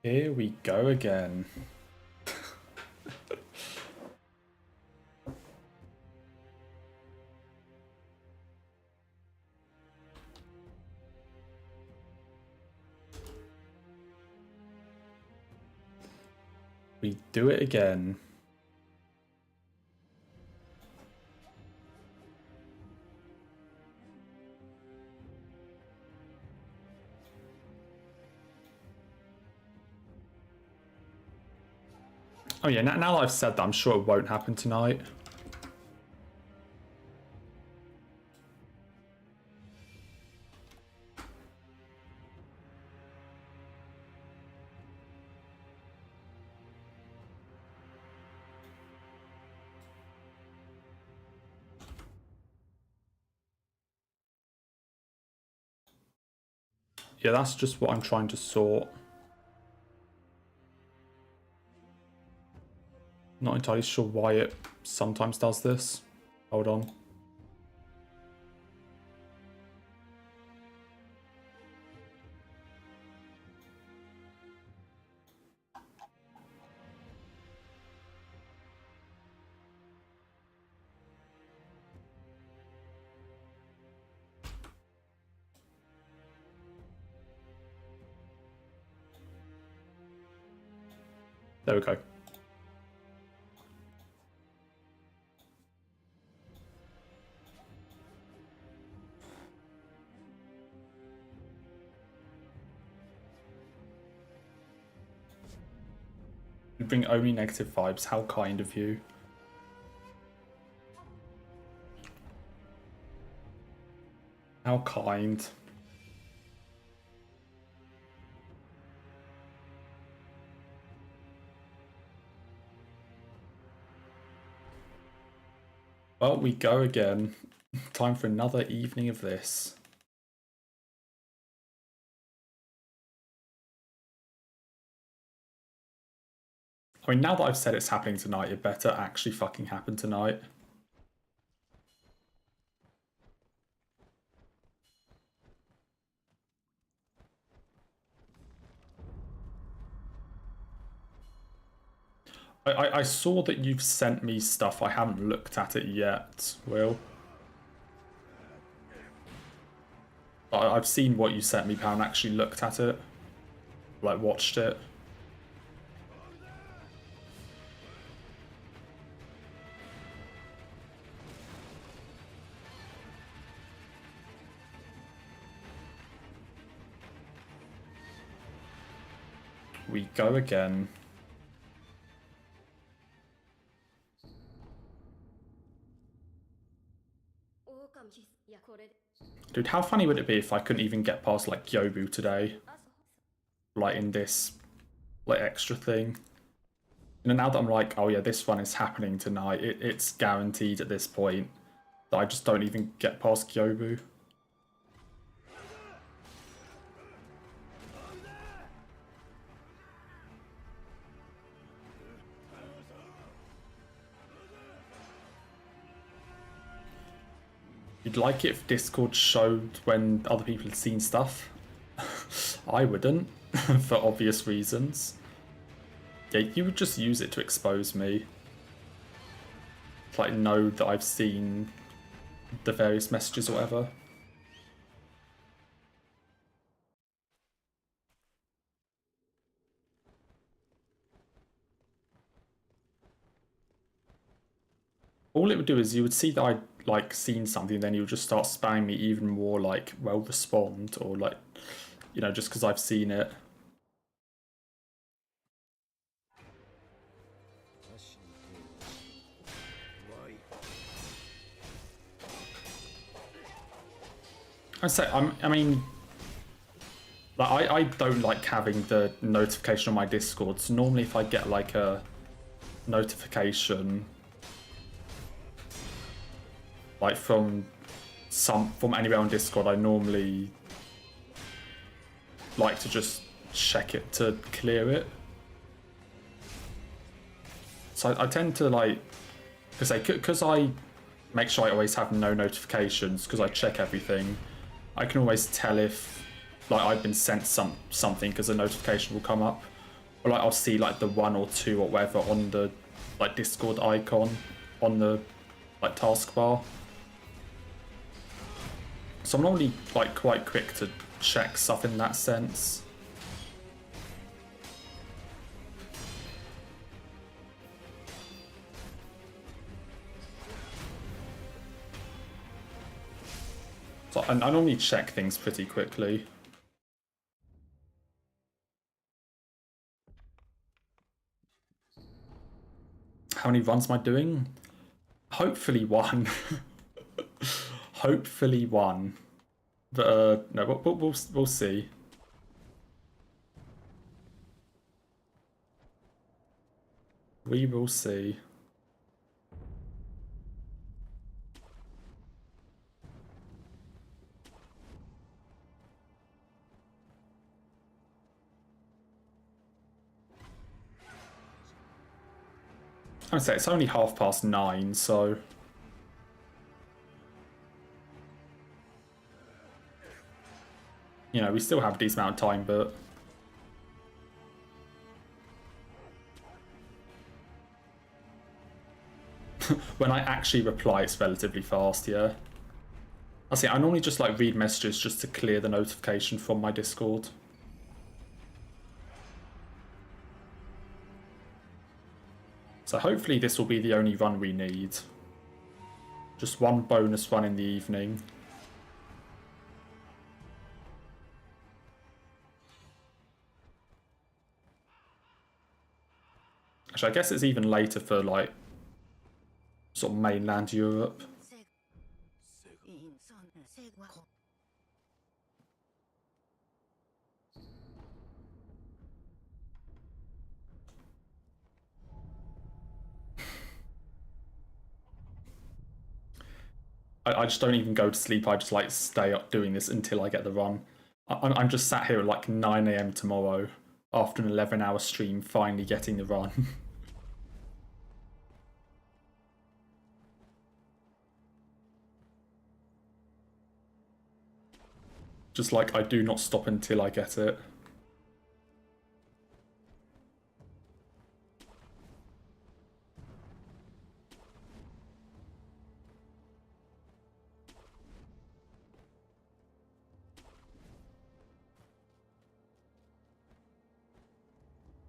Here we go again. We do it again. Oh yeah, now that I've said that, I'm sure it won't happen tonight. Yeah, that's just what I'm trying to sort. Not entirely sure why it sometimes does this. Hold on. There we go. You bring only negative vibes. How kind of you. How kind. Well, we go again. Time for another evening of this. I mean, now that I've said it's happening tonight, it better actually fucking happen tonight. I saw that you've sent me stuff. I haven't looked at it yet, Will. I've seen what you sent me, but I haven't actually looked at it. Like, watched it. We go again. Dude, how funny would it be if I couldn't even get past, like, Yobu today? Like, in this, like, extra thing. You know, now that I'm like, oh yeah, this one is happening tonight, it's guaranteed at this point that I just don't even get past Yobu. You'd like it if Discord showed when other people had seen stuff? I wouldn't, for obvious reasons. Yeah, you would just use it to expose me. To, like, know that I've seen the various messages or whatever. All it would do is you would see that I'd, like, seen something, then you would just start spamming me even more, like, well, respond, or, like, you know, just because I've seen it. I mean, like, I don't like having the notification on my Discord, so normally if I get, like, a notification, like, from anywhere on Discord, I normally like to just check it to clear it. So I tend to, like, because I make sure I always have no notifications, because I check everything, I can always tell if, like, I've been sent something, because a notification will come up. Or like I'll see like the 1 or 2 or whatever on the like Discord icon on the like taskbar. So I'm normally like quite quick to check stuff in that sense. So I normally check things pretty quickly. How many runs am I doing? Hopefully 1. Hopefully 1. But no, we'll see. We will see. I would say it's only 9:30, so you know, we still have a decent amount of time, but when I actually reply, it's relatively fast, yeah. I see, I normally just like read messages just to clear the notification from my Discord. So hopefully this will be the only run we need. Just one bonus run in the evening. Actually, I guess it's even later for like sort of mainland Europe. I just don't even go to sleep. I just like stay up doing this until I get the run. I'm just sat here at like 9 AM tomorrow after an 11-hour stream, finally getting the run. Just like I do not stop until I get it.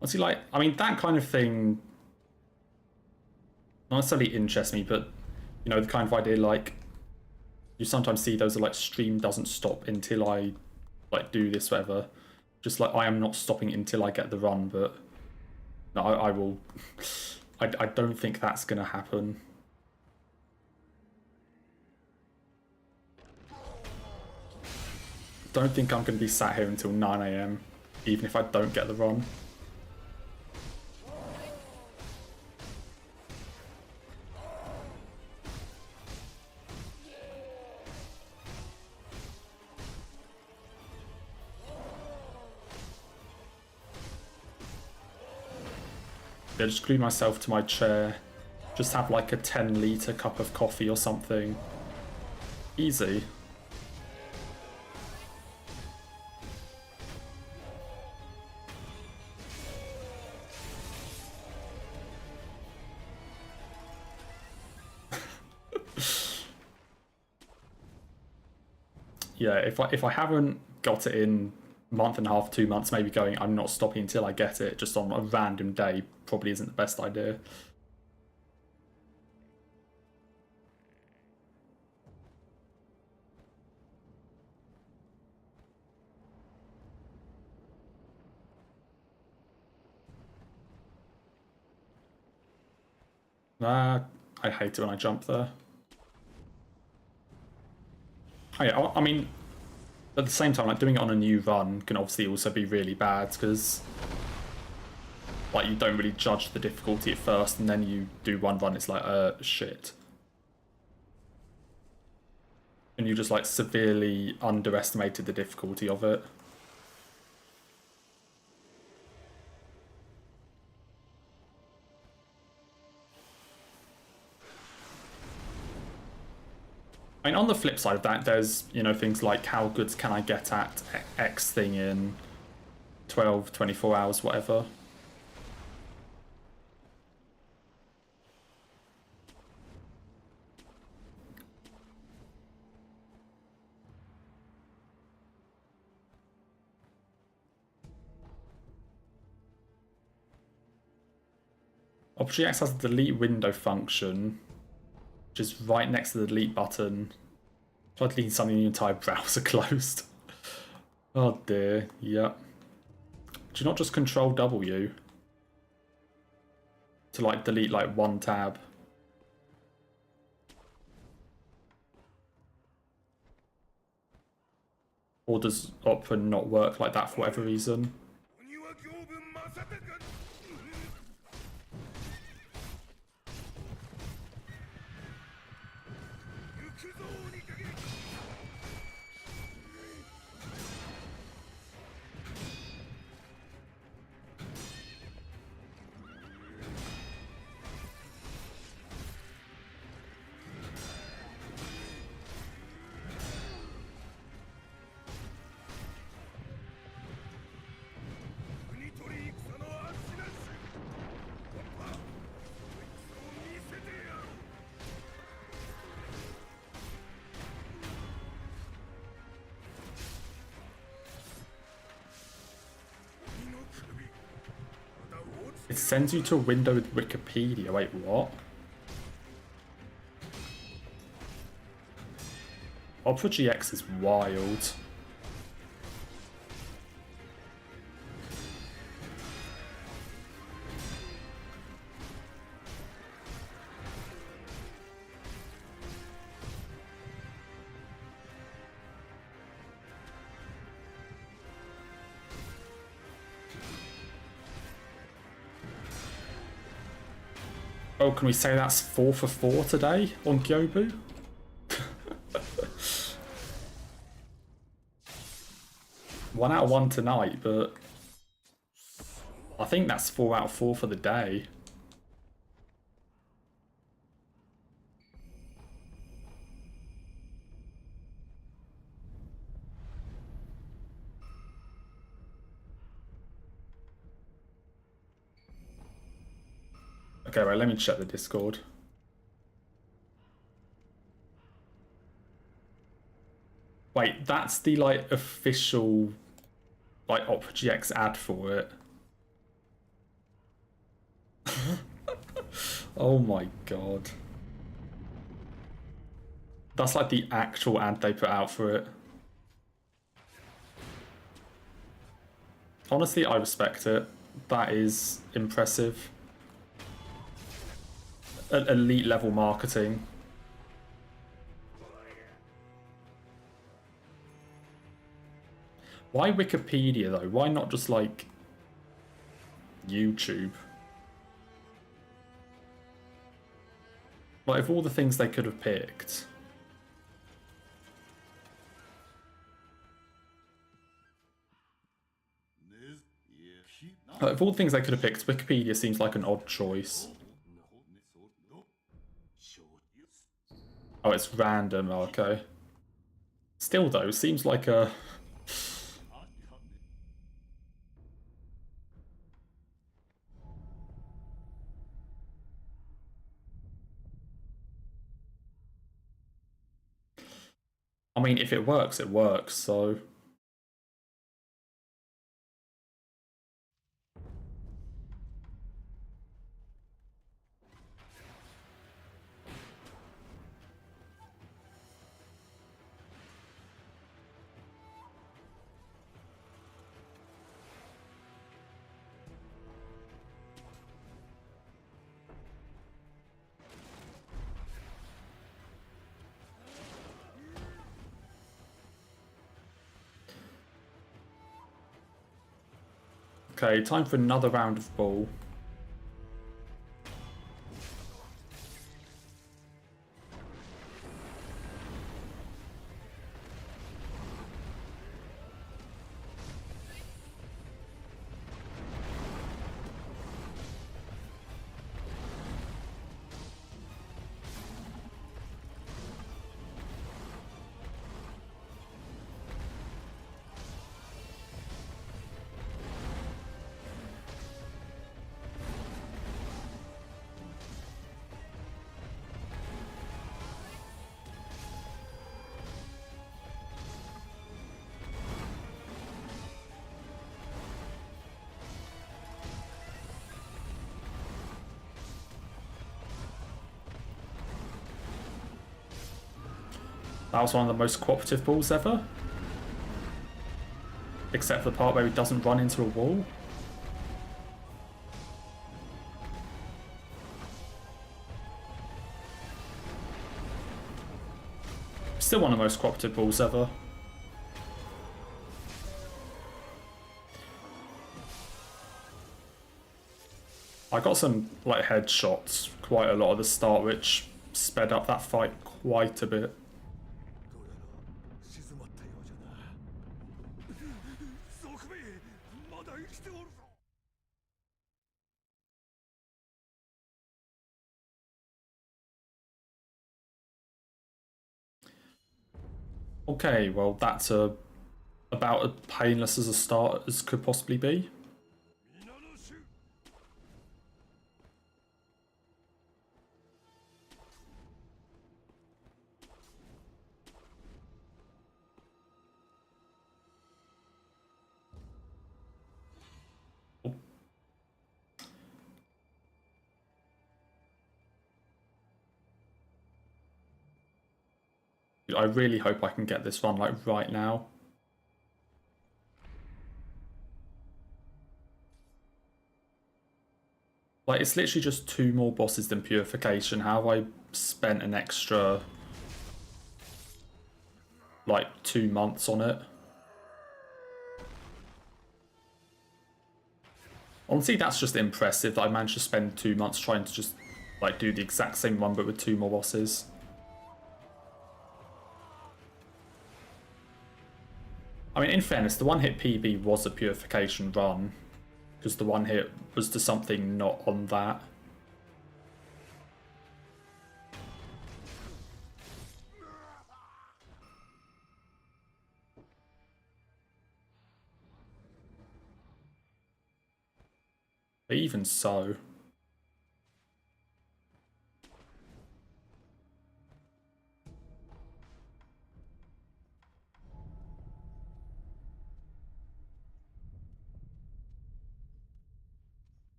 Honestly, like, I mean, that kind of thing not necessarily interests me, but, you know, the kind of idea, like, you sometimes see those are like, stream doesn't stop until I, like, do this, whatever. Just like, I am not stopping until I get the run, but no, I will... I don't think that's going to happen. Don't think I'm going to be sat here until 9 AM, even if I don't get the run. Yeah, just glue myself to my chair. Just have like a 10-litre cup of coffee or something. Easy. Yeah, if I haven't got it in month and a half, 2 months, maybe going, I'm not stopping until I get it, just on a random day, probably isn't the best idea. I hate it when I jump there. Oh, yeah, I mean, at the same time, like doing it on a new run can obviously also be really bad because, like, you don't really judge the difficulty at first, and then you do one run, it's like, shit. And you just like severely underestimated the difficulty of it. I mean, on the flip side of that, there's, you know, things like how good can I get at X thing in 12, 24 hours, whatever. Option X has a delete window function, which is right next to the delete button. Try deleting something the entire browser closed. Oh dear, yep. Do you not just control W to like delete like one tab? Or does Opera not work like that for whatever reason? It sends you to a window with Wikipedia. Wait, what? Opera GX is wild. Oh, can we say that's 4 for 4 today on Gyobu? One out of 1 tonight, but I think that's 4 out of 4 for the day. Okay, right, let me check the Discord. Wait, that's the like official like Opera GX ad for it. Oh my god. That's like the actual ad they put out for it. Honestly, I respect it. That is impressive. Elite level marketing. Why Wikipedia though? Why not just like YouTube? Like, of all the things they could have picked. Like, of all the things they could have picked, Wikipedia seems like an odd choice. Oh, it's random. Oh, okay. Still though, seems like a... I mean, if it works, so... Okay, time for another round of ball. That was one of the most cooperative balls ever. Except for the part where he doesn't run into a wall. Still one of the most cooperative balls ever. I got some like headshots quite a lot at the start, which sped up that fight quite a bit. Okay, well that's about as painless as a start as could possibly be. I really hope I can get this run like right now. Like it's literally just 2 more bosses than Purification. How have I spent an extra like 2 months on it? Honestly, that's just impressive that I managed to spend 2 months trying to just like do the exact same one but with 2 more bosses. I mean, in fairness, the one-hit PB was a Purification run, because the one hit was to something not on that. But even so...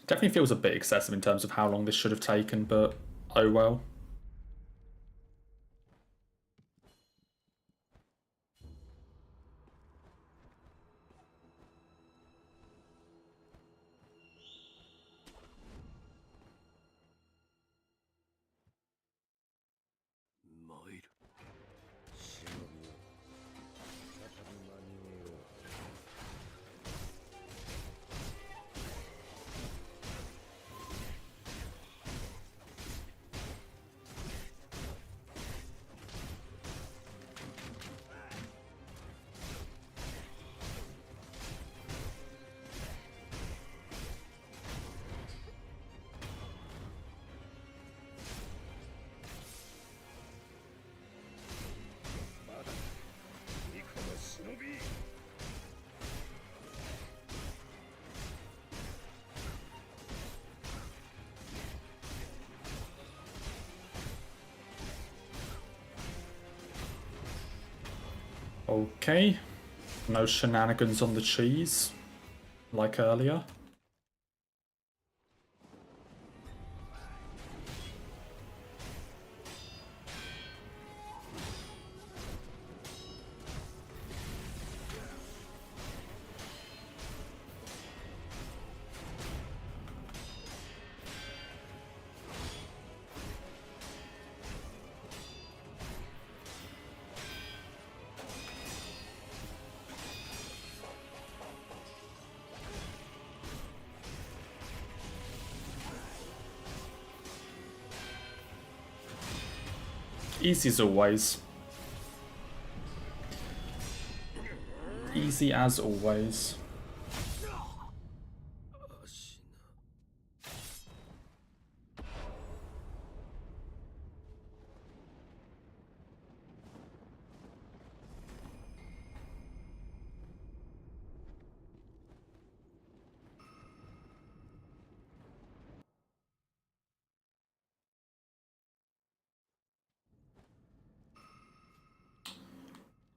Definitely feels a bit excessive in terms of how long this should have taken, but oh well. Okay. No shenanigans on the cheese, like earlier. Easy as always. Easy as always.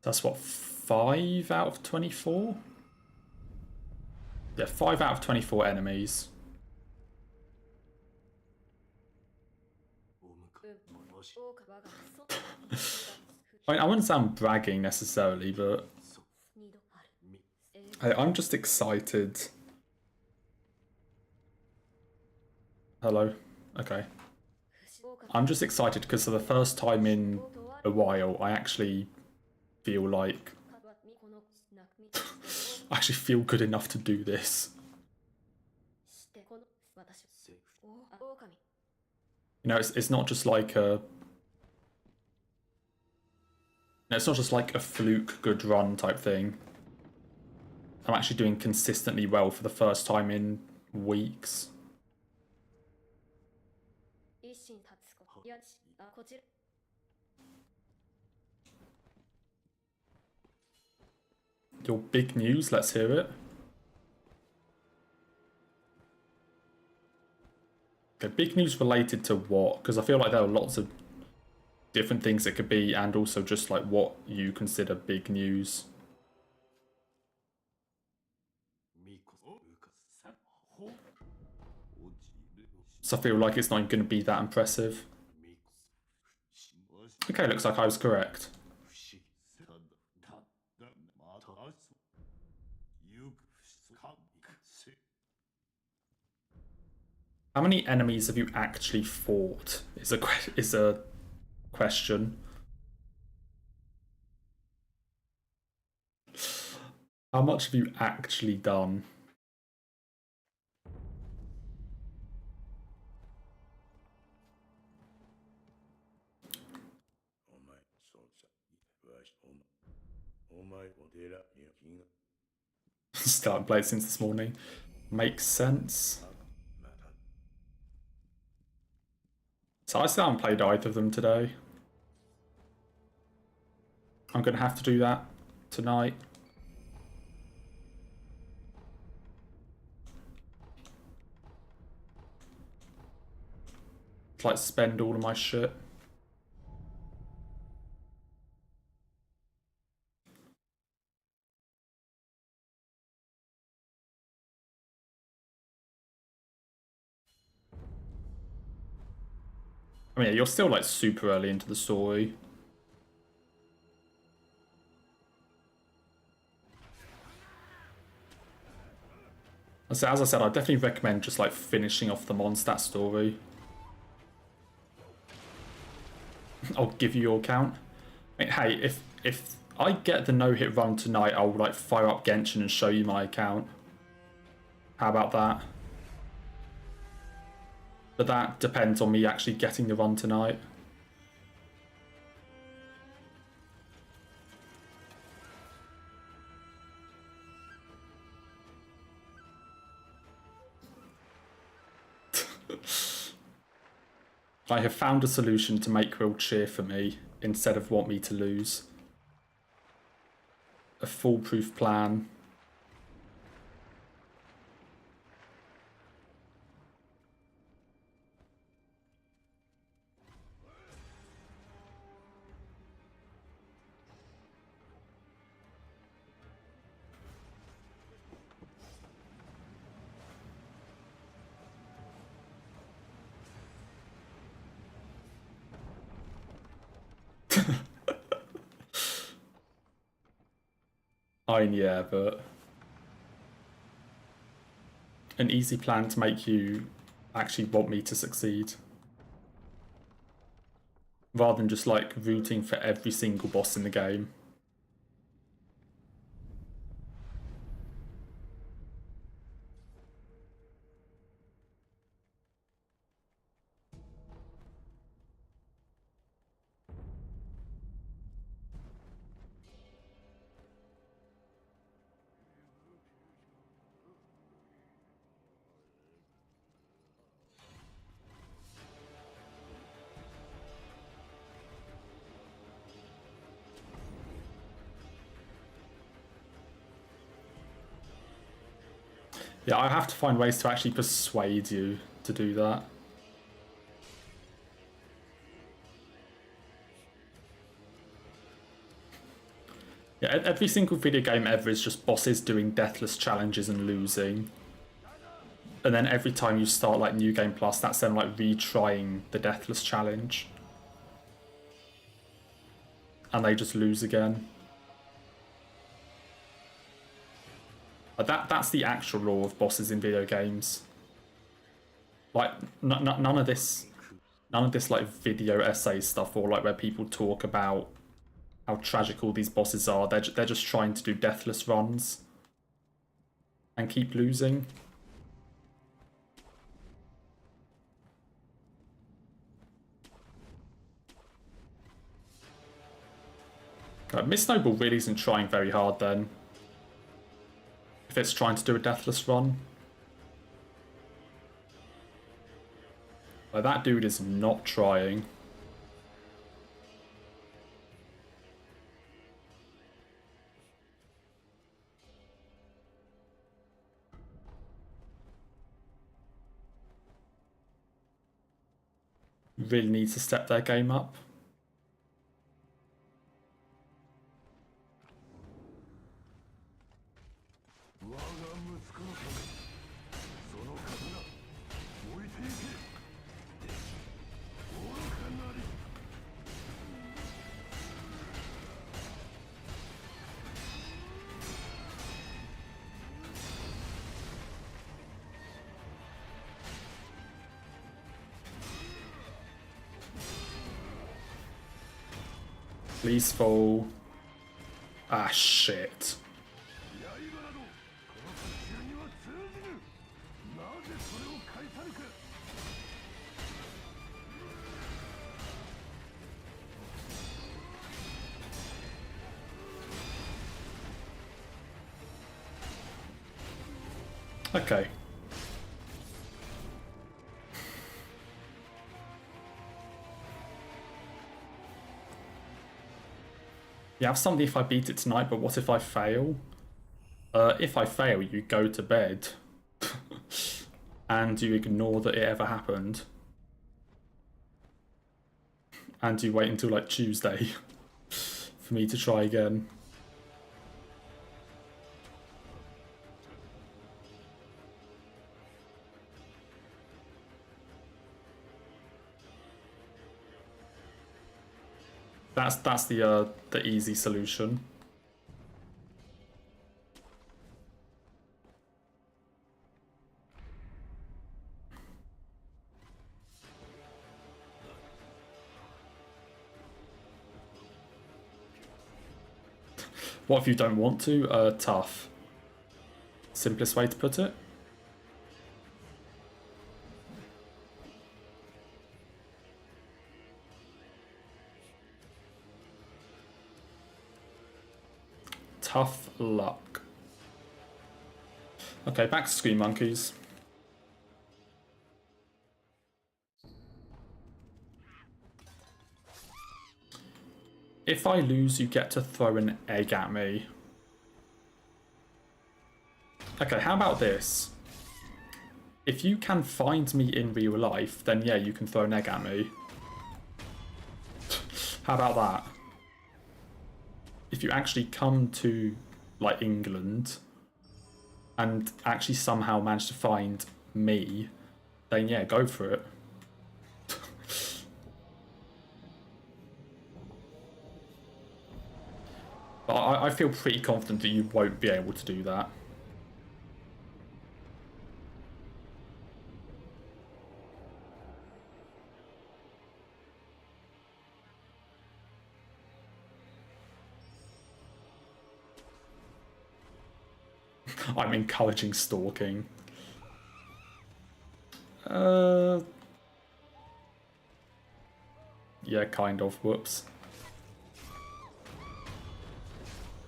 That's what, 5 out of 24? Yeah, 5 out of 24 enemies. I mean, I wouldn't sound bragging necessarily, but I'm just excited. Hello? Okay. I'm just excited because for the first time in a while, I actually feel like... I actually feel good enough to do this. You know, it's not just like a... It's not just like a fluke good run type thing. I'm actually doing consistently well for the first time in weeks. Your big news, let's hear it. Okay, big news related to what? Because I feel like there are lots of different things it could be, and also just like what you consider big news. So I feel like it's not going to be that impressive. Okay, looks like I was correct. How many enemies have you actually fought? Is a question. How much have you actually done? Started playing since this morning. Makes sense. So I still haven't played either of them today. I'm going to have to do that tonight. It's like spend all of my shit. I mean, yeah, you're still like super early into the story. So as I said, I definitely recommend just like finishing off the Mondstadt story. I'll give you your count. I mean, hey, if I get the no-hit run tonight, I'll like fire up Genshin and show you my account. How about that? But that depends on me actually getting the run tonight. I have found a solution to make Will cheer for me instead of want me to lose. A foolproof plan. I mean, yeah, but an easy plan to make you actually want me to succeed. Rather than just like rooting for every single boss in the game. Yeah, I have to find ways to actually persuade you to do that. Yeah, every single video game ever is just bosses doing deathless challenges and losing. And then every time you start like New Game Plus, that's them like retrying the deathless challenge. and they just lose again. That's the actual law of bosses in video games. Like none of this like video essay stuff, or like where people talk about how tragic all these bosses are. They're just trying to do deathless runs and keep losing. Miss Noble really isn't trying very hard then, if it's trying to do a deathless run. Like, that dude is not trying. Really needs to step their game up. Please fall. Ah, shit. Okay. You have something if I beat it tonight, but what if I fail? If I fail, you go to bed. And you ignore that it ever happened. And you wait until like Tuesday for me to try again. That's the easy solution. What if you don't want to? Tough. Simplest way to put it. Tough luck. Okay, back to Scream Monkeys. If I lose, you get to throw an egg at me. Okay, how about this? If you can find me in real life, then yeah, you can throw an egg at me. How about that? If you actually come to, like, England and actually somehow manage to find me, then yeah, go for it. But I feel pretty confident that you won't be able to do that. I'm encouraging stalking. Yeah, kind of. Whoops.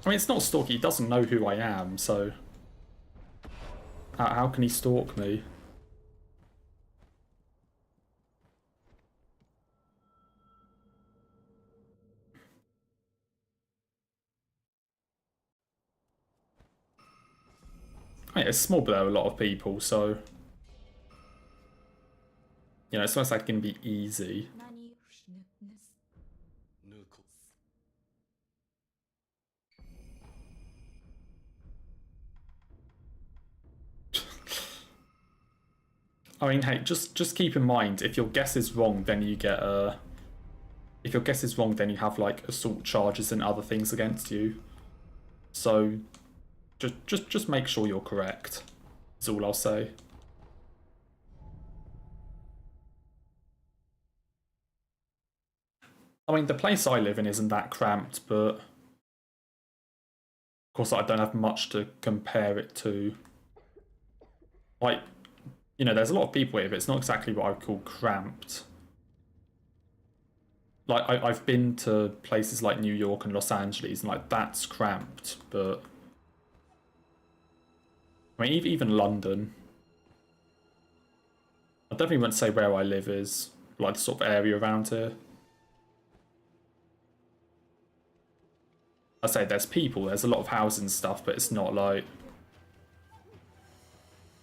I mean, it's not stalking. He doesn't know who I am, so how can he stalk me? I mean, it's small, but there are a lot of people, so you know, it's not like it can be easy. I mean, hey, just keep in mind, if your guess is wrong, then you get if your guess is wrong, then you have like assault charges and other things against you. So just make sure you're correct. Is all I'll say. I mean, the place I live in isn't that cramped, but of course I don't have much to compare it to. Like, you know, there's a lot of people here, but it's not exactly what I would call cramped. Like, I've been to places like New York and Los Angeles, and like, that's cramped, but I mean, even London. I definitely wouldn't say where I live is, like, the sort of area around here. I say there's people, there's a lot of houses and stuff, but it's not like...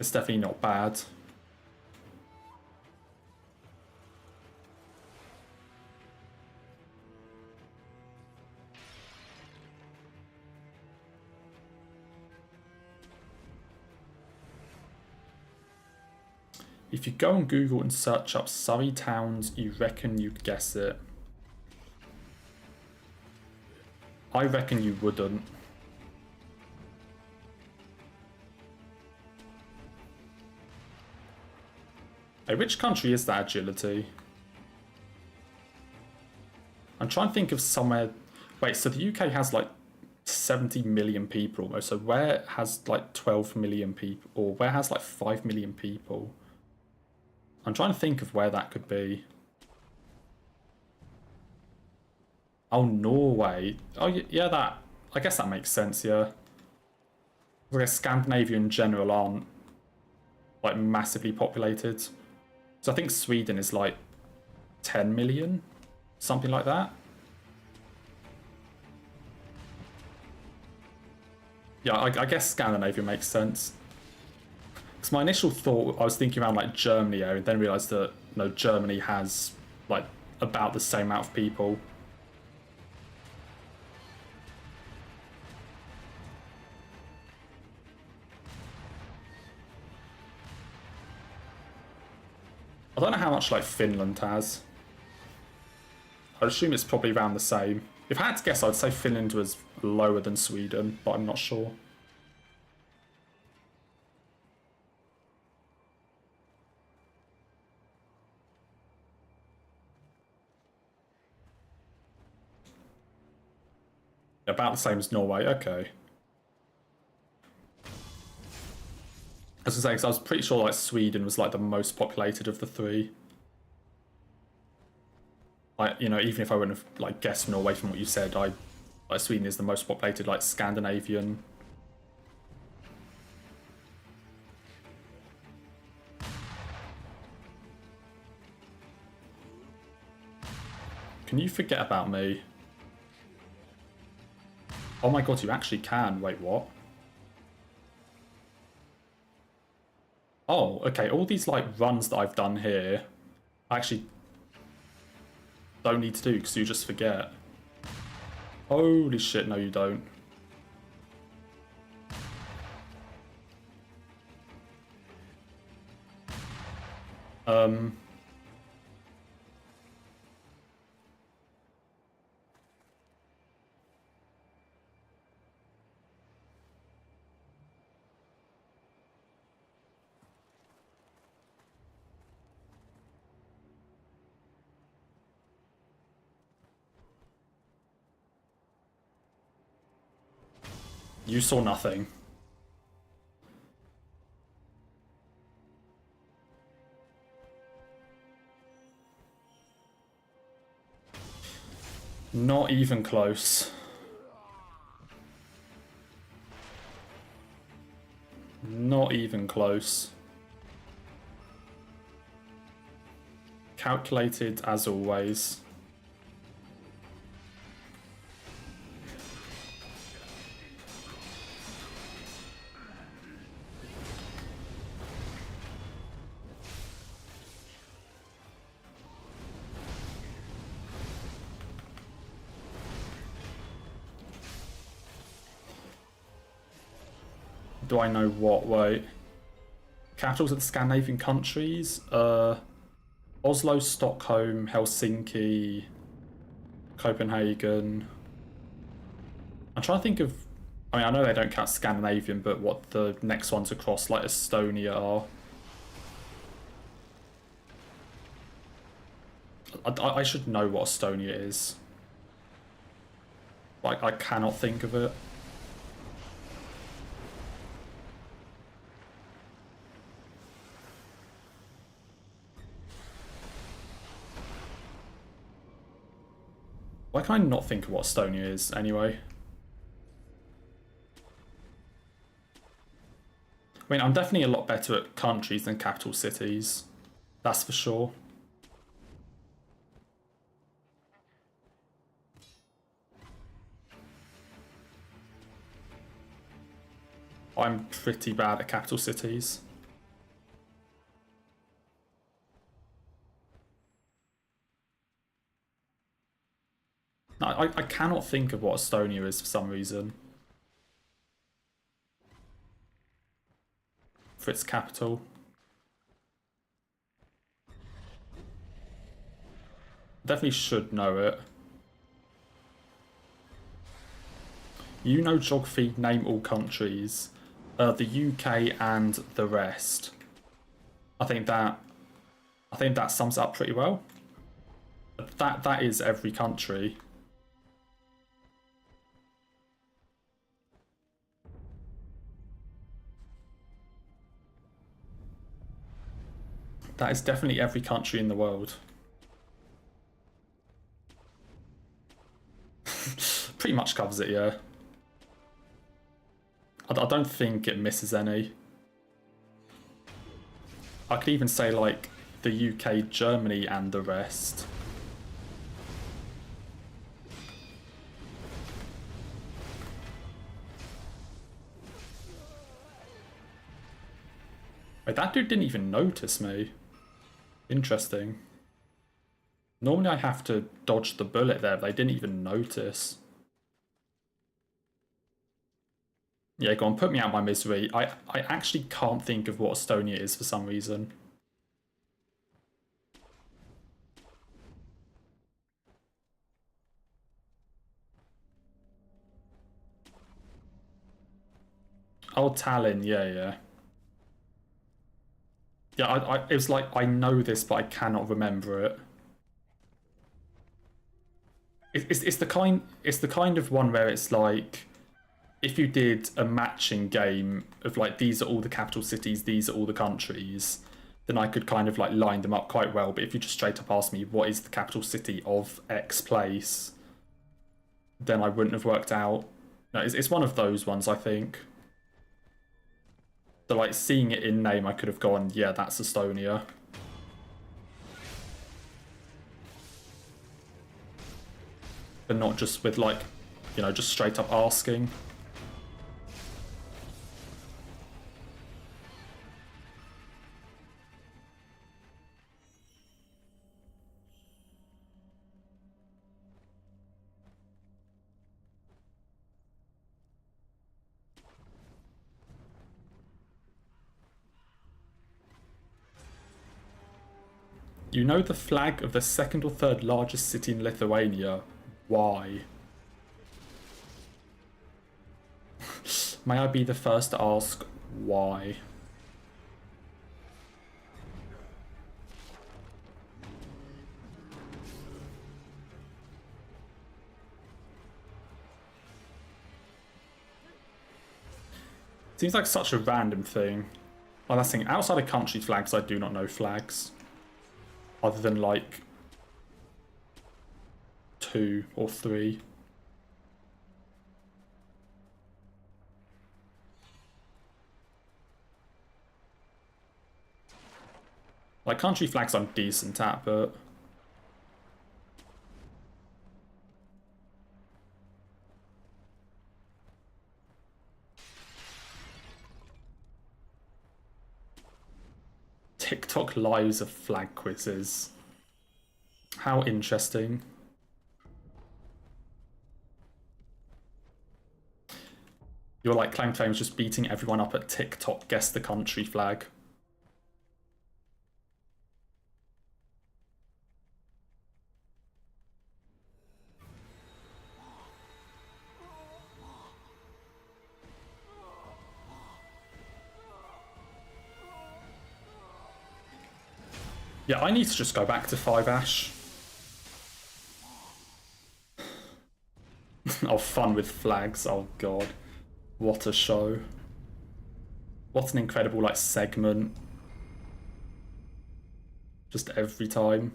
It's definitely not bad. If you go on Google and search up Surrey towns, you reckon you'd guess it. I reckon you wouldn't. Hey, which country is that agility? I'm trying to think of somewhere... Wait, so the UK has like 70 million people almost, so where has like 12 million people, or where has like 5 million people? I'm trying to think of where that could be. Oh, Norway. Oh, yeah, that... I guess that makes sense, yeah. I guess Scandinavia in general aren't, like, massively populated. So I think Sweden is, like, 10 million? Something like that? Yeah, I guess Scandinavia makes sense. Because my initial thought, I was thinking around, like, Germany area, and then realised that, no, Germany has, like, about the same amount of people. I don't know how much like Finland has. I'd assume it's probably around the same. If I had to guess, I'd say Finland was lower than Sweden, but I'm not sure. About the same as Norway, okay. I was gonna say, because I was pretty sure like Sweden was like the most populated of the three. Like, you know, even if I wouldn't have like guessed Norway from what you said, like Sweden is the most populated like Scandinavian. Can you forget about me? Oh my god, you actually can. Wait, what? Oh, okay, all these like runs that I've done here, I actually don't need to do because you just forget. Holy shit, no you don't. You saw nothing. Not even close. Not even close. Calculated as always. Do I know what? Wait. Capitals of the Scandinavian countries? Oslo, Stockholm, Helsinki. Copenhagen. I'm trying to think of... I mean, I know they don't count Scandinavian, but what the next ones across, like Estonia, are. I should know what Estonia is. Like, I cannot think of it. Why can I not think of what Estonia is, anyway? I mean, I'm definitely a lot better at countries than capital cities. That's for sure. I'm pretty bad at capital cities. I cannot think of what Estonia is for some reason. For its capital. Definitely should know it. You know geography, name all countries. The UK and the rest. I think that sums it up pretty well. That is every country. That is definitely every country in the world. Pretty much covers it, yeah. I don't think it misses any. I could even say, like, the UK, Germany, and the rest. Wait, that dude didn't even notice me. Interesting. Normally I have to dodge the bullet there, but they didn't even notice. Yeah, go on, put me out of my misery. I actually can't think of what Estonia is for some reason. Oh, Tallinn, yeah. Yeah, it was like, I know this, but I cannot remember it. It's the kind of one where it's like, if you did a matching game of like, these are all the capital cities, these are all the countries, then I could kind of like line them up quite well. But if you just straight up ask me, what is the capital city of X place, then I wouldn't have worked out. No, it's one of those ones, I think. So like, seeing it in name, I could have gone, yeah, that's Estonia. But not just with like, you know, just straight up asking. You know the flag of the second or third largest city in Lithuania. Why? May I be the first to ask why? Seems like such a random thing. Well, that's the thing. Outside of country flags, I do not know flags. Other than like 2 or 3. Like country flags I'm decent at, but TikTok lives of flag quizzes. How interesting. Your like claim to fame was just beating everyone up at TikTok. Guess the country flag. Yeah, I need to just go back to 5 Ash. Oh, fun with flags. Oh god. What a show. What an incredible, like, segment. Just every time.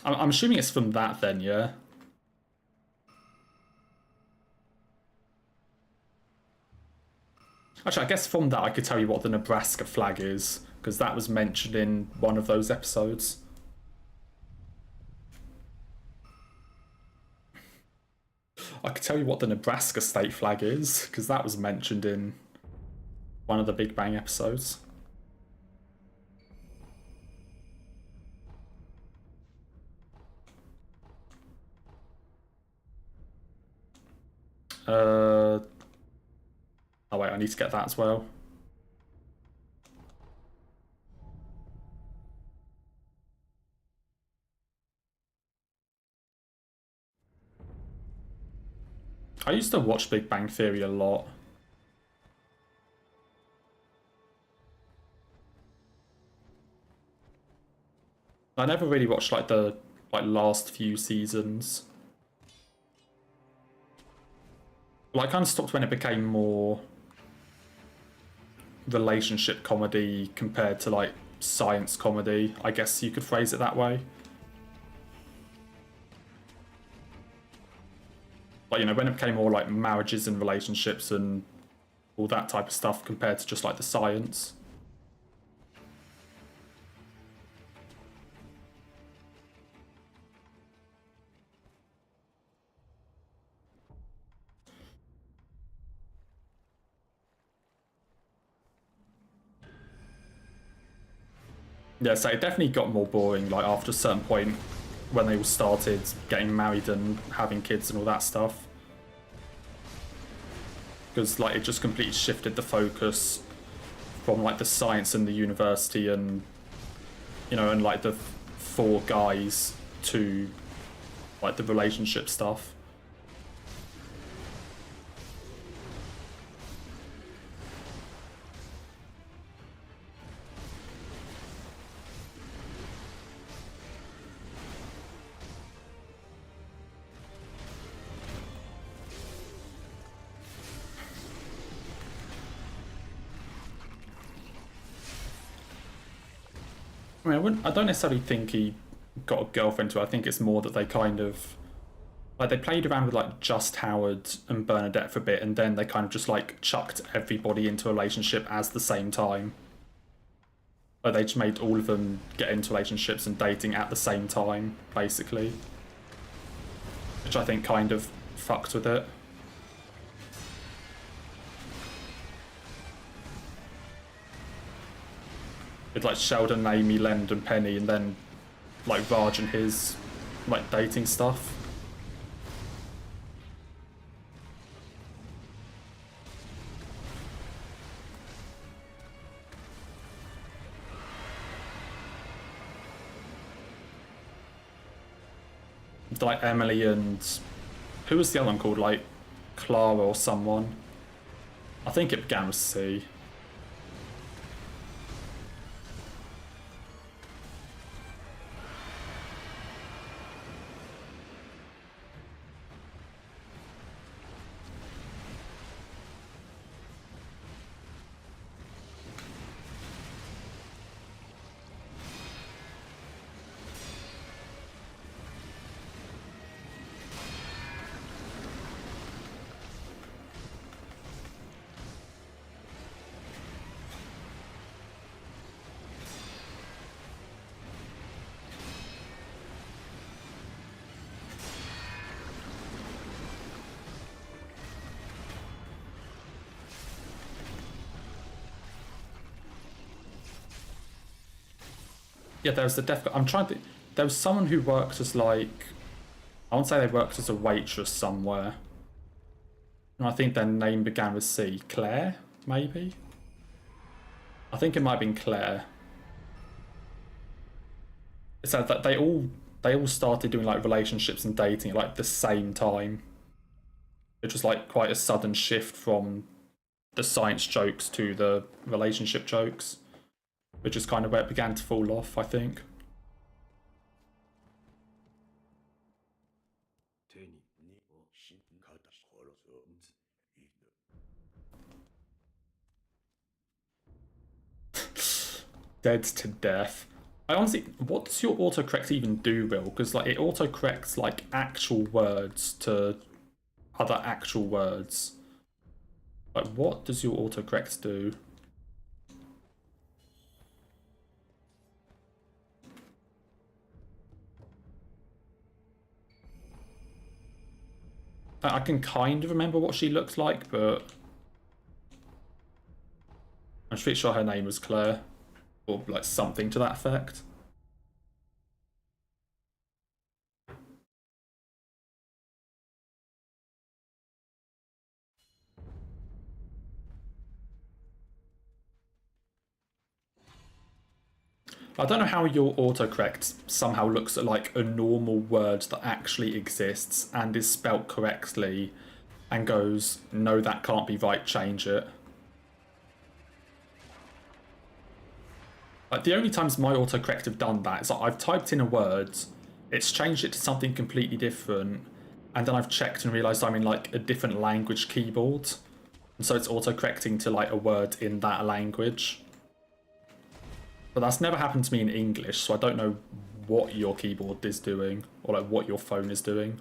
I'm assuming it's from that then, yeah? Actually, I guess from that I could tell you what the Nebraska flag is, because that was mentioned in one of those episodes. I could tell you what the Nebraska state flag is, because that was mentioned in one of the Big Bang episodes. Oh wait, I need to get that as well. I used to watch Big Bang Theory a lot. I never really watched like the last few seasons. Well, I kind of stopped when it became more relationship comedy compared to like science comedy. I guess you could phrase it that way. Like, you know, when it became more like marriages and relationships and all that type of stuff compared to just like the science. Yeah, so it definitely got more boring, like, after a certain point when they all started getting married and having kids and all that stuff. Because, like, it just completely shifted the focus from, like, the science and the university and, you know, and, like, the 4 guys to, like, the relationship stuff. I mean, I don't necessarily think he got a girlfriend to it. I think it's more that they kind of, like, they played around with like just Howard and Bernadette for a bit, and then they kind of just like chucked everybody into a relationship at the same time. Like, they just made all of them get into relationships and dating at the same time, basically. Which I think kind of fucked with it. With like Sheldon, Amy, Leonard and Penny, and then like Raj and his like dating stuff. Like Emily and who was the other one called? Like Clara or someone. I think it began with C. Yeah, there was the deaf. I'm trying to. There was someone who worked as like, I won't say they worked as a waitress somewhere. And I think their name began with C. Claire, maybe. I think it might have been Claire. It said that they all started doing like relationships and dating at like the same time. It was like quite a sudden shift from the science jokes to the relationship jokes. which is kind of where it began to fall off, I think. Dead to death. I honestly, what does your autocorrect even do, Will? Because like it autocorrects like actual words to other actual words. Like what does your autocorrect do? I can kind of remember what she looked like, but I'm pretty sure her name was Claire, or like something to that effect. I don't know how your autocorrect somehow looks at like a normal word that actually exists and is spelt correctly and goes, no, that can't be right, change it. Like the only times my autocorrect have done that is like I've typed in a word, it's changed it to something completely different, and then I've checked and realised I'm in like a different language keyboard. And so it's autocorrecting to like a word in that language. But that's never happened to me in English, so I don't know what your keyboard is doing, or like what your phone is doing.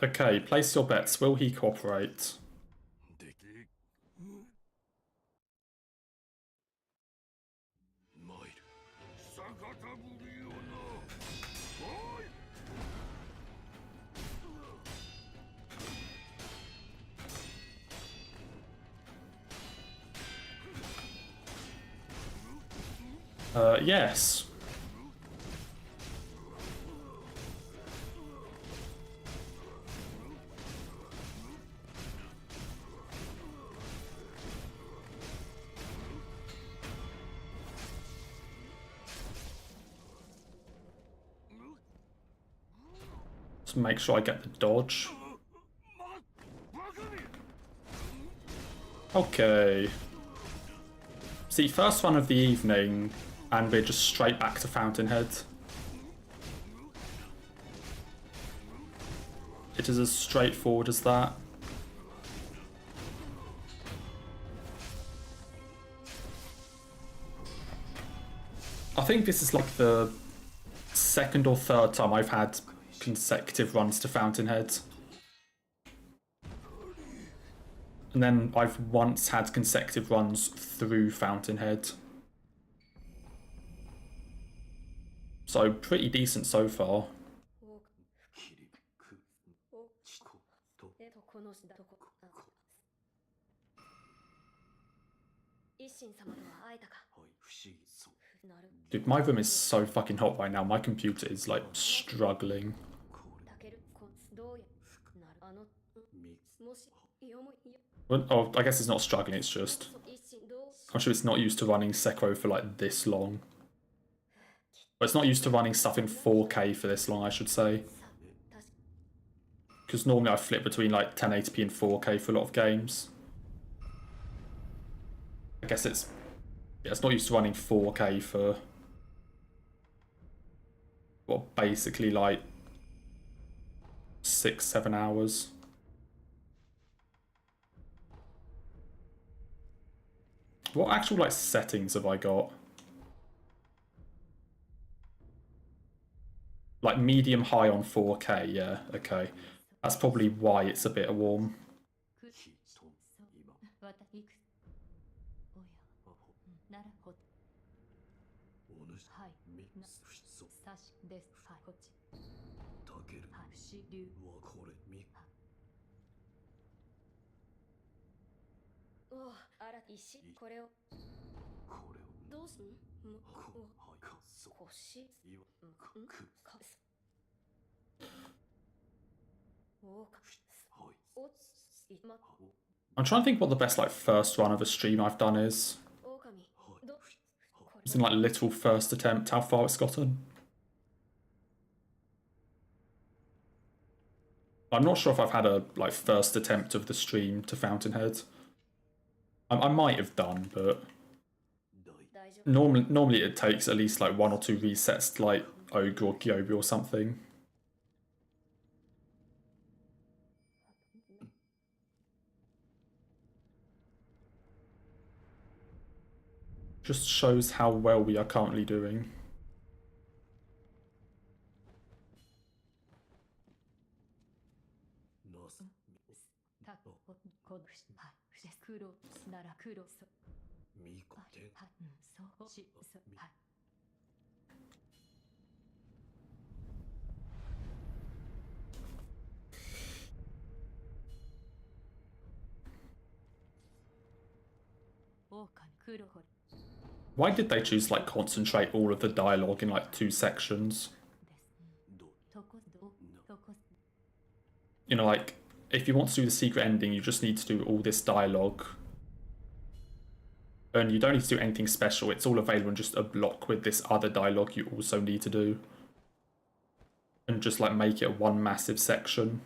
Okay, place your bets. Will he cooperate? Yes. Just make sure I get the dodge. Okay. See, first one of the evening, and we're just straight back to Fountainhead. It is as straightforward as that. I think this is like the second or third time I've had consecutive runs to Fountainhead. And then I've once had consecutive runs through Fountainhead. So pretty decent so far. Dude, my room is so fucking hot right now. My computer is like struggling. Well, oh, I guess it's not struggling, it's just... I'm sure it's not used to running Sekiro for like this long. But it's not used to running stuff in 4K for this long, I should say. Because normally I flip between like 1080p and 4K for a lot of games. I guess it's... Yeah, it's not used to running 4K for... Well, basically like 6-7 hours. What actual like settings have I got? Like medium high on 4K, yeah, okay. That's probably why it's a bit warm. I'm trying to think what the best like first run of a stream I've done is. It's in like literal first attempt, how far it's gotten. I'm not sure if I've had a like first attempt of the stream to Fountainhead. I might have done, but normally it takes at least like 1 or 2 resets to like Ogre or Gyobi or something. Just shows how well we are currently doing. Why did they choose like concentrate all of the dialogue in like 2 sections? You know, like if you want to do the secret ending, you just need to do all this dialogue. And you don't need to do anything special. It's all available in just a block with this other dialogue you also need to do. And just like make it one massive section.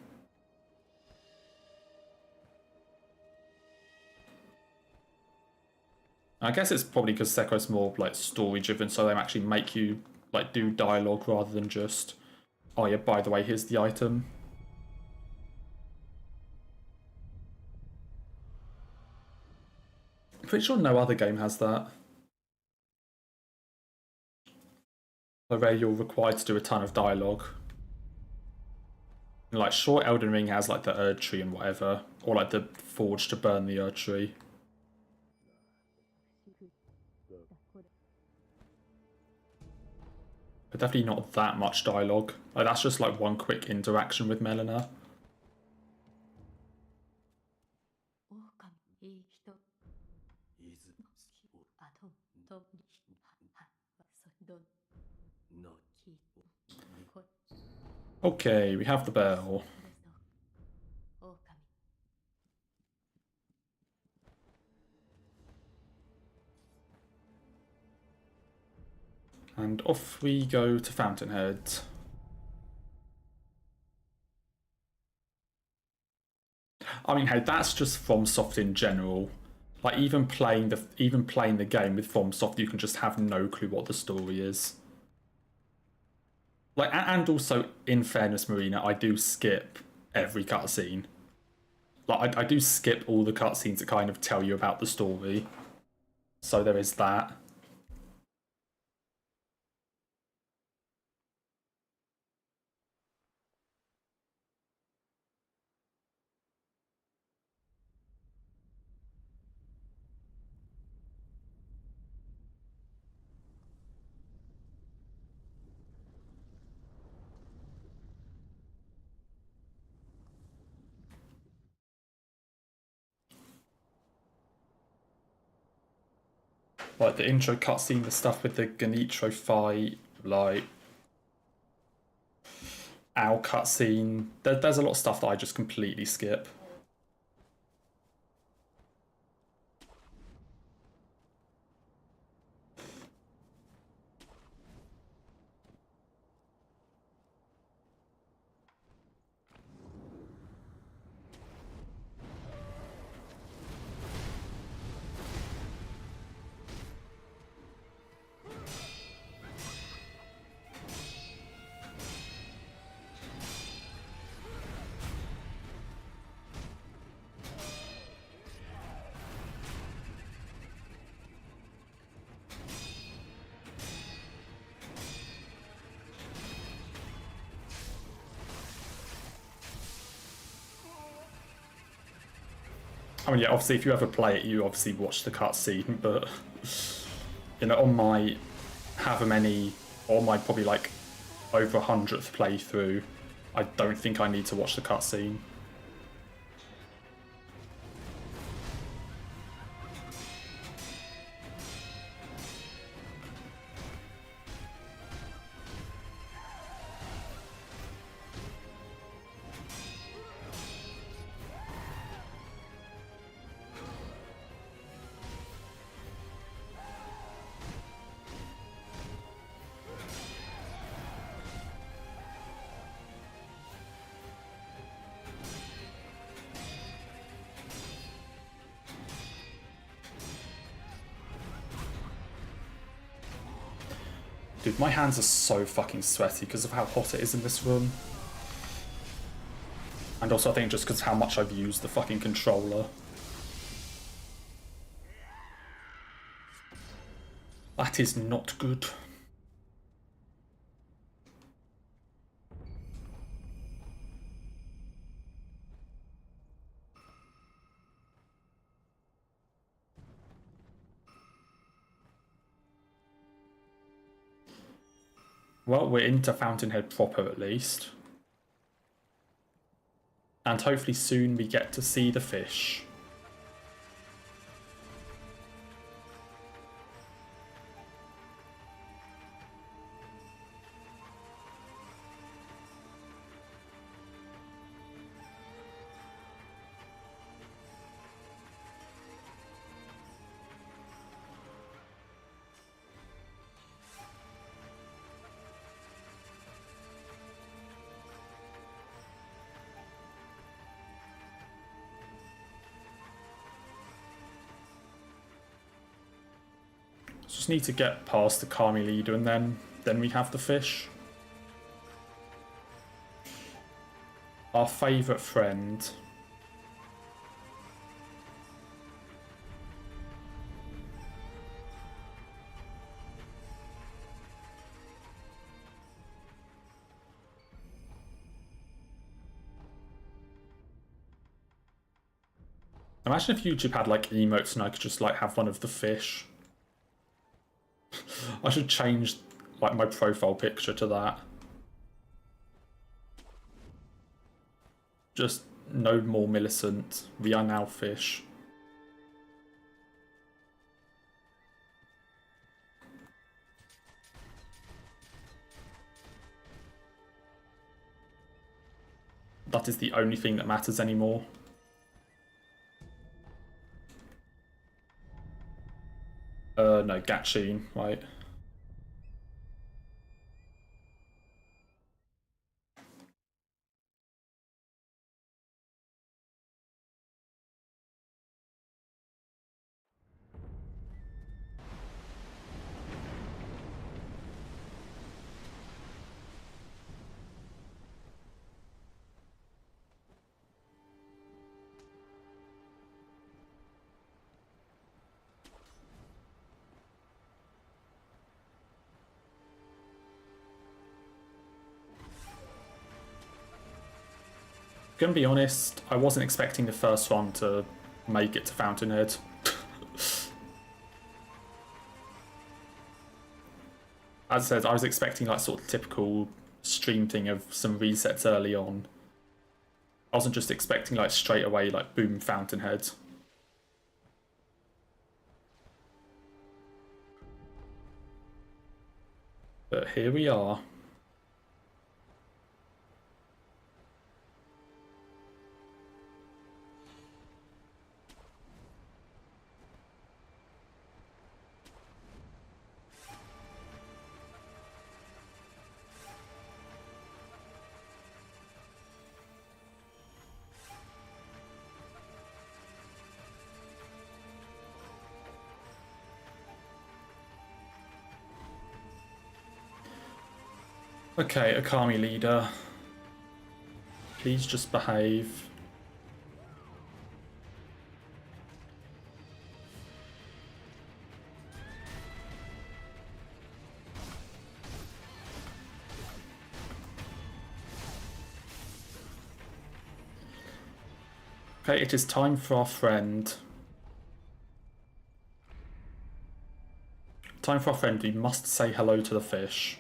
I guess it's probably because Sekiro's more like story driven, so they actually make you like do dialogue rather than just, oh yeah, by the way, here's the item. I'm pretty sure no other game has that. Where you're required to do a ton of dialogue. And, like, sure, Elden Ring has like the Erd Tree and whatever, or like the Forge to burn the Erd Tree. But definitely not that much dialogue. Like, that's just like one quick interaction with Melina. Okay, we have the bell. And off we go to Fountainhead. I mean, hey, that's just FromSoft in general. Like even playing the game with FromSoft, you can just have no clue what the story is. Like, and also, in fairness, Marina, I do skip every cutscene. Like, I do skip all the cutscenes that kind of tell you about the story. So there is that. Like the intro cutscene, the stuff with the Ganitro fight, like Owl cutscene. There's a lot of stuff that I just completely skip. I mean, yeah, obviously, if you ever play it, you obviously watch the cutscene, but, you know, on my however many, or my probably like over 100th playthrough, I don't think I need to watch the cutscene. Dude, my hands are so fucking sweaty because of how hot it is in this room. And also I think just because of how much I've used the fucking controller. That is not good. Well, we're into Fountainhead proper at least. And hopefully soon we get to see the fish. Just need to get past the Kami leader and then we have the fish. Our favourite friend. Imagine if YouTube had like emotes and I could just like have one of the fish. I should change like my profile picture to that. Just no more Millicent. We are now fish. That is the only thing that matters anymore. No, Gatchin, right. Gonna be honest, I wasn't expecting the first one to make it to Fountainhead. As I said, I was expecting like sort of typical stream thing of some resets early on. I wasn't just expecting like straight away like boom Fountainhead. But here we are. Okay, Akami leader. Please just behave. Okay, it is time for our friend. Time for our friend. We must say hello to the fish.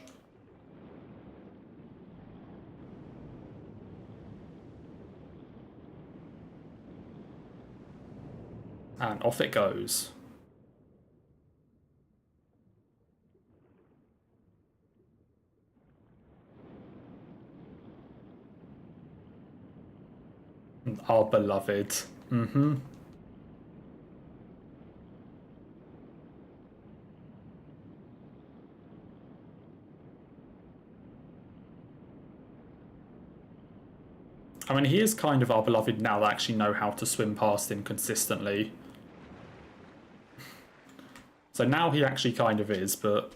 And off it goes. Our beloved. Mm-hmm. I mean, he is kind of our beloved now that I actually know how to swim past him consistently. So now he actually kind of is, but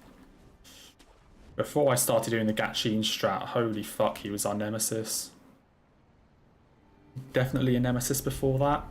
Before I started doing the Gatchin strat, holy fuck, he was our nemesis. Definitely a nemesis before that.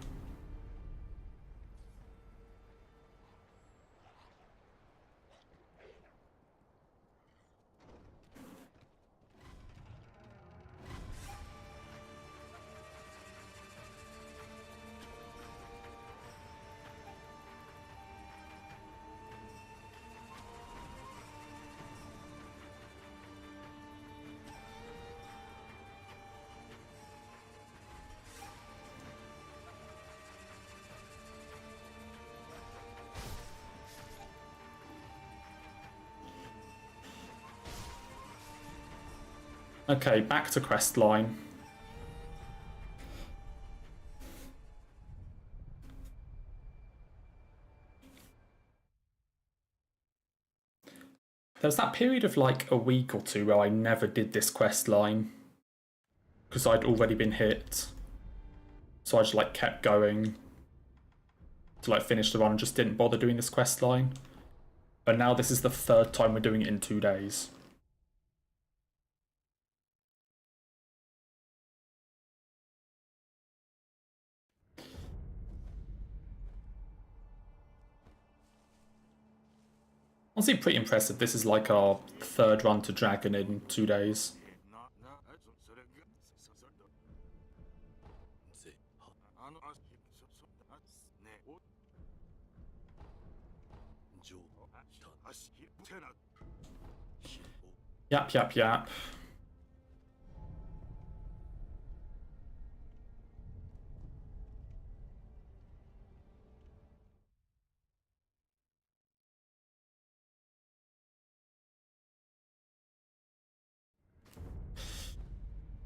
Okay, back to quest line. There was that period of like a week or two where I never did this quest line because I'd already been hit. So I just like kept going to like finish the run and just didn't bother doing this quest line. But now this is the third time we're doing it in 2 days. Honestly, pretty impressive. This is like our third run to Dragon in 2 days. Yap, yap, yap.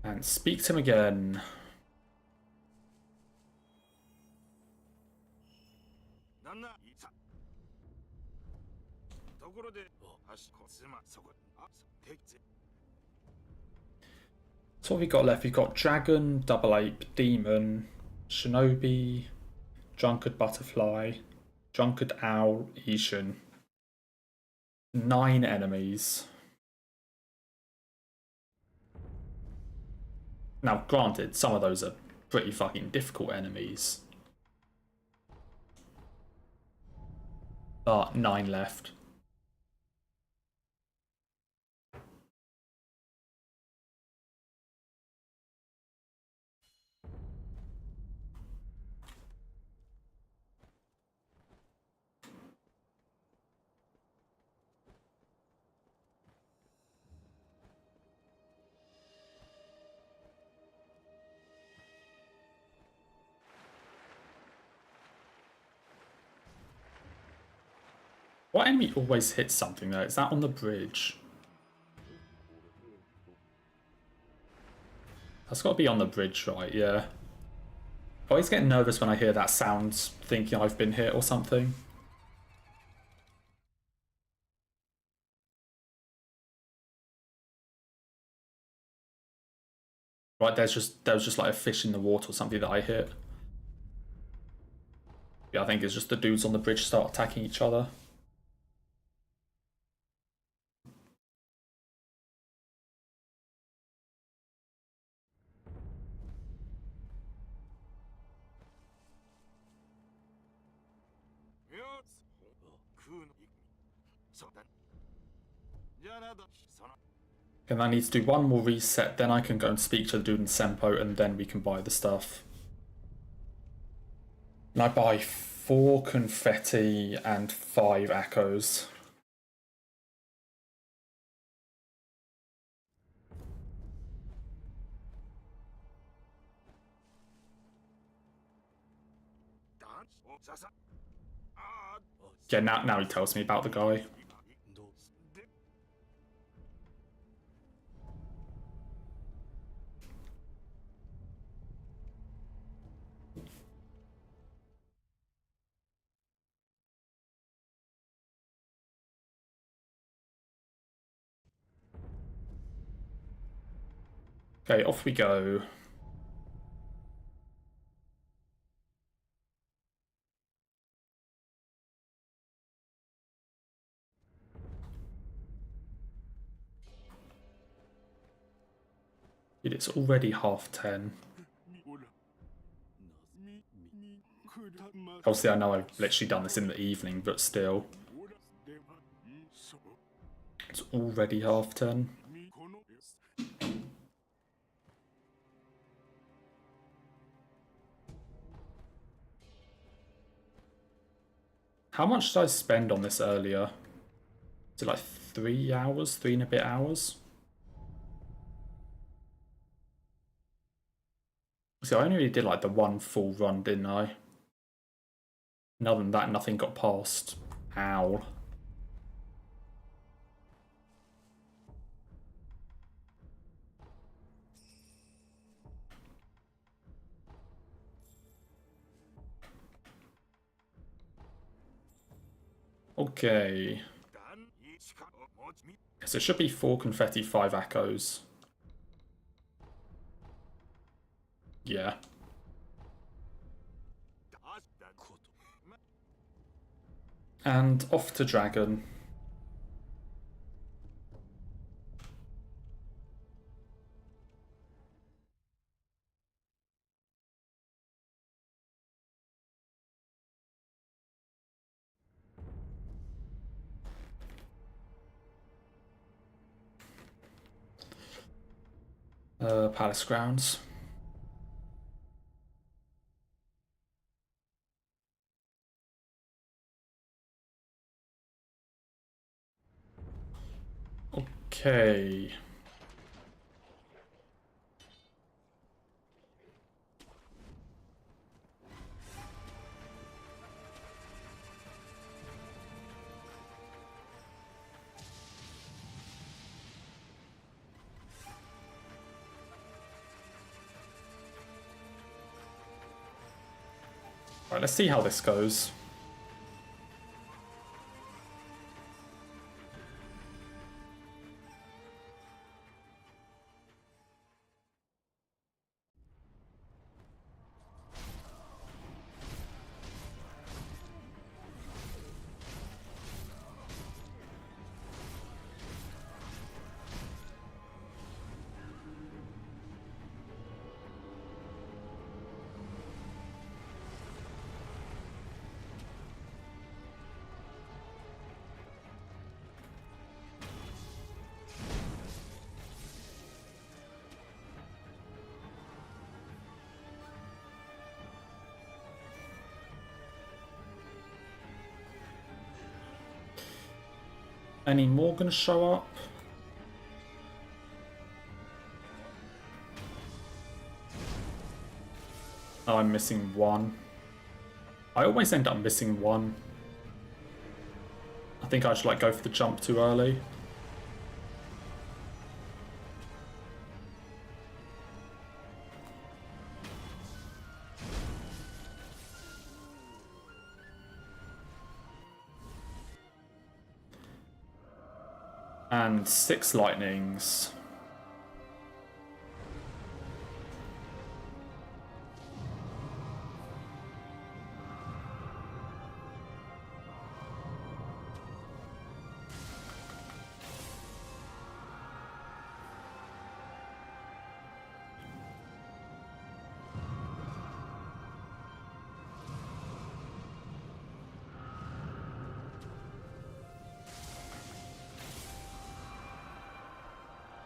And speak to him again. So what have we got left? We've got Dragon, Double Ape, Demon, Shinobi, Drunkard Butterfly, Drunkard Owl, Ishin. 9 enemies. Now, granted, some of those are pretty fucking difficult enemies. But 9 left. What enemy always hits something though? Is that on the bridge? That's got to be on the bridge, right? Yeah. I always get nervous when I hear that sound, thinking I've been hit or something. Right, there was just like a fish in the water or something that I hit. Yeah, I think it's just the dudes on the bridge start attacking each other. And I need to do one more reset, then I can go and speak to the dude in Senpo, and then we can buy the stuff. And I buy 4 confetti and 5 echoes. Yeah, now he tells me about the guy. Okay, off we go. Dude, it's already 10:30. Obviously, I know I've literally done this in the evening, but still. It's already 10:30. How much did I spend on this earlier? Is it like 3 hours? 3 and a bit hours? See, I only really did like the one full run, didn't I? And other than that, nothing got past Owl. Okay. So it should be 4 confetti, 5 echoes. Yeah. And off to Dragon. Palace grounds. Okay. Right, let's see how this goes. Any more gonna show up? Oh, I'm missing one. I always end up missing one. I think I should like go for the jump too early. And 6 lightnings.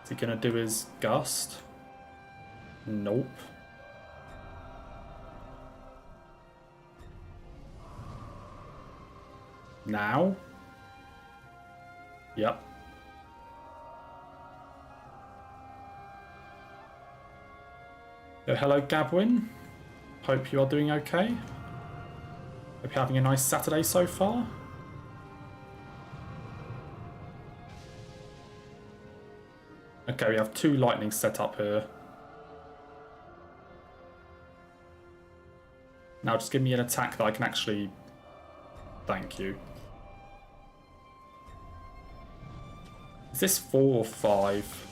Is he gonna do his gust? Nope. Now? Yep. Oh, hello, Gabwin. Hope you are doing okay. Hope you're having a nice Saturday so far. Okay, we have 2 lightnings set up here. Now just give me an attack that I can actually... Thank you. Is this 4 or 5?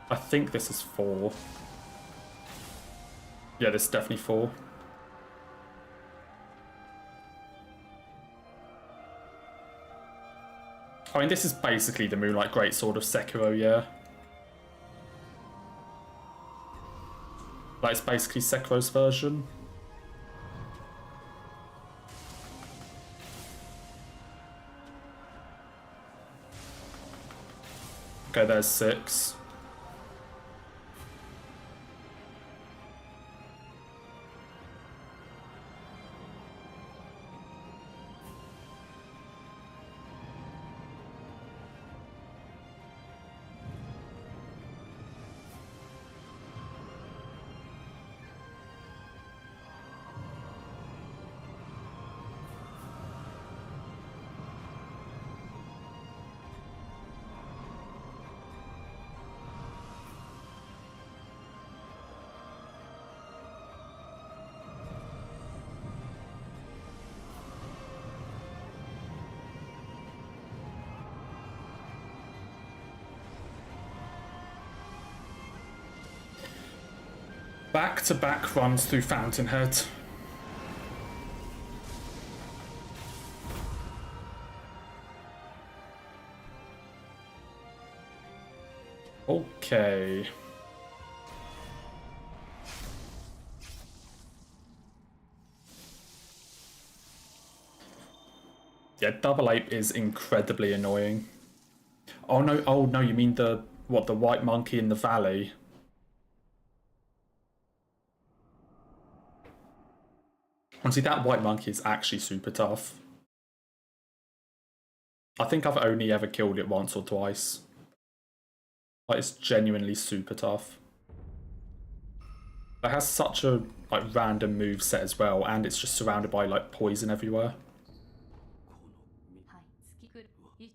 I think this is 4. Yeah, this is definitely 4. I mean, this is basically the Moonlight Greatsword of Sekiro, yeah. Like, it's basically Sekiro's version. Okay, there's 6. Back-to-back runs through Fountainhead. Okay. Yeah, double ape is incredibly annoying. Oh no, you mean the white monkey in the valley? Honestly, that white monkey is actually super tough. I think I've only ever killed it once or twice. Like, it's genuinely super tough. It has such a random move set as well, and it's just surrounded by poison everywhere.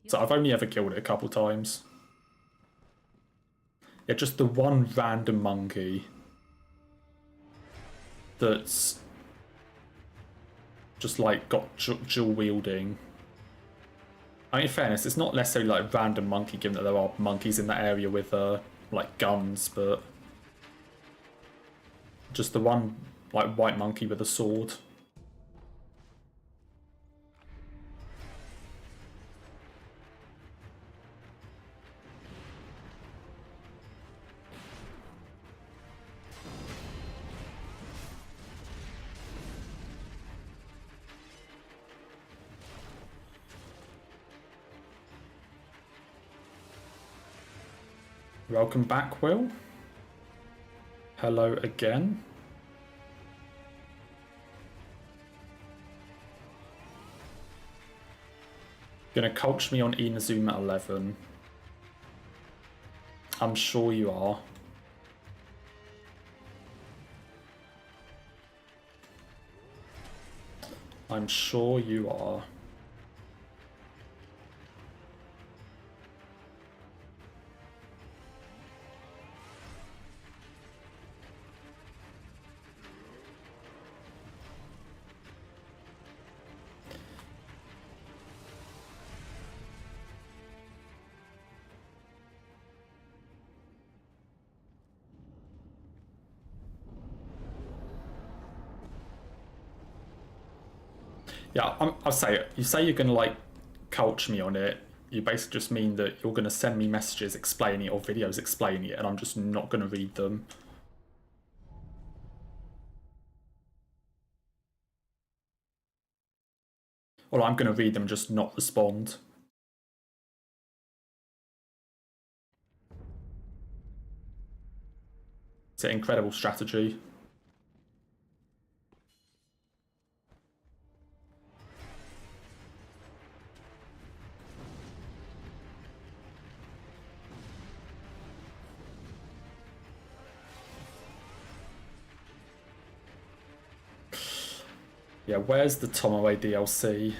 So I've only ever killed it a couple times. Yeah, just the one random monkey that's just got dual wielding. I mean, in fairness, it's not necessarily random monkey, given that there are monkeys in that area with guns, but just the one white monkey with a sword. Welcome back, Will. Hello again. Gonna coach me on Inazuma 11. I'm sure you are. I'm sure you are. Yeah, I'll say it. You say you're going to coach me on it. You basically just mean that you're going to send me messages explaining it or videos explaining it, and I'm just not going to read them. Or I'm going to read them and just not respond. It's an incredible strategy. Yeah, where's the Tomoe DLC?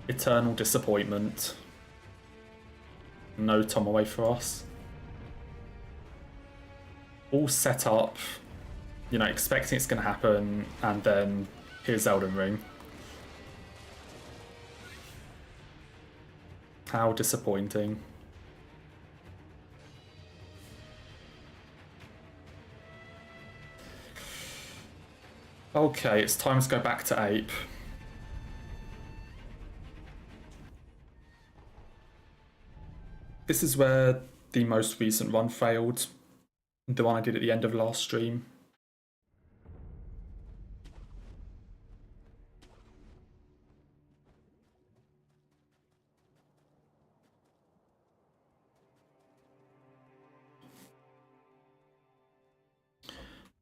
Eternal disappointment. No Tomoe for us. All set up, you know, expecting it's going to happen, and then here's Elden Ring. How disappointing. Okay, it's time to go back to Ape. This is where the most recent run failed. The one I did at the end of last stream.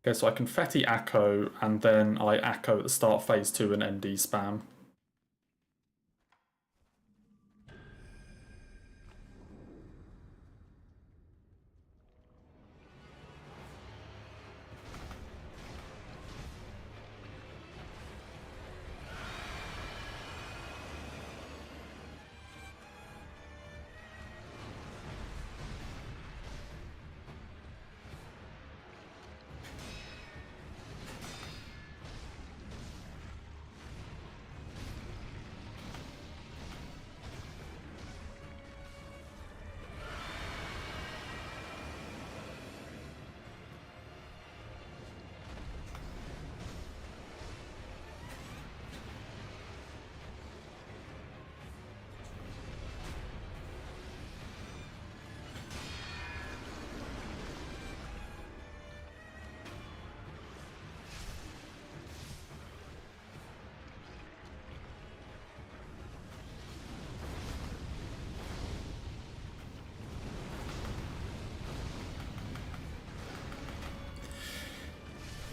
Okay, so I confetti Acco, and then I Acco at the start phase 2 and ND spam.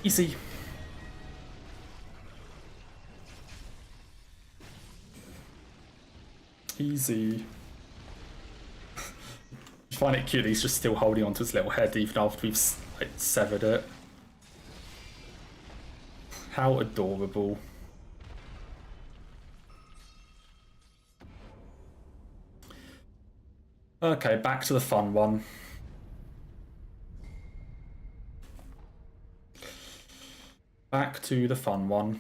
Easy. Easy. I find it cute that he's just still holding onto his little head even after we've like, severed it. How adorable. Okay, back to the fun one. Back to the fun one.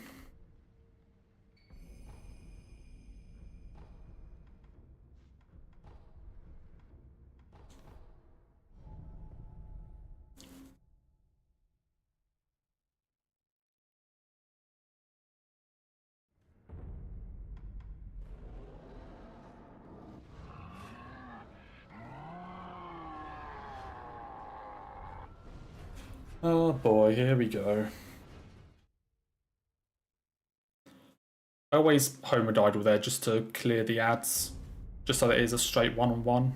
Oh boy, here we go. I always homodidal there just to clear the ads, just so that it is a straight one-on-one.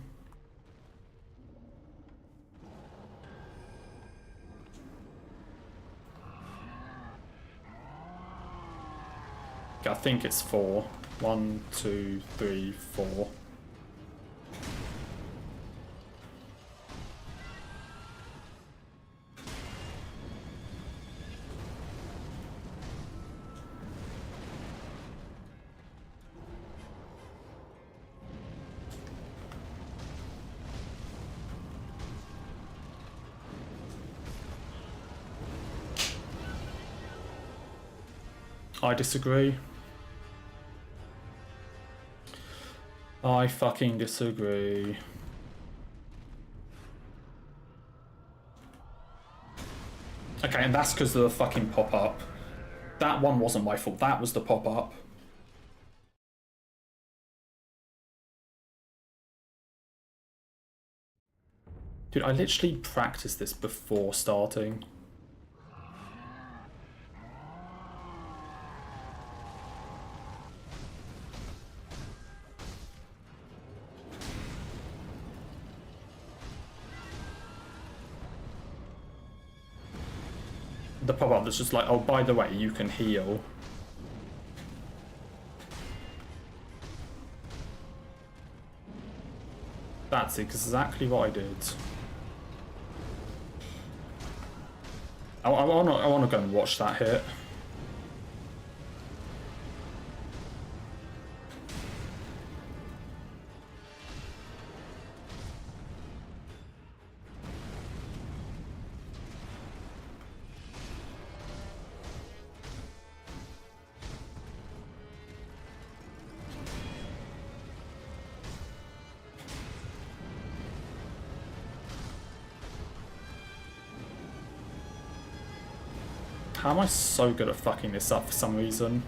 Okay, I think it's 4. 1, 2, 3, 4. I disagree. I fucking disagree. Okay, and that's because of the fucking pop-up. That one wasn't my fault, that was the pop-up. Dude, I literally practiced this before starting. The pop-up that's just like, oh, by the way, you can heal. That's exactly what I did. I want to go and watch that hit. How am I so good at fucking this up for some reason?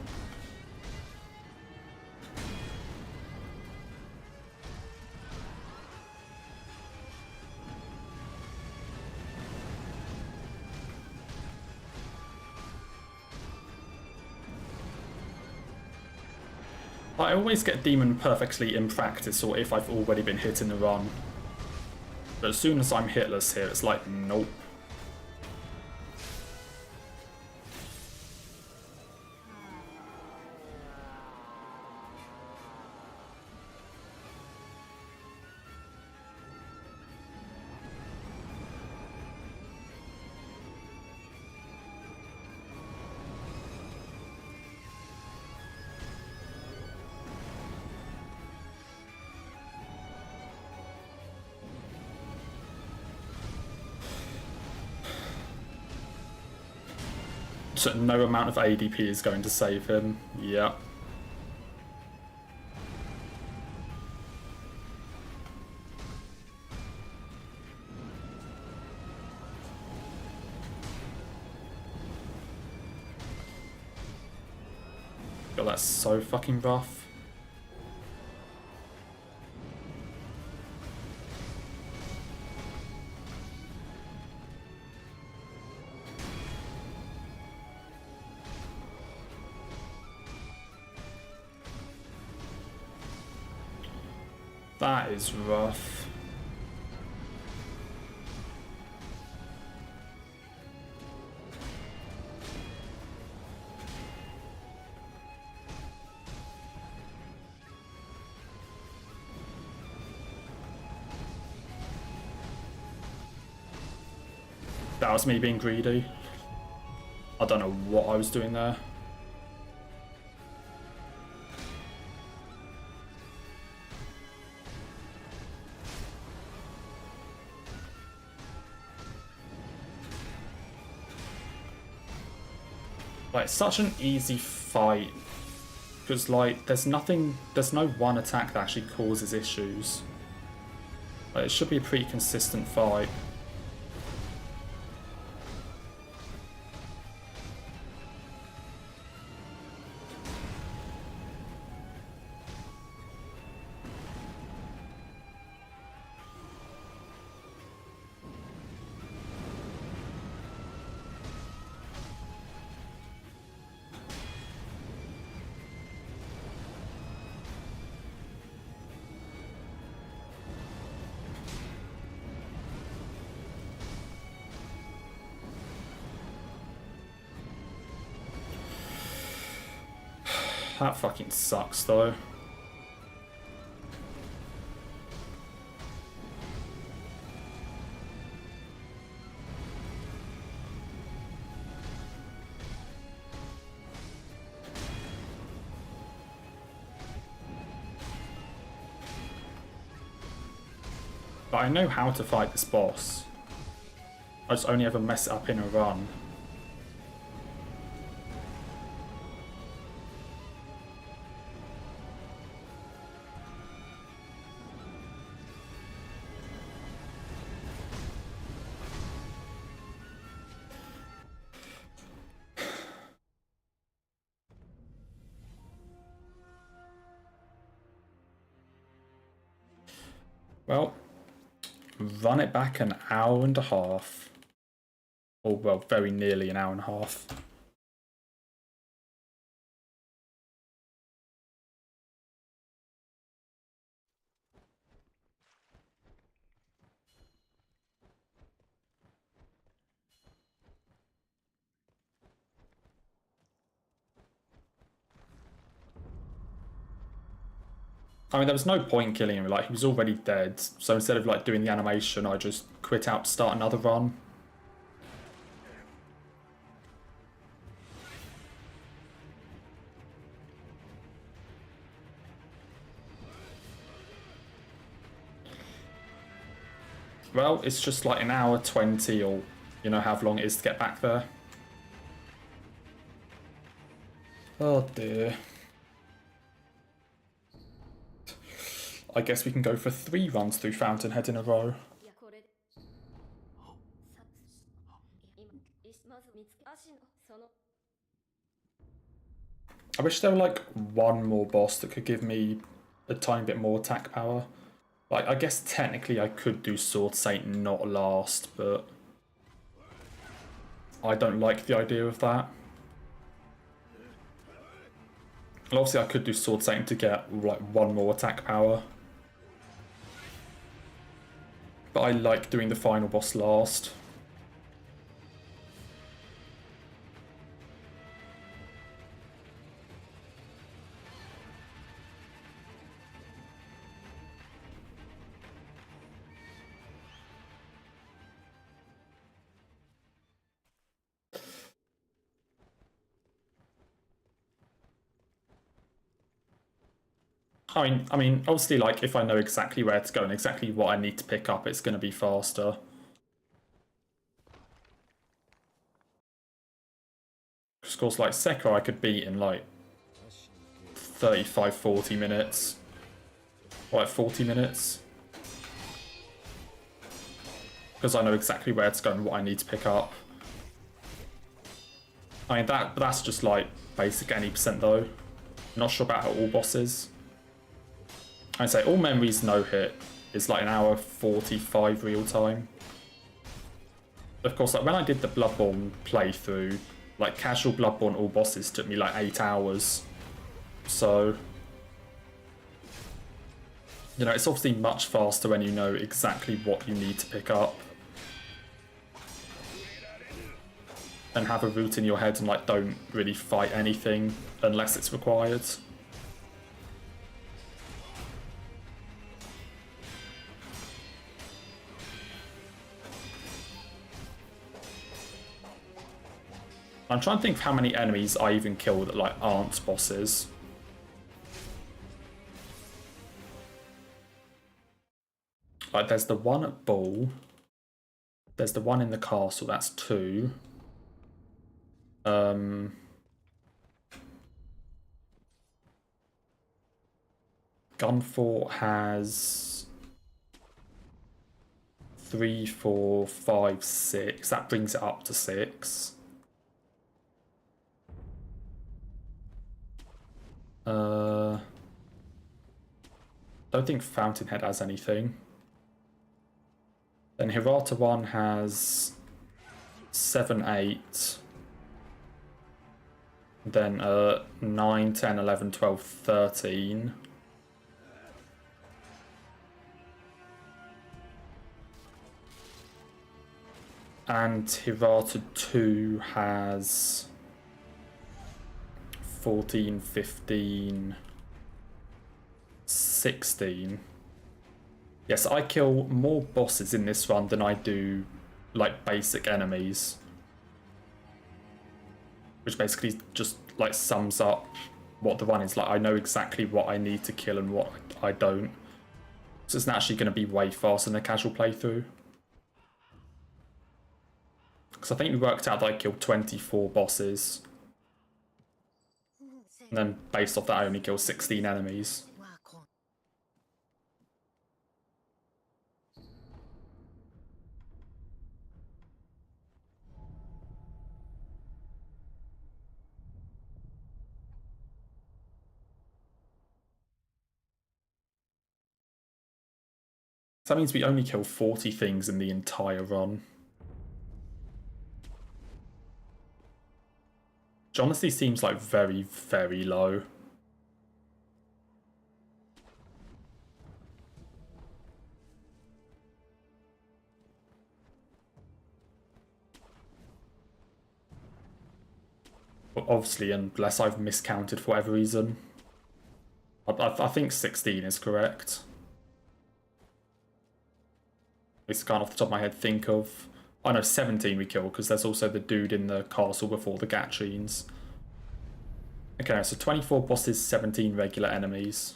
I always get Demon perfectly in practice or if I've already been hit in the run. But as soon as I'm hitless here, it's like, nope. So no amount of ADP is going to save him. Yeah. God, that's so fucking rough. That is rough. That was me being greedy. I don't know what I was doing there. Like, it's such an easy fight. Because, like, there's no one attack that actually causes issues. Like, it should be a pretty consistent fight. That fucking sucks, though. But I know how to fight this boss. I just only ever mess it up in a run. Well, run it back an hour and a half. Or, well, very nearly an hour and a half. I mean, there was no point killing him, like, he was already dead. So instead of, like, doing the animation, I just quit out to start another run. Well, it's just like an hour 20 or, you know, how long it is to get back there. Oh dear. I guess we can go for 3 runs through Fountainhead in a row. I wish there were like one more boss that could give me a tiny bit more attack power. Like, I guess technically I could do Sword Saint not last, but I don't like the idea of that. And obviously I could do Sword Satan to get like 1 more attack power. But I like doing the final boss last. I mean, obviously, like, if I know exactly where to go and exactly what I need to pick up, it's going to be faster. Of course, like, Sekiro I could beat in, like, 35, 40 minutes. Or, like, 40 minutes. Because I know exactly where to go and what I need to pick up. I mean, that's just, like, basic any percent, though. Not sure about how all bosses. I'd say all memories no hit is like 1:45 real time. Of course, like when I did the Bloodborne playthrough, like casual Bloodborne all bosses took me like 8 hours. So, you know, it's obviously much faster when you know exactly what you need to pick up. And have a route in your head and like don't really fight anything unless it's required. I'm trying to think of how many enemies I even kill that like aren't bosses. Like there's the one at Bull. There's the one in the castle, that's 2. Gunfort has 3, 4, 5, 6. That brings it up to 6. Don't think Fountainhead has anything. Then Hirata 1 has 7, 8. Then 9, 10, 11, 12, 13. And Hirata 2 has 14, 15, 16. Yes, I kill more bosses in this run than I do, like, basic enemies. Which basically just, like, sums up what the run is. Like, I know exactly what I need to kill and what I don't. So it's naturally going to be way faster than a casual playthrough. Because I think we worked out that I killed 24 bosses. And then based off that, I only killed 16 enemies. So that means we only kill 40 things in the entire run. Which honestly seems like very, very low. But obviously, unless I've miscounted for whatever reason. I think 16 is correct. At least I can't off the top of my head think of... Oh no, 17 we kill, because there's also the dude in the castle before the Gatrines. Okay, so 24 bosses, 17 regular enemies.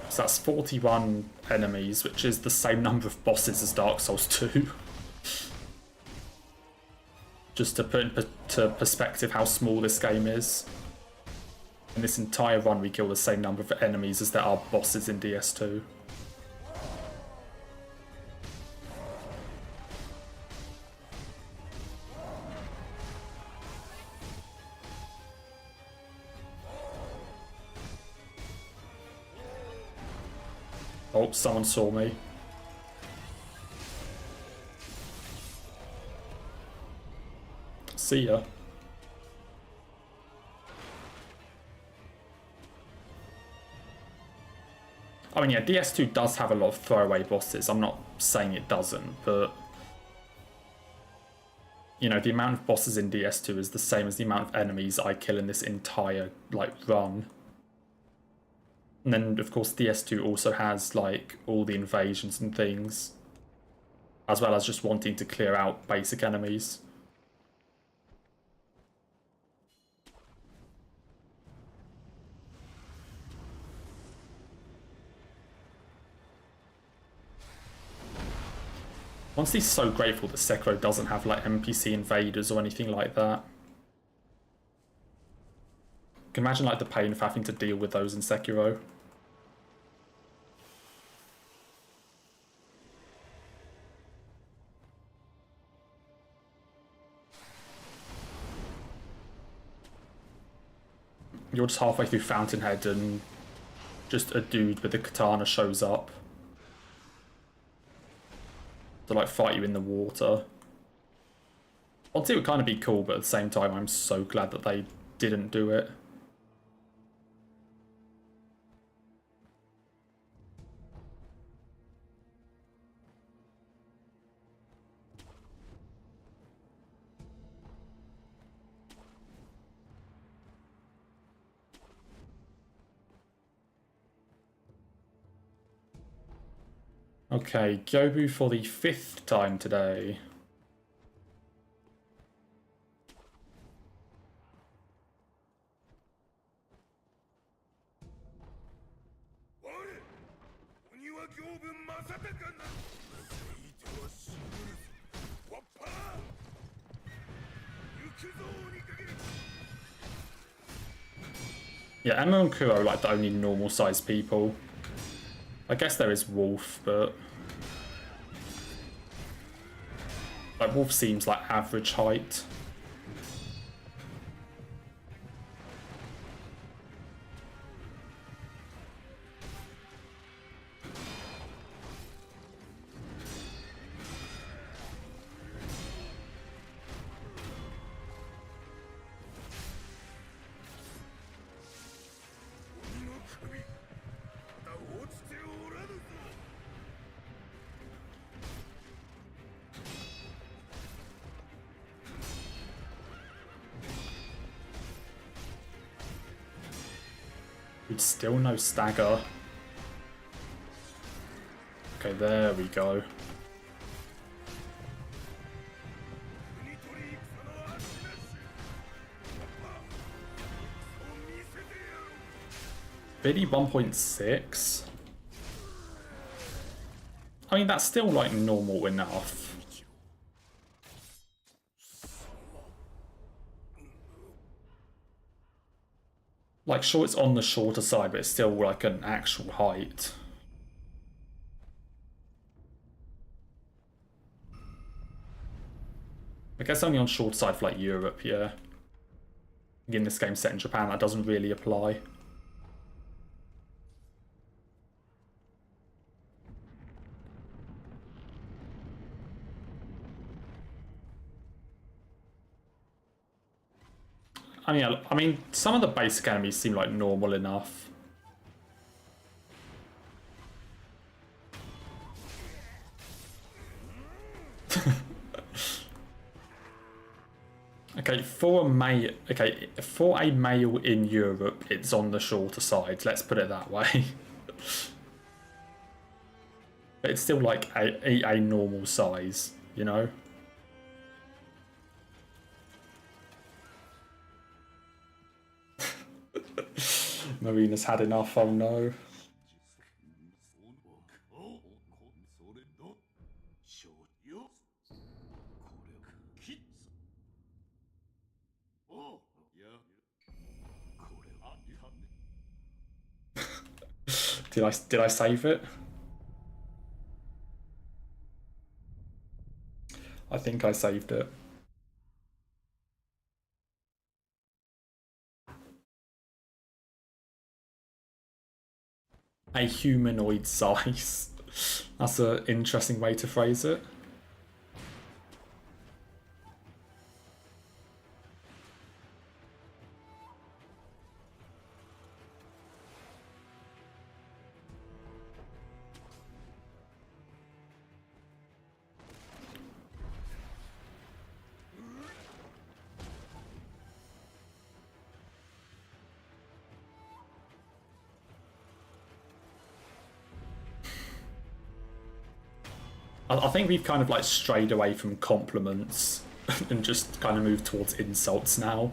So that's 41 enemies, which is the same number of bosses as Dark Souls 2. Just to put into perspective how small this game is. In this entire run we kill the same number of enemies as there are bosses in DS2. Oh, someone saw me. See ya. I mean, yeah, DS2 does have a lot of throwaway bosses. I'm not saying it doesn't, but... You know, the amount of bosses in DS2 is the same as the amount of enemies I kill in this entire, like, run. And then, of course, DS2 also has, like, all the invasions and things. As well as just wanting to clear out basic enemies. Honestly, so grateful that Sekiro doesn't have like NPC invaders or anything like that. You can imagine like the pain of having to deal with those in Sekiro. You're just halfway through Fountainhead and just a dude with a katana shows up to like fight you in the water. Honestly, it would kind of be cool, but at the same time, I'm so glad that they didn't do it. Okay, Gyobu for the 5th time today. Yeah, Emma and Kuro are like the only normal sized people. I guess there is Wolf, but... Like, Wolf seems like average height. Dude, still no stagger. Okay, there we go. Biddy 1.6. I mean, that's still like normal enough. Like, sure, it's on the shorter side, but it's still like an actual height. I guess only on short side for like Europe, yeah. Again, this game's set in Japan, that doesn't really apply. I mean, some of the basic enemies seem like normal enough. Okay, for a male in Europe, it's on the shorter side. Let's put it that way. But it's still like a normal size, you know? Marina's had enough, oh no. Did I save it? I think I saved it. A humanoid size. That's an interesting way to phrase it. I think we've kind of like strayed away from compliments and just kind of moved towards insults now.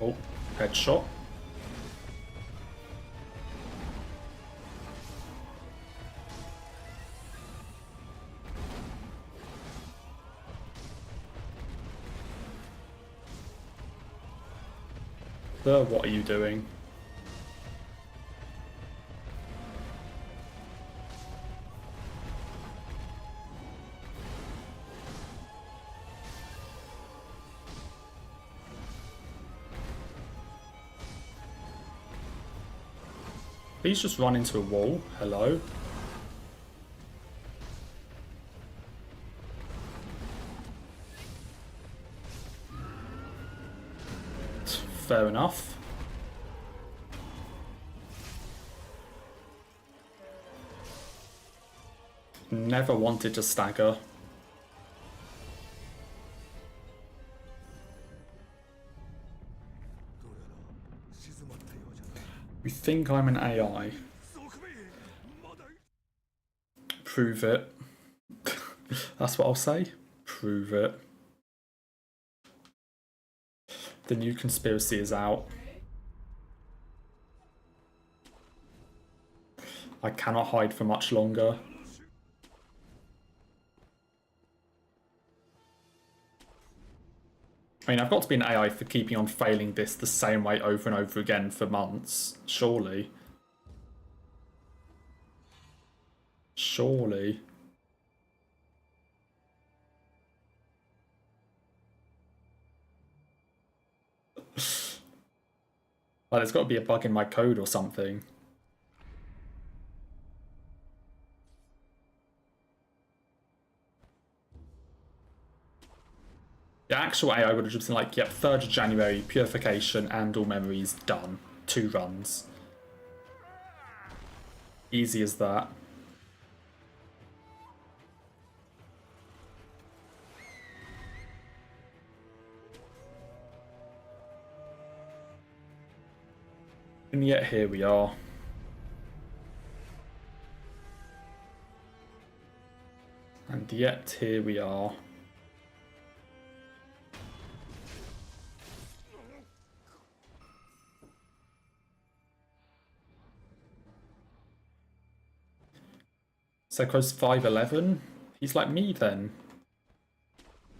Oh, headshot. What are you doing? Please just run into a wall. Hello. Fair enough. Never wanted to stagger. You think I'm an AI? Prove it. That's what I'll say. Prove it. The new conspiracy is out. I cannot hide for much longer. I mean, I've got to be an AI for keeping on failing this the same way over and over again for months. Surely. Surely. Like, there's got to be a bug in my code or something. The actual AI would have just been like, yep, 3rd of January, purification and all memories done. 2 runs. Easy as that. And yet here we are. And yet here we are. Sekiro's 5'11"? He's like me then.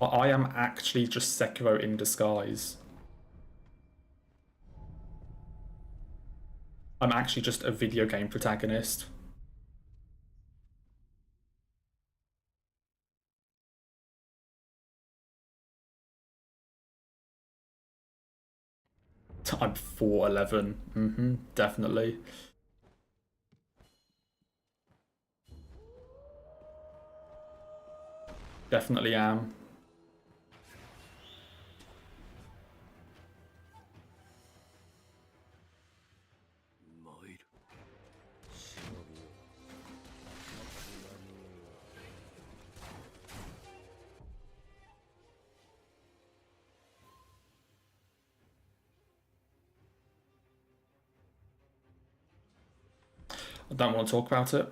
I am actually just Sekiro in disguise. I'm actually just a video game protagonist. I'm 4'11". Definitely. Definitely am. I don't want to talk about it.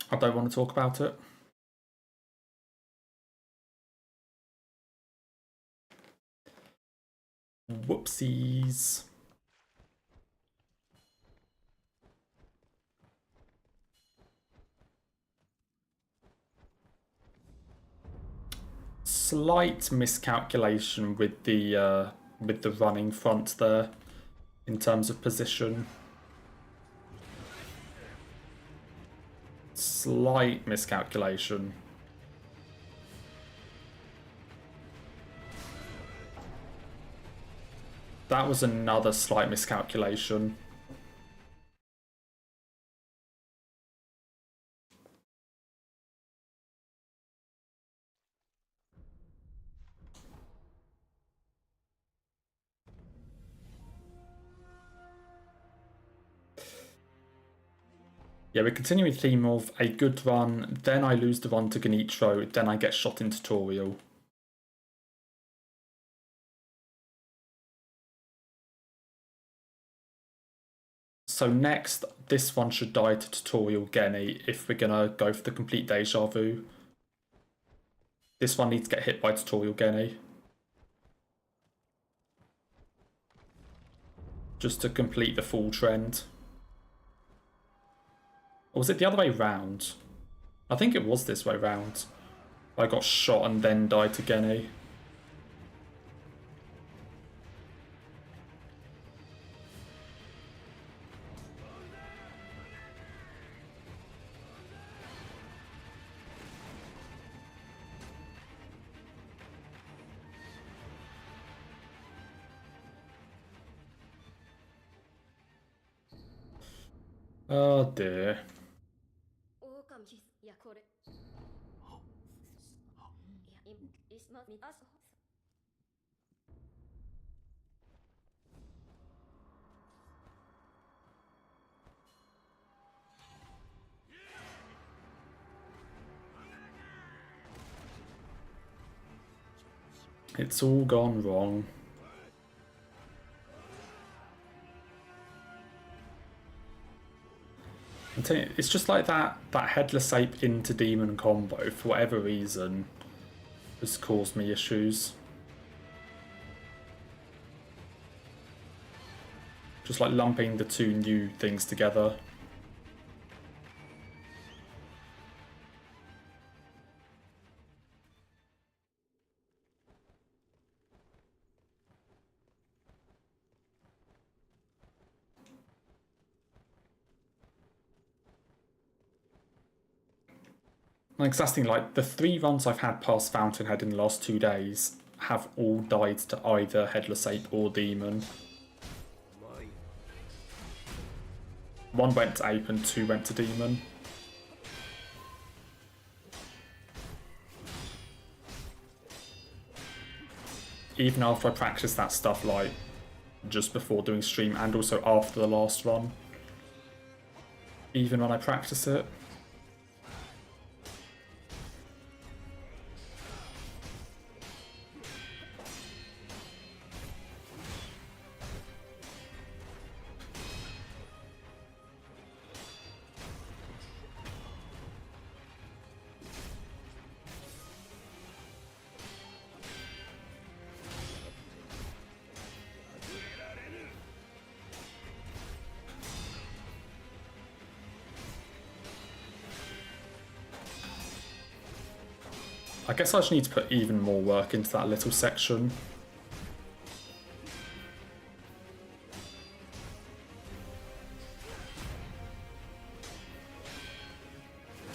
I don't want to talk about it. Whoopsies. Slight miscalculation with the running front there in terms of position. Slight miscalculation. That was another slight miscalculation. Yeah, we're continuing the theme of a good run, then I lose the run to Ganitro, then I get shot in tutorial. So next, this one should die to tutorial Genny if we're gonna go for the complete deja vu. This one needs to get hit by tutorial Genny. Just to complete the full trend. Or was it the other way round? I think it was this way round. I got shot and then died to Genny. Oh dear. It's all gone wrong. I'm telling you, it's just like that Headless Ape into Demon combo, for whatever reason, has caused me issues. Just like lumping the two new things together. Like, that's the thing, like, the 3 runs I've had past Fountainhead in the last 2 days have all died to either Headless Ape or Demon. 1 went to Ape and 2 went to Demon. Even after I practiced that stuff, like, just before doing stream and also after the last run. Even when I practice it. I guess I just need to put even more work into that little section.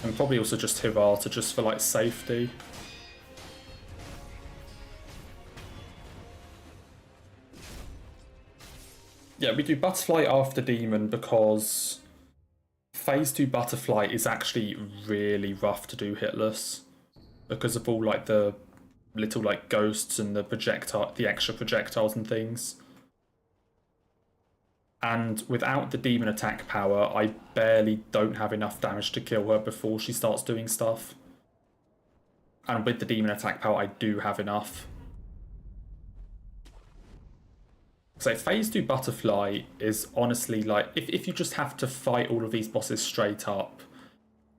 And probably also just Hirata just for like safety. Yeah, we do Butterfly after Demon because Phase 2 Butterfly is actually really rough to do hitless. Because of all like the little like ghosts and the extra projectiles and things. And without the demon attack power, I barely don't have enough damage to kill her before she starts doing stuff. And with the demon attack power, I do have enough. So Phase 2 Butterfly is honestly like, if you just have to fight all of these bosses straight up,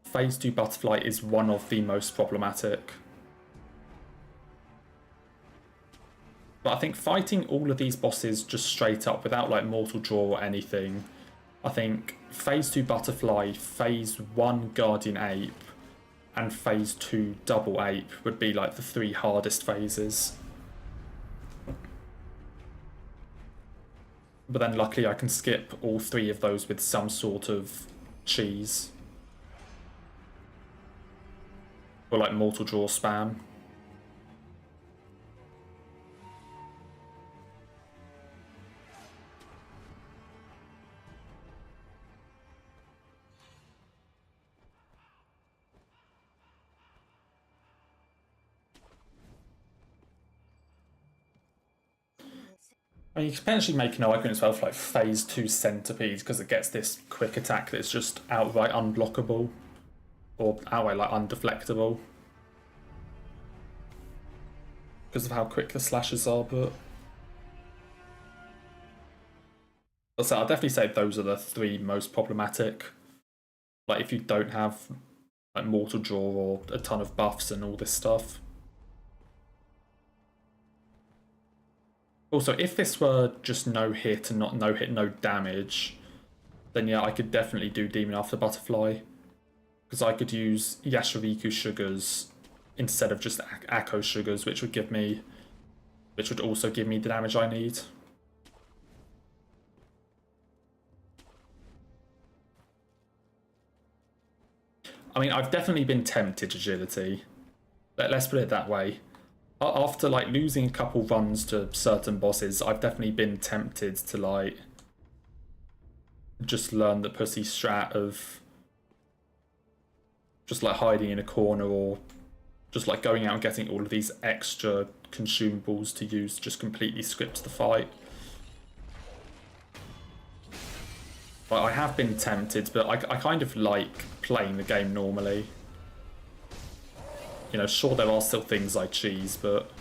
Phase 2 Butterfly is one of the most problematic. But I think fighting all of these bosses just straight up without like mortal draw or anything, I think phase 2 Butterfly, phase 1 Guardian Ape, and phase 2 Double Ape would be like the 3 hardest phases. But then luckily I can skip all 3 of those with some sort of cheese. Or like mortal draw spam. I mean, you can potentially make an argument as well for like phase 2 Centipede because it gets this quick attack that's just outright unblockable. Or outright like undeflectable. Because of how quick the slashes are, but... So I'll definitely say those are the 3 most problematic. Like if you don't have like mortal draw or a ton of buffs and all this stuff. Also, if this were just no hit and not no hit, no damage, then yeah, I could definitely do Demon After Butterfly. Because I could use Yashariku Sugars instead of just Akko Sugars, which would also give me the damage I need. I mean, I've definitely been tempted agility. Let's put it that way. After like losing a couple runs to certain bosses, I've definitely been tempted to like just learn the pussy strat of just like hiding in a corner or just like going out and getting all of these extra consumables to use, just completely script the fight. But I have been tempted, but I kind of like playing the game normally. You know, sure there are still things I cheese, but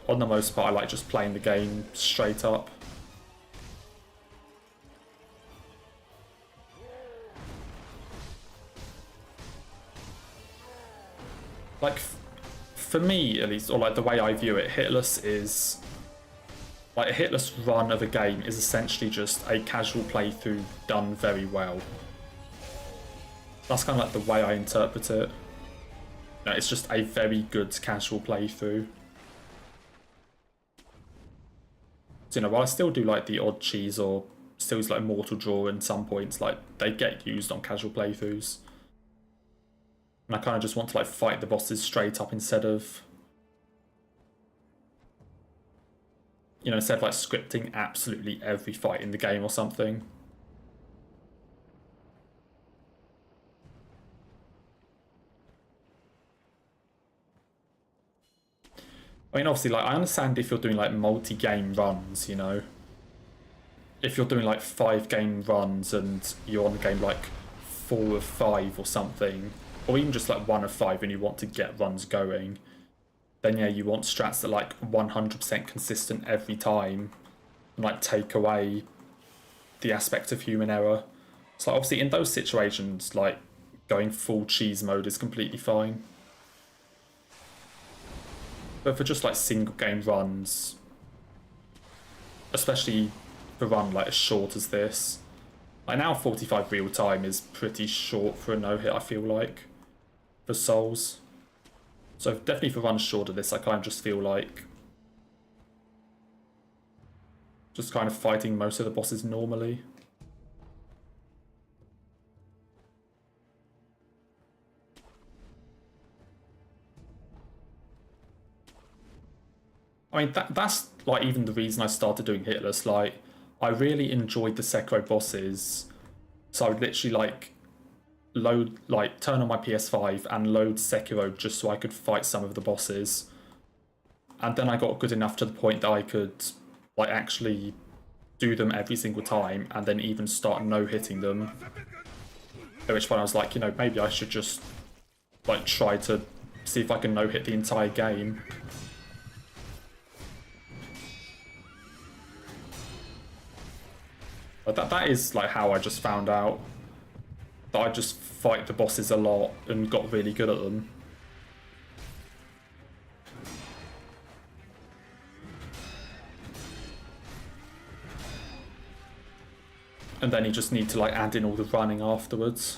on the most part I like just playing the game straight up. Like, for me at least, or like the way I view it, Hitless is... Like, a hitless run of a game is essentially just a casual playthrough done very well. That's kind of like the way I interpret it. No, it's just a very good casual playthrough. So, you know, while I still do like the odd cheese or still use like mortal draw in some points, like they get used on casual playthroughs. And I kind of just want to like fight the bosses straight up instead of, you know, instead of like scripting absolutely every fight in the game or something. I mean, obviously, like, I understand if you're doing, like, multi-game runs, you know? If you're doing, like, 5-game runs and you're on the game, like, 4 of 5 or something, or even just, like, 1 of 5 and you want to get runs going, then, yeah, you want strats that are, like, 100% consistent every time and, like, take away the aspect of human error. So, obviously, in those situations, like, going full cheese mode is completely fine. But for just like single game runs, especially for a run like as short as this, like now 45 real time is pretty short for a no-hit, I feel like, for Souls. So definitely for runs short of this, I kind of just feel like just kind of fighting most of the bosses normally. I mean, that's like even the reason I started doing Hitless. Like, I really enjoyed the Sekiro bosses, so I would literally like load, like turn on my PS5 and load Sekiro just so I could fight some of the bosses. And then I got good enough to the point that I could like actually do them every single time and then even start no-hitting them. At which point I was like, you know, maybe I should just like try to see if I can no-hit the entire game. But that is like how I just found out that I just fight the bosses a lot and got really good at them. And then you just need to like add in all the running afterwards.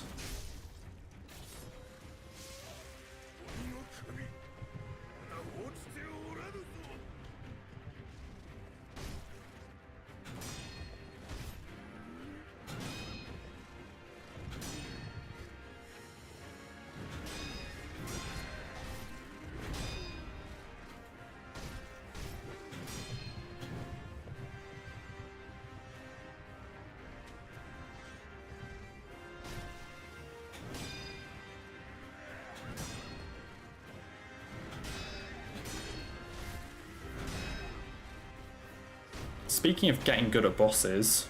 Speaking of getting good at bosses,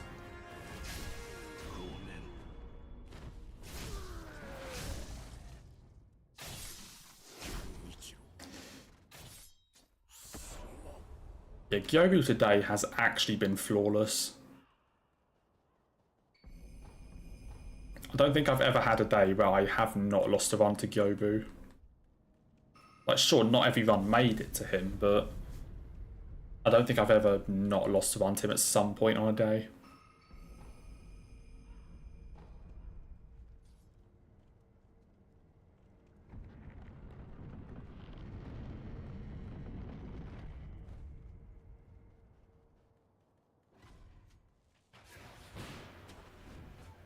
yeah, Gyobu today has actually been flawless. I don't think I've ever had a day where I have not lost a run to Gyobu. Like, sure, not every run made it to him, but I don't think I've ever not lost a run to him at some point on a day.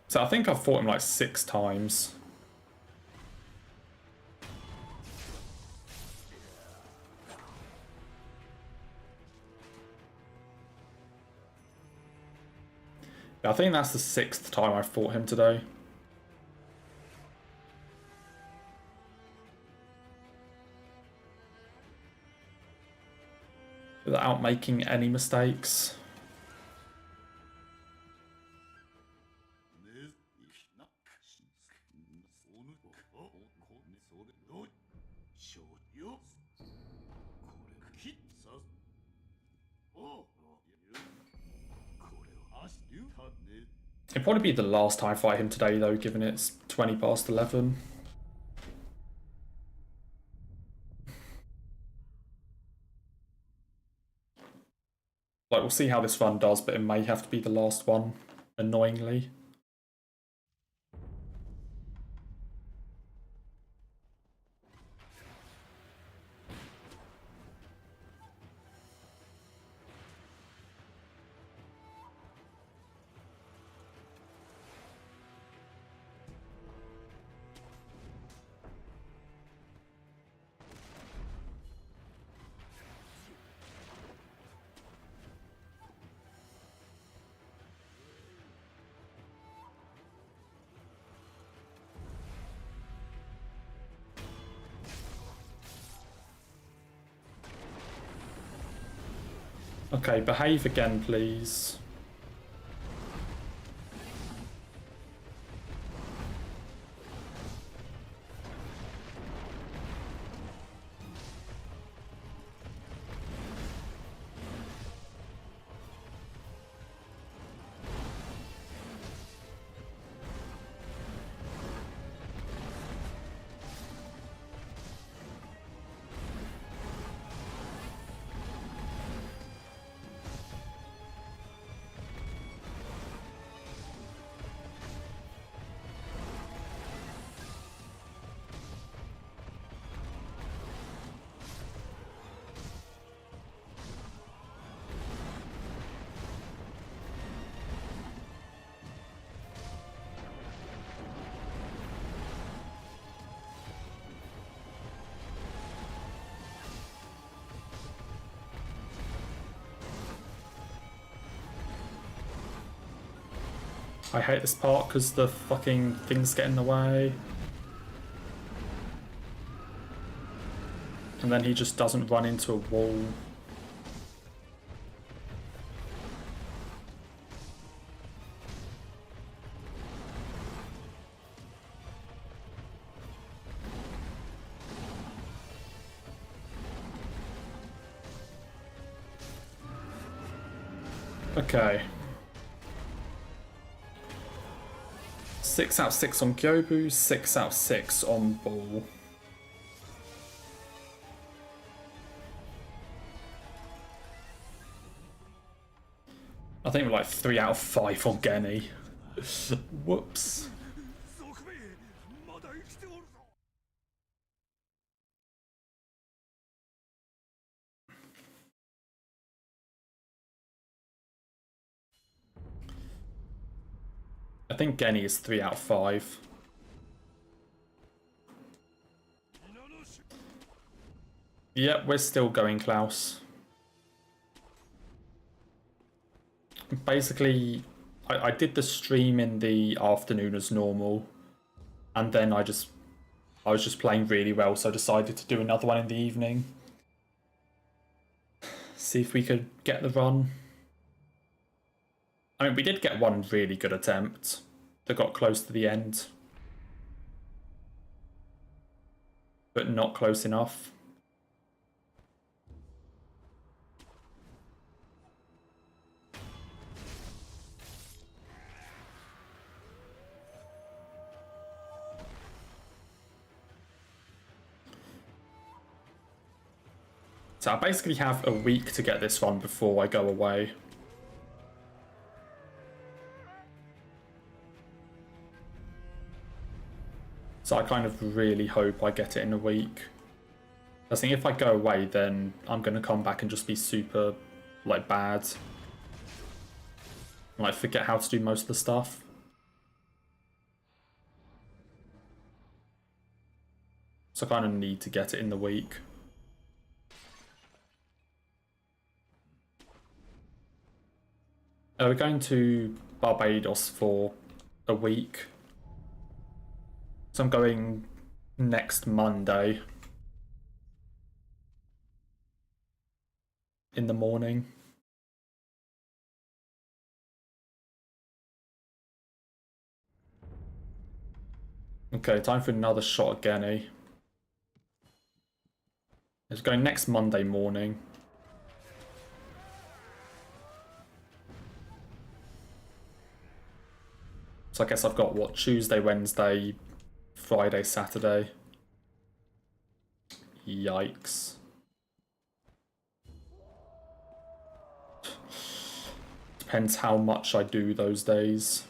So I think I've fought him like 6 times. I think that's the 6th time I fought him today. Without making any mistakes. It'd probably be the last time I fight him today though, given it's 20 past 11. Like, we'll see how this run does, but it may have to be the last one, annoyingly. Okay, behave again, please. I hate this part because the fucking things get in the way. And then he just doesn't run into a wall. Okay. 6 out of 6 on Gyobu, 6 out of 6 on Bull. I think we're like 3 out of 5 on Genny. Whoops. I think Genny is 3 out of 5. Yep, we're still going, Klaus. Basically, I did the stream in the afternoon as normal, and then I was just playing really well, so I decided to do another one in the evening. See if we could get the run. I mean, we did get one really good attempt that got close to the end, but not close enough. So I basically have a week to get this one before I go away. So I kind of really hope I get it in a week. I think if I go away, then I'm going to come back and just be super, like, bad. Like, forget how to do most of the stuff. So I kind of need to get it in the week. We're going to Barbados for a week. So I'm going next Monday in the morning. Okay, time for another shot at Genny. It's going next Monday morning. So I guess I've got, what, Tuesday, Wednesday, Friday, Saturday. Yikes. Depends how much I do those days.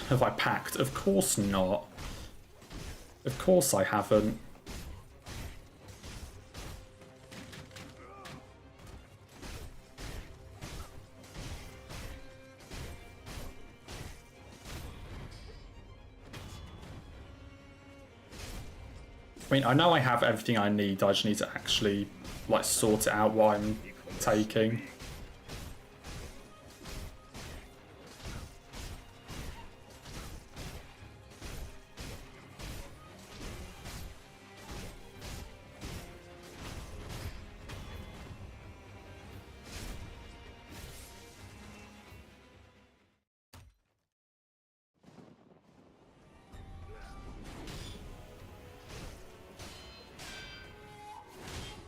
Have I packed? Of course not. Of course I haven't. I mean, I know I have everything I need, I just need to actually, like, sort it out what I'm taking.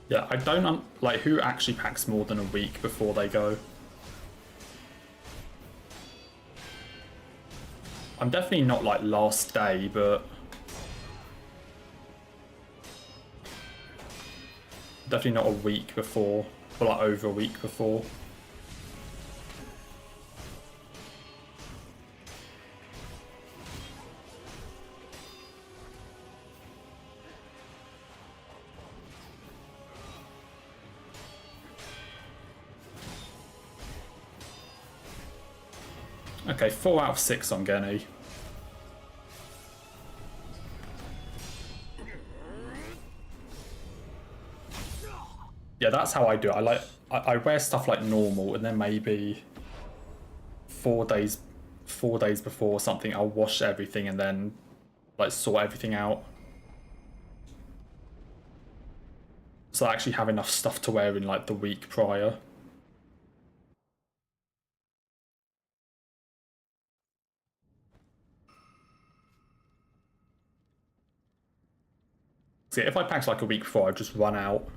Yeah, I don't, like, who actually packs more than a week before they go? I'm definitely not, like, last day, but definitely not a week before, or, like, over a week before. Okay, 4 out of 6 on Genny. Yeah, that's how I do it. I wear stuff like normal, and then maybe 4 days before something, I'll wash everything and then, like, sort everything out. So I actually have enough stuff to wear in, like, the week prior. So yeah, if I packed like a week before, I'd just run out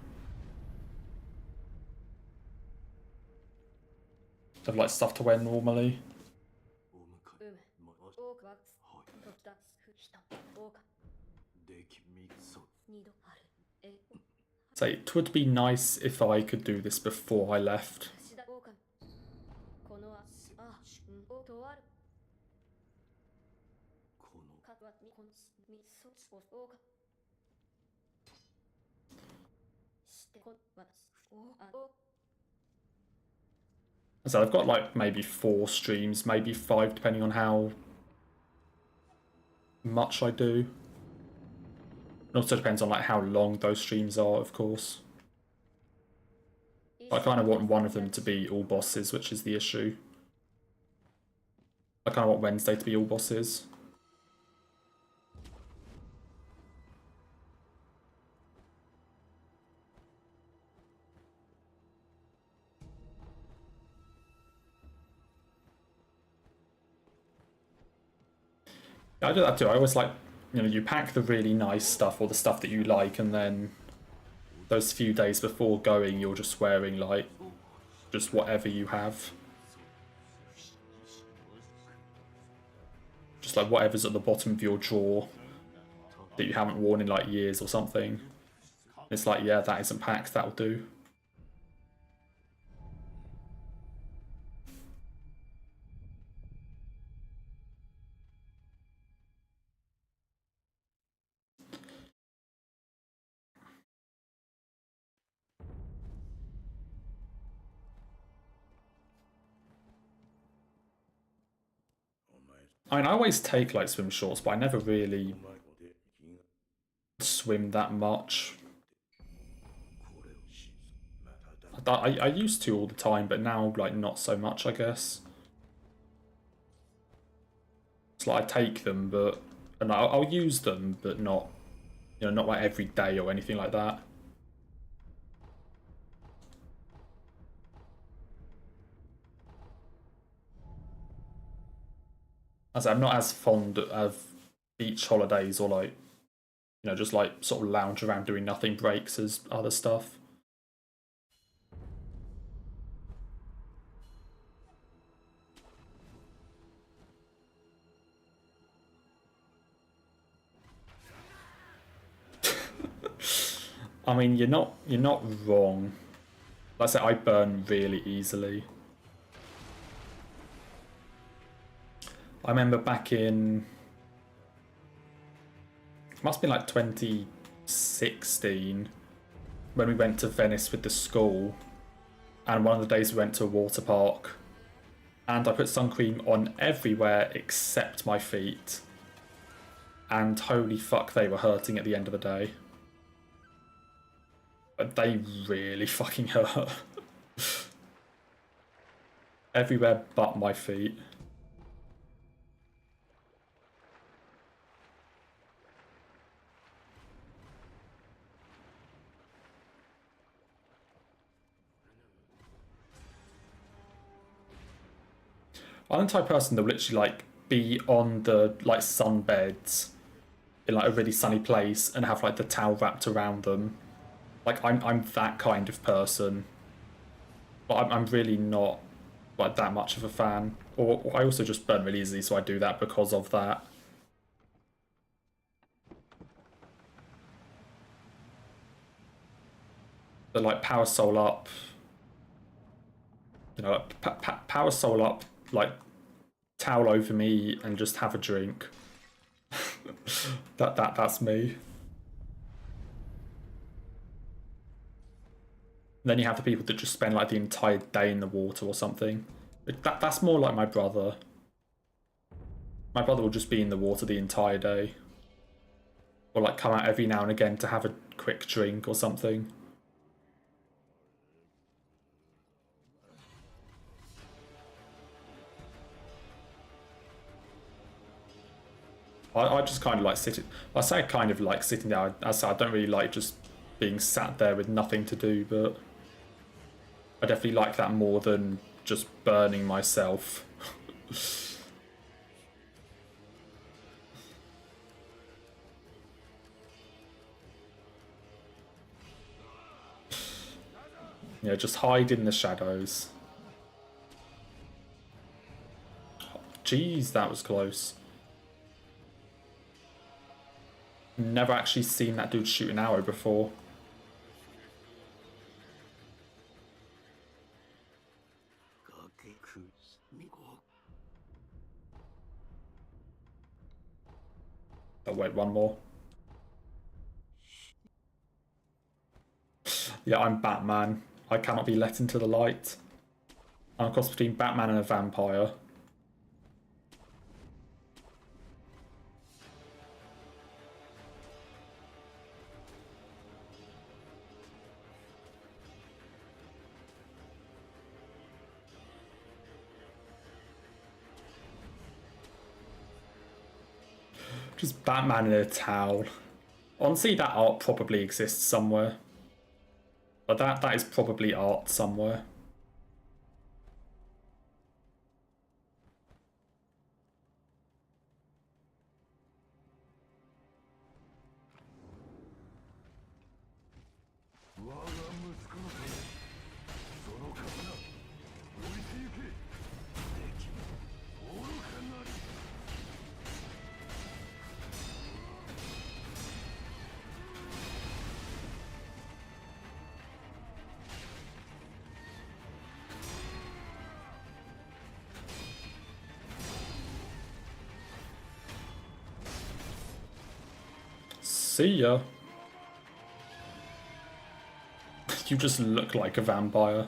of, like, stuff to wear normally. So it would be nice if I could do this before I left. So I've got like maybe 4 streams, maybe 5 depending on how much I do. It also depends on like how long those streams are, of course. But I kind of want one of them to be all bosses, which is the issue. I kind of want Wednesday to be all bosses. I do that too. I always like, you pack the really nice stuff or the stuff that you like, and then those few days before going, you're just wearing like just whatever you have. Just like whatever's at the bottom of your drawer that you haven't worn in like years or something. It's like, yeah, that isn't packed, that'll do. I mean, I always take like swim shorts, but I never really swim that much. I used to all the time, but now like not so much, I guess. It's like I take them, but and I'll use them, but not, not like every day or anything like that. As I'm not as fond of beach holidays or like, just like sort of lounge around doing nothing breaks as other stuff. I mean, you're not wrong. Like I said, I burn really easily. I remember back in, it must have been like 2016, when we went to Venice with the school, and one of the days we went to a water park, and I put sun cream on everywhere except my feet, and holy fuck, they were hurting at the end of the day. But they really fucking hurt. Everywhere but my feet. I'm the type of person that will literally like be on the like sunbeds in like a really sunny place and have like the towel wrapped around them. Like I'm that kind of person. But I'm really not like that much of a fan. Or I also just burn really easily, so I do that because of that. But like power soul up, power soul up, like towel over me and just have a drink. That's me. And then you have the people that just spend like the entire day in the water or something. That's more like my brother. My brother will just be in the water the entire day. Or like come out every now and again to have a quick drink or something. I just kind of like sitting. I say I kind of like sitting there. I say I don't really like just being sat there with nothing to do, but I definitely like that more than just burning myself. Yeah, just hide in the shadows. Jeez, that was close. Never actually seen that dude shoot an arrow before. Oh wait, one more. Yeah, I'm Batman. I cannot be let into the light. I'm a cross between Batman and a vampire. Just Batman in a towel. Honestly, that art probably exists somewhere. But that is probably art somewhere. See ya. You just look like a vampire.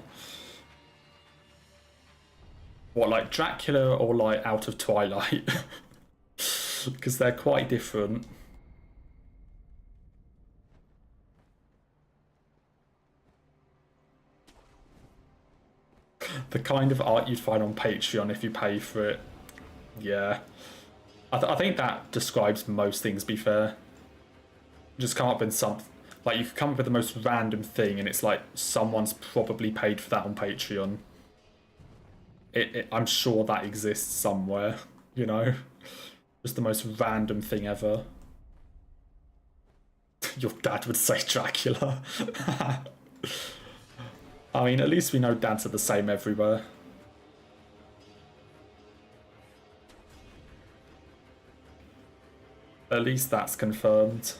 What, like Dracula or like out of Twilight? Because they're quite different. The kind of art you'd find on Patreon if you pay for it. Yeah. I think that describes most things, to be fair. Just come up with something. Like, you could come up with the most random thing and it's like, someone's probably paid for that on Patreon. I'm sure that exists somewhere, you know? Just the most random thing ever. Your dad would say Dracula. I mean, at least we know dads are the same everywhere. At least that's confirmed.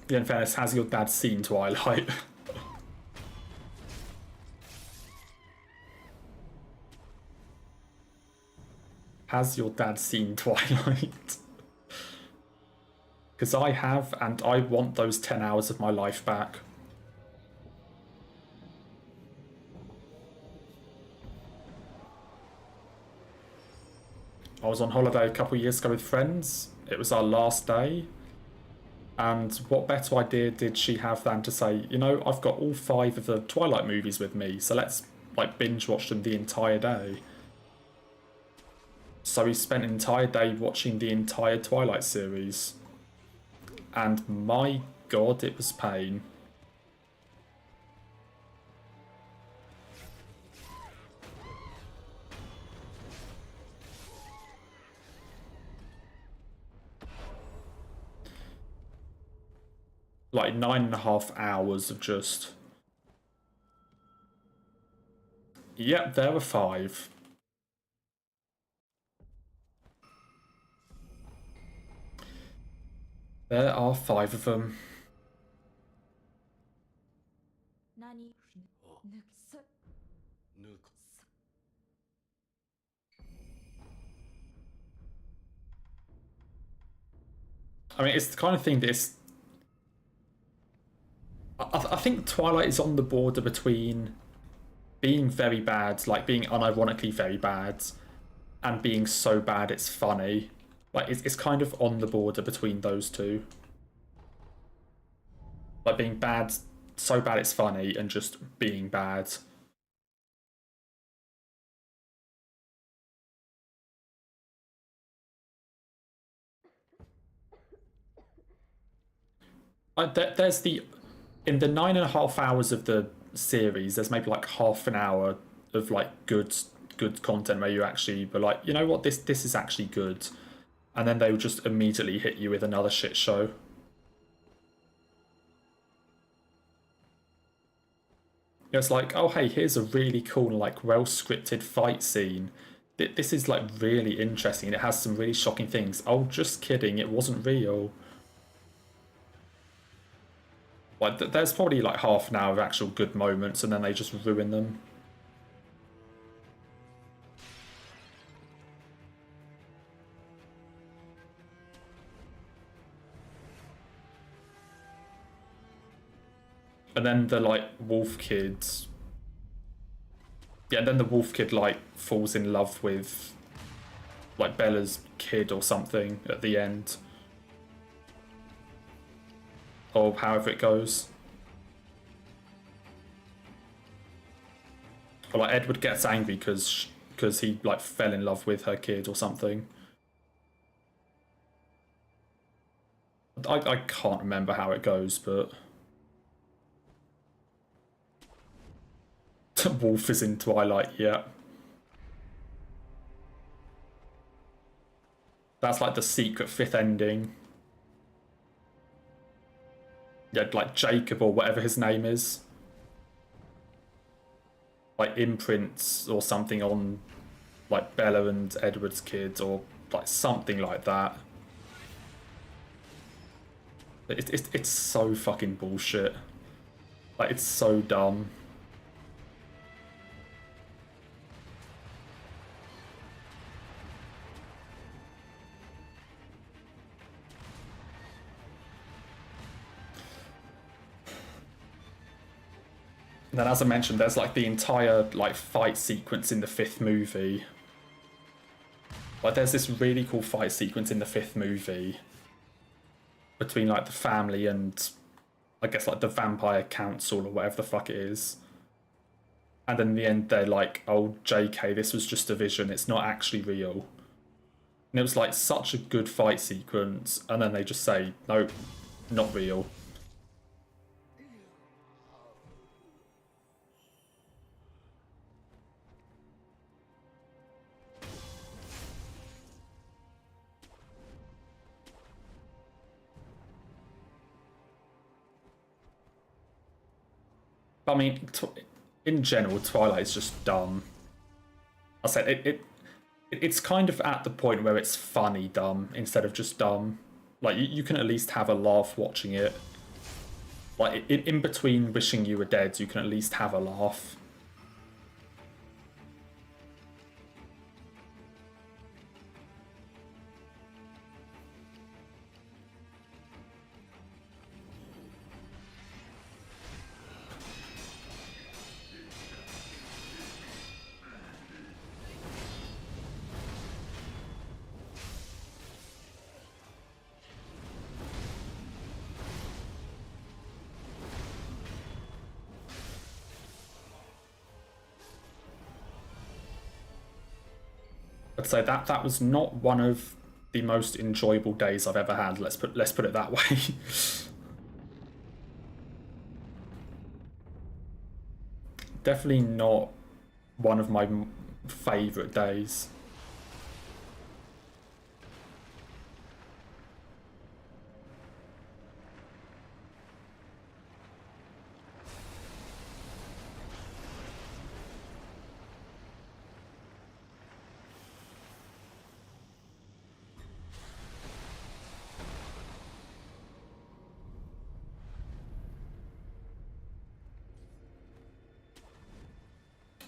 Yeah, in fairness, has your dad seen Twilight? Has your dad seen Twilight? Because I have, and I want those 10 hours of my life back. I was on holiday a couple of years ago with friends. It was our last day. And what better idea did she have than to say, you know, I've got all 5 of the Twilight movies with me, so let's like binge watch them the entire day. So we spent an entire day watching the entire Twilight series. And my god, it was pain. Like 9.5 hours of just... Yep, there were 5. There are 5 of them. I mean, it's the kind of thing that is... I think Twilight is on the border between being very bad, like being unironically very bad, and being so bad it's funny. Like, it's kind of on the border between those two. Like, being bad, so bad it's funny, and just being bad. There's the in the 9.5 hours of the series, there's maybe like half an hour of like good content where you actually were like, you know what, this is actually good, and then they would just immediately hit you with another shit show. It's like, oh hey, here's a really cool, like well scripted fight scene. This is like really interesting and it has some really shocking things. Oh, just kidding, it wasn't real. Like there's probably like half an hour of actual good moments and then they just ruin them. And then the like wolf kids. Yeah, and then the wolf kid like falls in love with like Bella's kid or something at the end. Or however it goes. Or like Edward gets angry because he like fell in love with her kid or something. I can't remember how it goes, but Wolf is in Twilight, yeah. That's like the secret fifth ending. Yeah, like Jacob or whatever his name is. Like imprints or something on like Bella and Edward's kids or like something like that. It's so fucking bullshit. Like, it's so dumb. And then, as I mentioned, there's like the entire like fight sequence in the fifth movie. Like, there's this really cool fight sequence in the fifth movie between like the family and I guess like the vampire council or whatever the fuck it is. And then in the end, they're like, "Oh, JK, this was just a vision. It's not actually real." And it was like such a good fight sequence, and then they just say, "No, not real." I mean, in general, Twilight is just dumb. I said it's kind of at the point where it's funny dumb instead of just dumb. Like you can at least have a laugh watching it. Like in between wishing you were dead, you can at least have a laugh. I'd say that was not one of the most enjoyable days I've ever had. Let's put it that way. Definitely not one of my favorite days.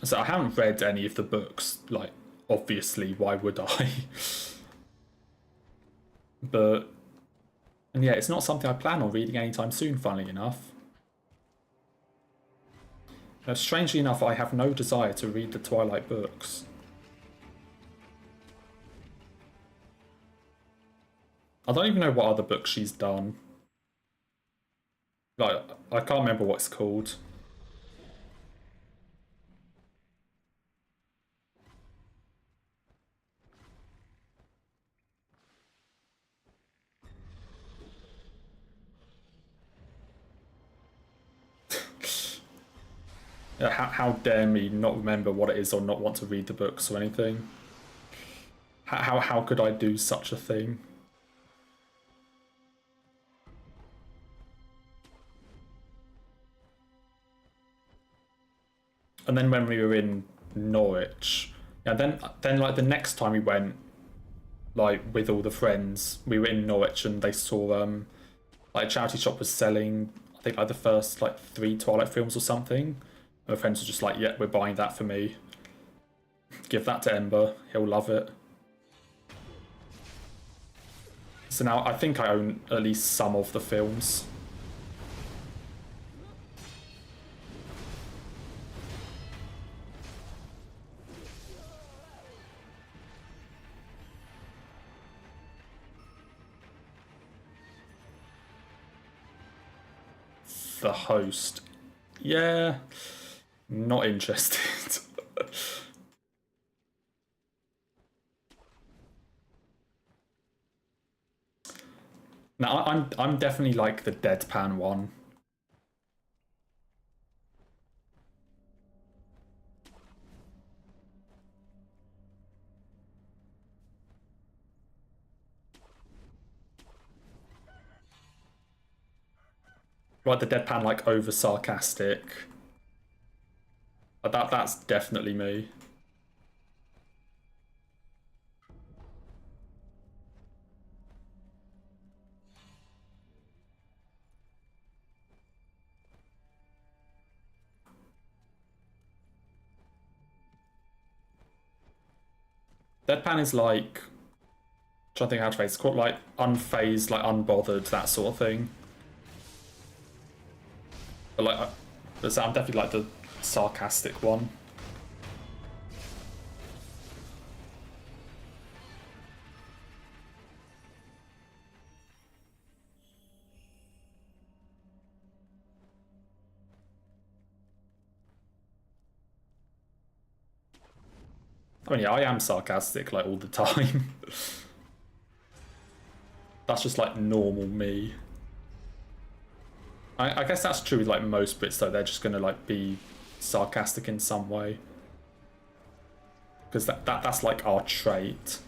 So I haven't read any of the books. Like, obviously, why would I? But and yeah, it's not something I plan on reading anytime soon. Funnily enough. Now, strangely enough, I have no desire to read the Twilight books. I don't even know what other books she's done. Like, I can't remember what it's called. How dare me not remember what it is or not want to read the books or anything? How could I do such a thing? And then when we were in Norwich, yeah, then like the next time we went, like with all the friends, we were in Norwich and they saw like a charity shop was selling, I think like the first like 3 Twilight films or something. And my friends were just like, yeah, we're buying that for me. Give that to Ember, he'll love it. So now I think I own at least some of the films. The host. Yeah, not interested. Now I'm definitely like the deadpan one. Like the deadpan, like over sarcastic. That's definitely me. Deadpan is like, I'm trying to think how to phrase it. It's called like unfazed, like unbothered, that sort of thing. But like, I'm definitely like the sarcastic one. I mean, yeah, I am sarcastic like all the time. That's just like normal me. I guess that's true with like most Brits though. They're just gonna like be sarcastic in some way. Because that's like our trait.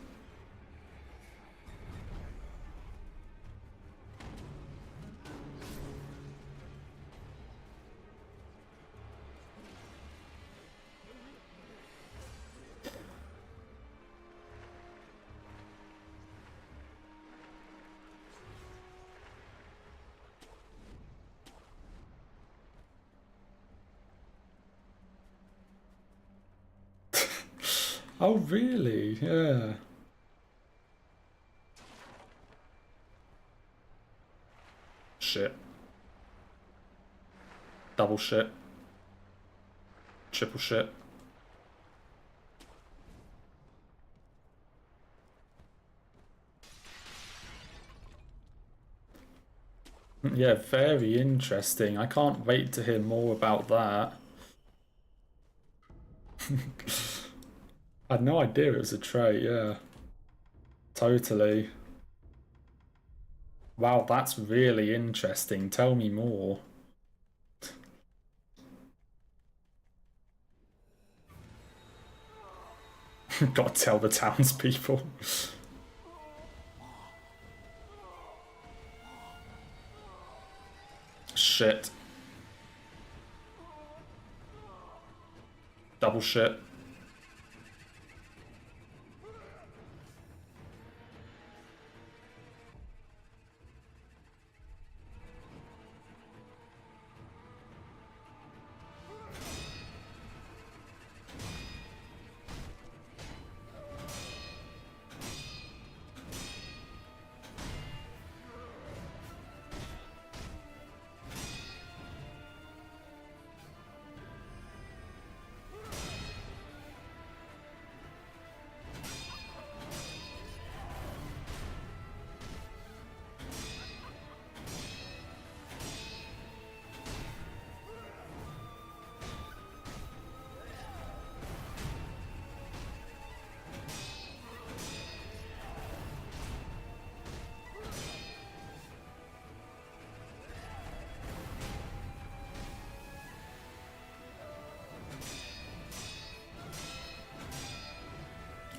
Oh really? Yeah. Shit. Double shit. Triple shit. Yeah, very interesting. I can't wait to hear more about that. I had no idea it was a trait, yeah. Totally. Wow, that's really interesting. Tell me more. Gotta tell the townspeople. Shit. Double shit.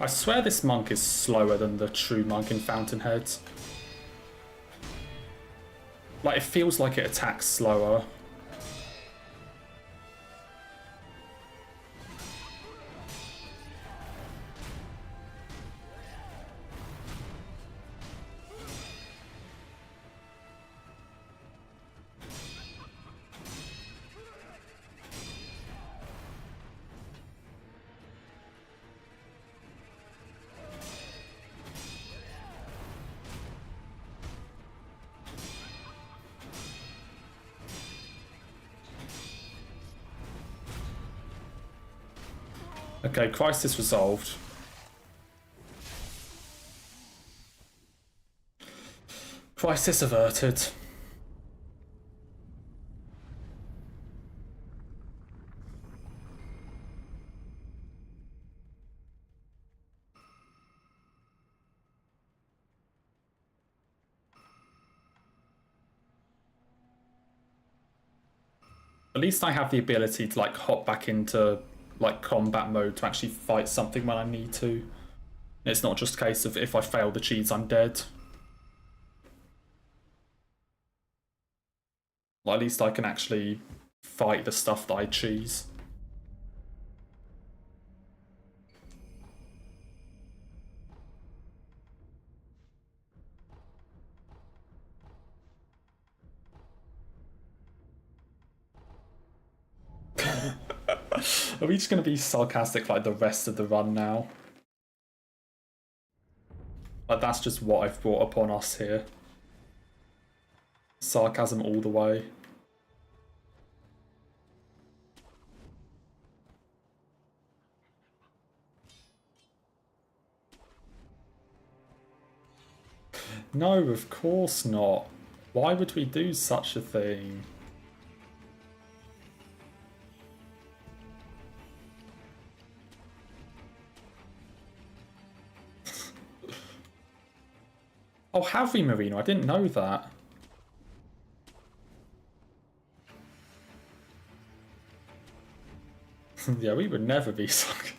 I swear this monk is slower than the true monk in Fountainhead. Like, it feels like it attacks slower. Okay, crisis resolved. Crisis averted. At least I have the ability to like hop back into like combat mode to actually fight something when I need to. It's not just a case of if I fail the cheese, I'm dead. Well, at least I can actually fight the stuff that I cheese. Are we just going to be sarcastic like the rest of the run now? Like, that's just what I've brought upon us here. Sarcasm all the way. No, of course not. Why would we do such a thing? Oh, have we, Marino? I didn't know that. Yeah, we would never be sucked.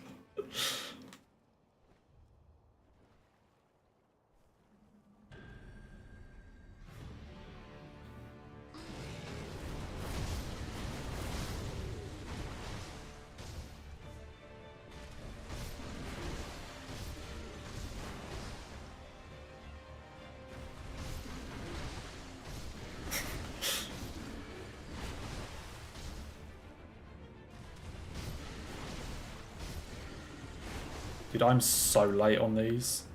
Dude, I'm so late on these.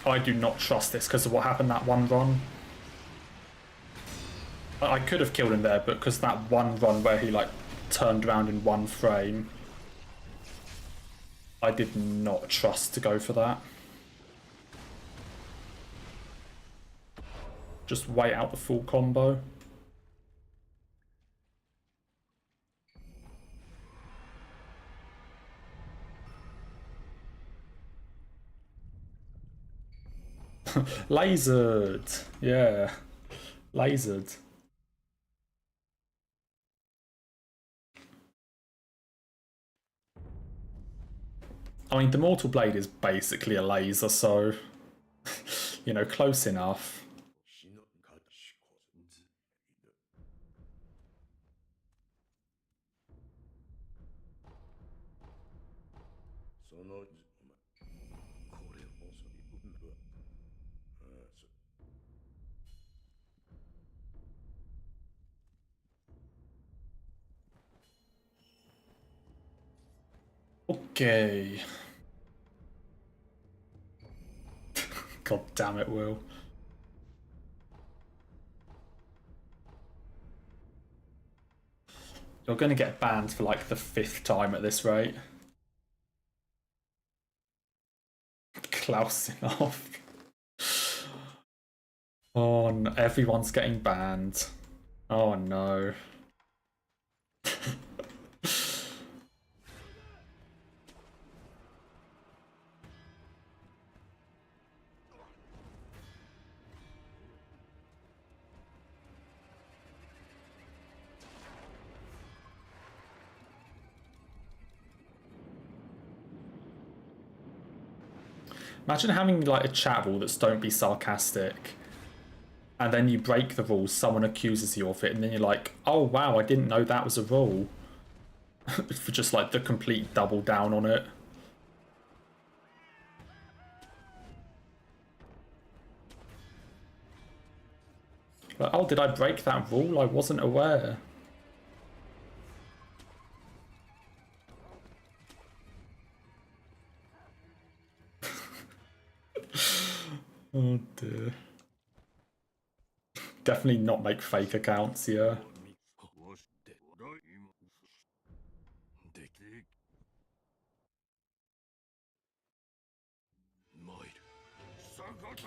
I do not trust this because of what happened that one run. I could have killed him there, but because that one run where he like turned around in one frame, I did not trust to go for that. Just wait out the full combo. Lasered. Yeah. Lasered. I mean, the Mortal Blade is basically a laser, so, you know, close enough. Okay. God damn it, Will. You're going to get banned for like the 5th time at this rate. Klausing off. Oh, no. Everyone's getting banned. Oh no. Imagine having like a chat rule that's don't be sarcastic, and then you break the rules, someone accuses you of it, and then you're like, oh wow, I didn't know that was a rule. For just like the complete double down on it. Like, oh, did I break that rule? I wasn't aware. Oh dear. Definitely not make fake accounts, yeah.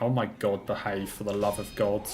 Oh my god, behave for the love of God.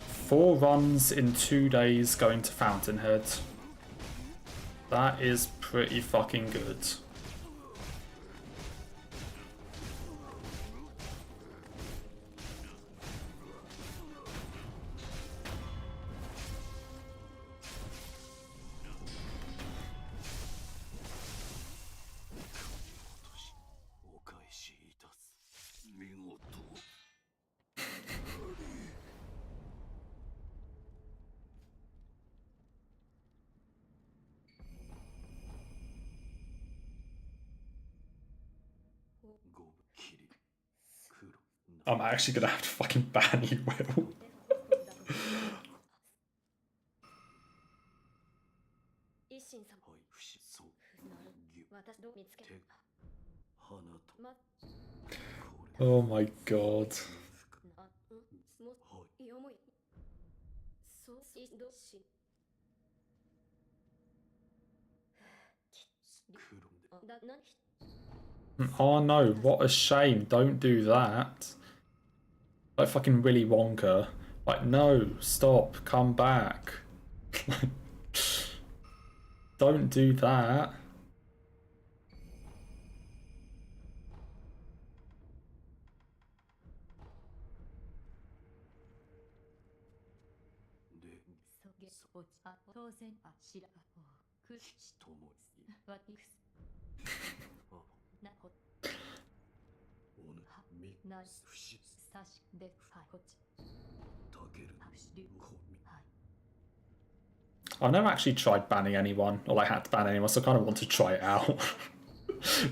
Four runs in 2 days going to Fountainhead. That is pretty fucking good. I'm actually gonna have to fucking ban you, Will. Oh my god. Oh no, what a shame. Don't do that. Like fucking Willy Wonka. Like, no, stop, come back. Don't do that. I've never actually tried banning anyone, or like had to ban anyone, so I kind of want to try it out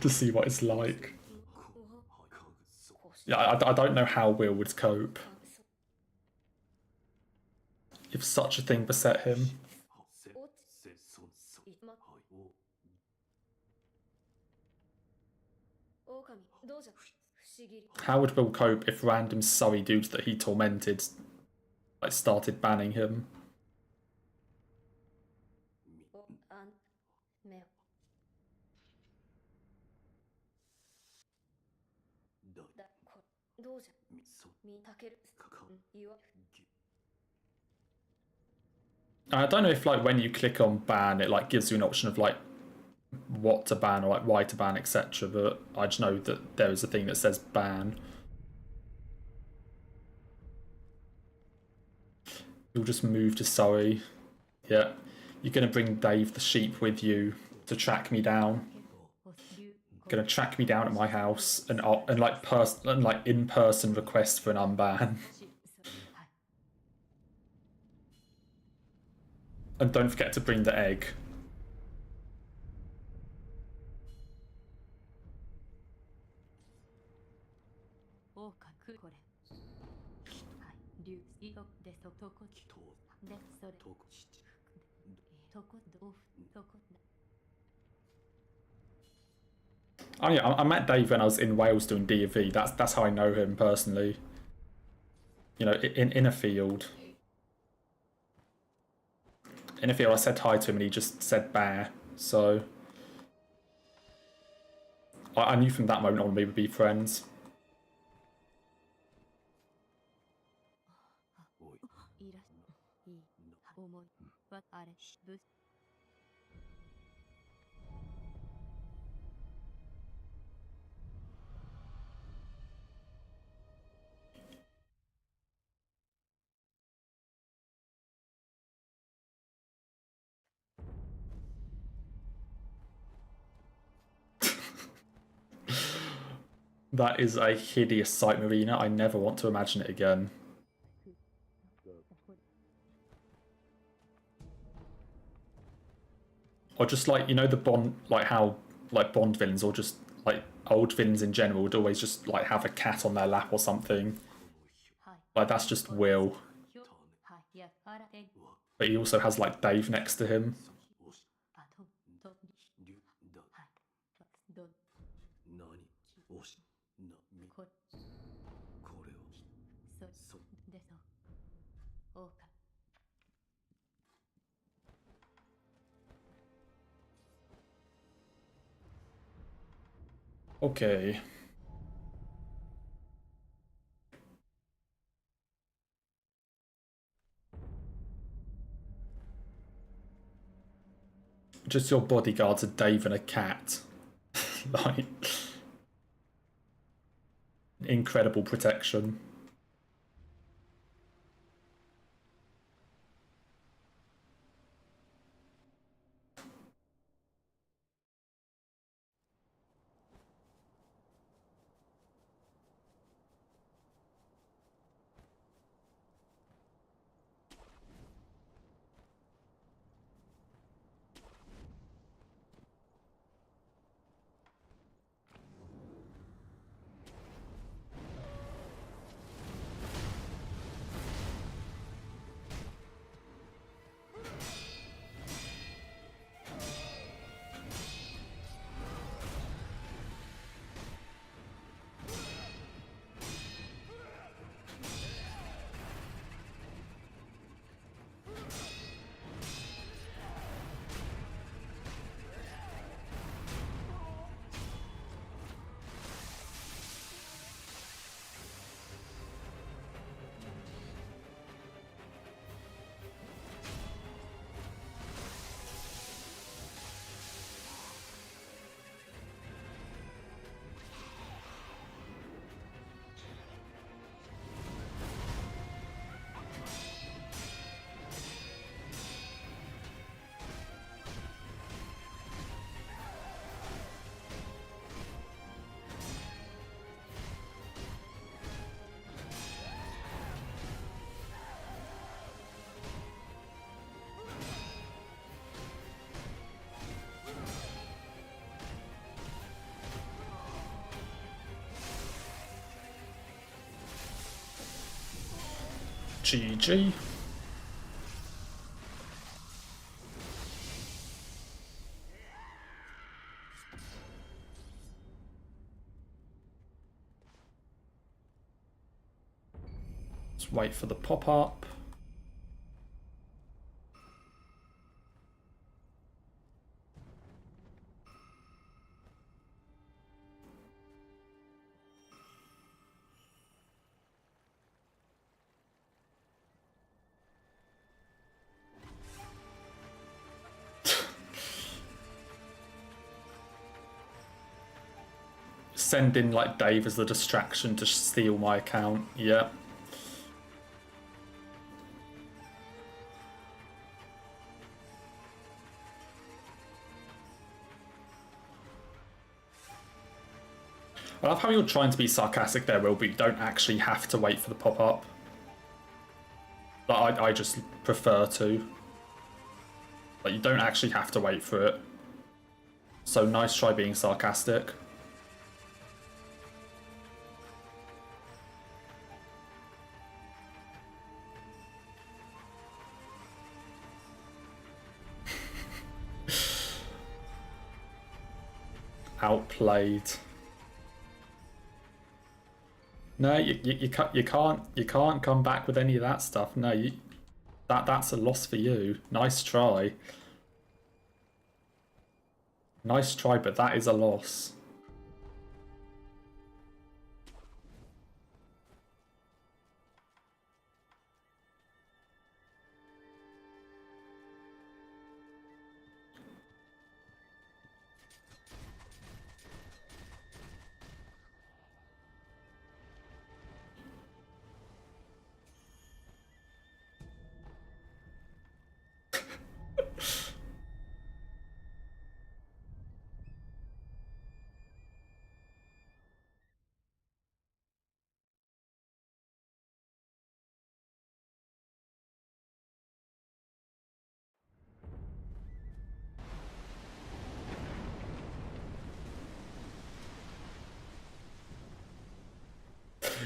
to see what it's like. Yeah, I don't know how Will would cope if such a thing beset him. How would Will cope if random Surrey dudes that he tormented like started banning him? I don't know if like when you click on ban, it like gives you an option of like what to ban or like why to ban, etc. But I just know that there is a thing that says ban. You'll just move to Surrey. Yeah, you're gonna bring Dave the sheep with you to track me down. Gonna track me down at my house and like in-person request for an unban. And don't forget to bring the egg. Oh yeah, I met Dave when I was in Wales doing D&V. That's how I know him personally. You know, in a field. In a field, I said hi to him and he just said bear. So I knew from that moment on we would be friends. That is a hideous sight, Marina. I never want to imagine it again. Or just like, you know, the Bond, like how like Bond villains or just like old villains in general would always just like have a cat on their lap or something. Like that's just Will. But he also has like Dave next to him. Okay. Just your bodyguards are Dave and a cat. Like incredible protection. GG. Let's wait for the pop-up. Send in like Dave as the distraction to steal my account. Yeah. I love how you're trying to be sarcastic there, Will, but you don't actually have to wait for the pop-up. Like, I just prefer to. Like, you don't actually have to wait for it. So nice try being sarcastic. Outplayed. No, you can't come back with any of that stuff. No, that's a loss for you. Nice try. Nice try, but that is a loss.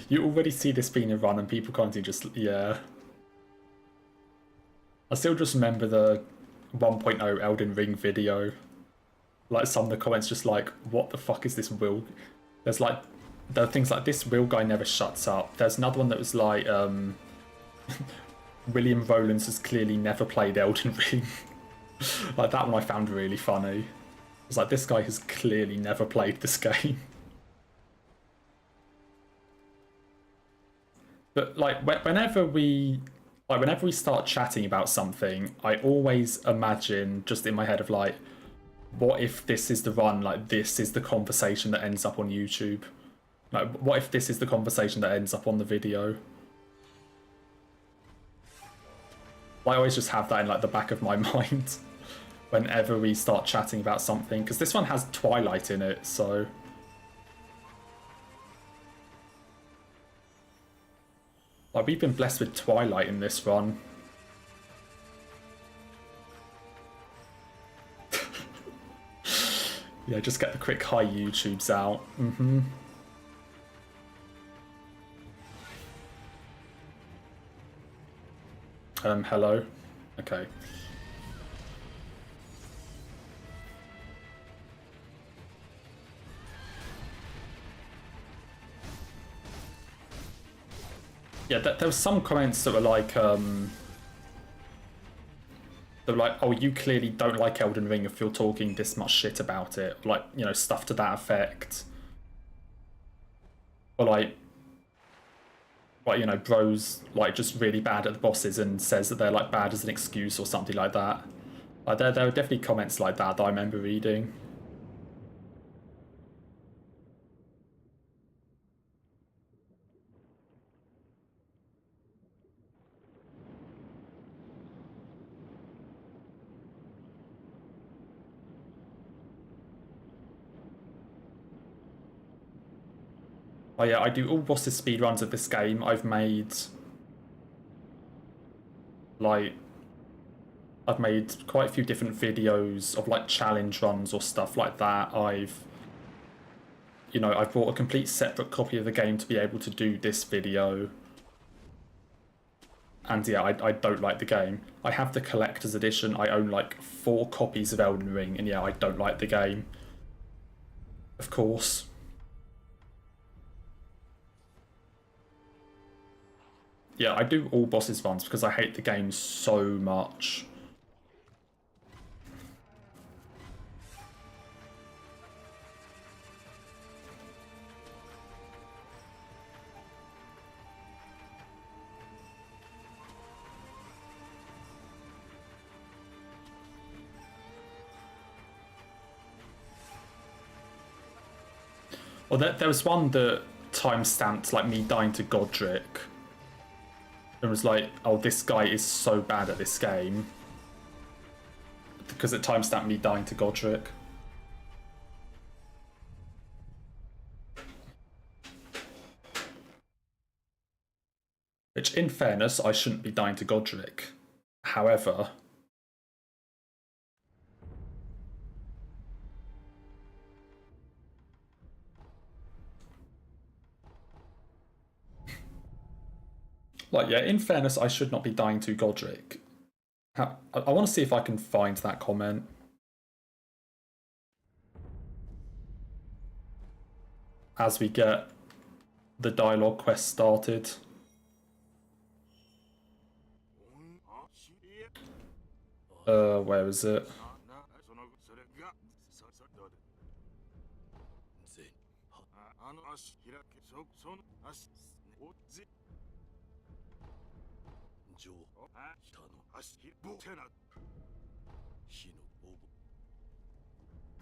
You already see this being a run and people commenting just, yeah. I still just remember the 1.0 Elden Ring video. Like, some of the comments just like, what the fuck is this Will? There's like, there are things like, this Will guy never shuts up. There's another one that was like, William Rowlands has clearly never played Elden Ring. Like, that one I found really funny. It's like, this guy has clearly never played this game. But like, whenever we start chatting about something, I always imagine just in my head of like, what if this is the run, like this is the conversation that ends up on YouTube? Like, what if this is the conversation that ends up on the video? I always just have that in like the back of my mind whenever we start chatting about something, because this one has Twilight in it, so... Like, we've been blessed with Twilight in this run. Yeah, just get the quick high YouTubes out. Hello? Okay. Yeah, there was some comments that were like, oh, you clearly don't like Elden Ring if you're talking this much shit about it. Like, you know, stuff to that effect. Or like, you know, bro's like just really bad at the bosses and says that they're like bad as an excuse or something like that. Like, there were definitely comments like that I remember reading. Oh yeah, I do all bosses speedruns of this game. I've made quite a few different videos of like challenge runs or stuff like that. I've bought a complete separate copy of the game to be able to do this video. And yeah, I don't like the game. I have the collector's edition. I own like 4 copies of Elden Ring, and yeah, I don't like the game. Of course. Yeah, I do all bosses runs because I hate the game so much. Well, there was one that time-stamped like me dying to Godric. It was like, oh, this guy is so bad at this game. Because it time-stamped me dying to Godric. Which, in fairness, I shouldn't be dying to Godric. However... Like, yeah, in fairness, I should not be dying to Godric. I want to see if I can find that comment. As we get the dialogue quest started. Where is it?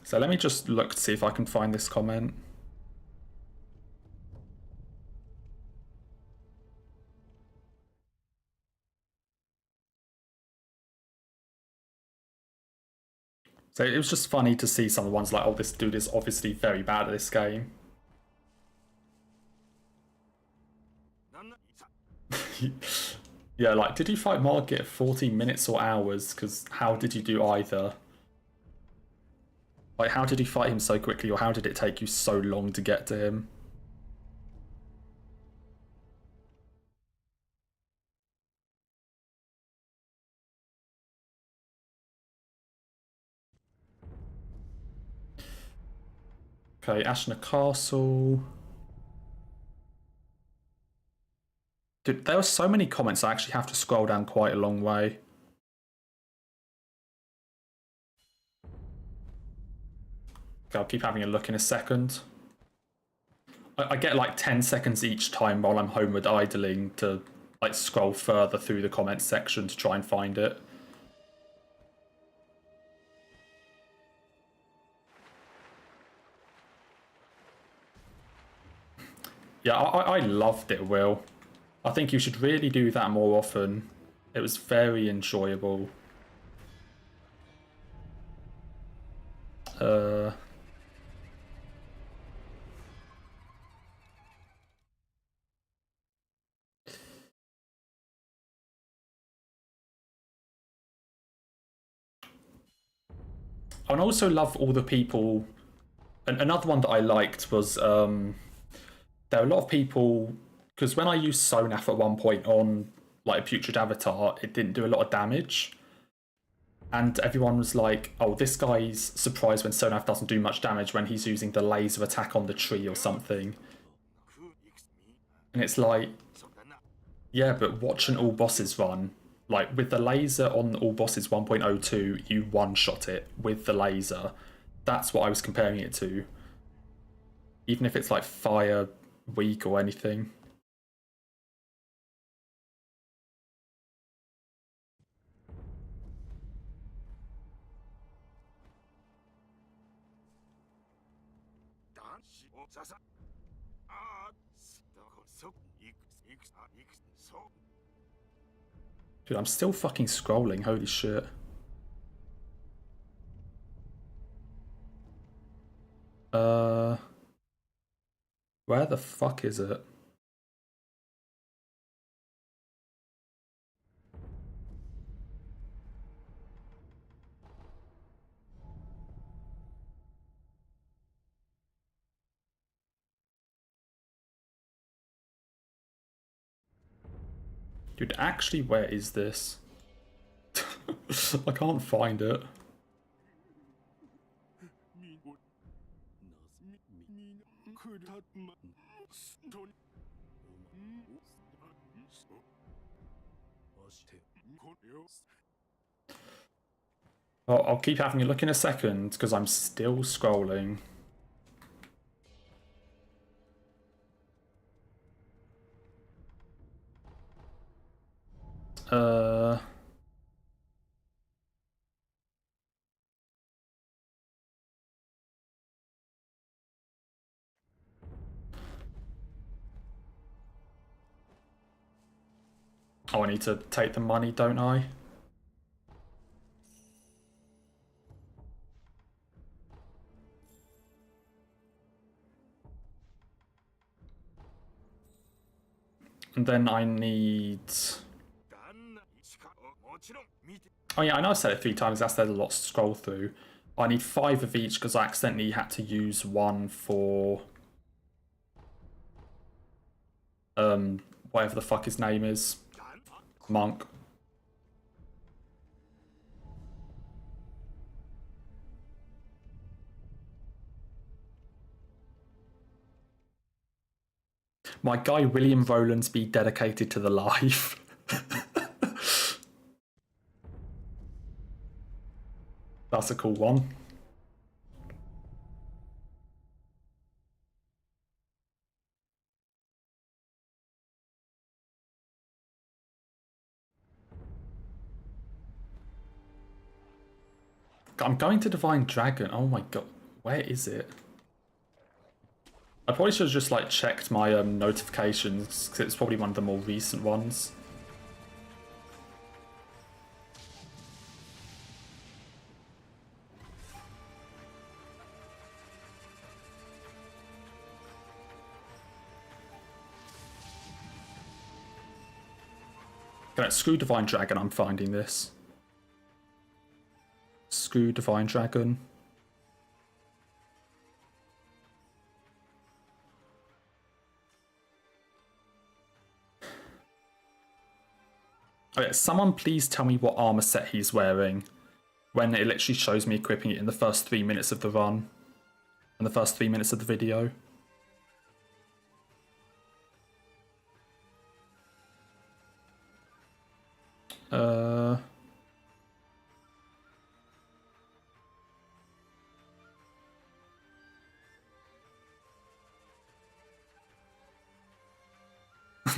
So let me just look to see if I can find this comment. So it was just funny to see some of the ones like, oh, this dude is obviously very bad at this game. Yeah, like, did you fight Margit 40 minutes or hours? Because how did you do either? Like, how did you fight him so quickly, or how did it take you so long to get to him? Okay, Ashna Castle. Dude, there were so many comments, I actually have to scroll down quite a long way. Okay, I'll keep having a look in a second. I get like 10 seconds each time while I'm homeward idling to like scroll further through the comments section to try and find it. Yeah, I loved it, Will. I think you should really do that more often. It was very enjoyable. And I also love all the people. And another one that I liked was there are a lot of people, because when I used Sonaf at one point on like a putrid avatar, it didn't do a lot of damage. And everyone was like, oh, this guy's surprised when Sonaf doesn't do much damage when he's using the laser attack on the tree or something. And it's like, yeah, but watch an all bosses run. Like, with the laser on all bosses 1.02, you one-shot it with the laser. That's what I was comparing it to. Even if it's like fire weak or anything. Dude, I'm still fucking scrolling, holy shit. Where the fuck is it? Dude, actually, where is this? I can't find it. Well, I'll keep having a look in a second, because I'm still scrolling. Oh, I need to take the money, don't I? And then I need... Oh yeah, I know I said it 3 times, there's a lot to scroll through. I need 5 of each because I accidentally had to use one for... whatever the fuck his name is. Monk. My guy William Rowlands be dedicated to the life. That's a cool one. I'm going to Divine Dragon. Oh my god. Where is it? I probably should have just like checked my notifications because it's probably one of the more recent ones. Okay, screw Divine Dragon, I'm finding this. Screw Divine Dragon. Okay, someone please tell me what armor set he's wearing when it literally shows me equipping it in the first 3 minutes of the run. In the first 3 minutes of the video.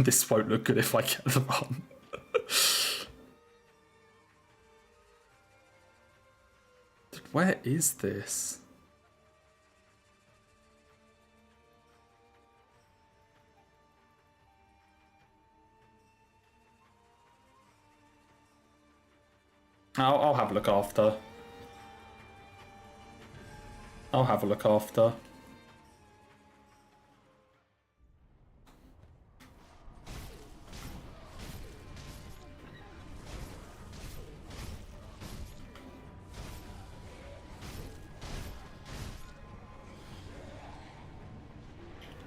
This won't look good if I get the run. Where is this? I'll have a look after. I'll have a look after.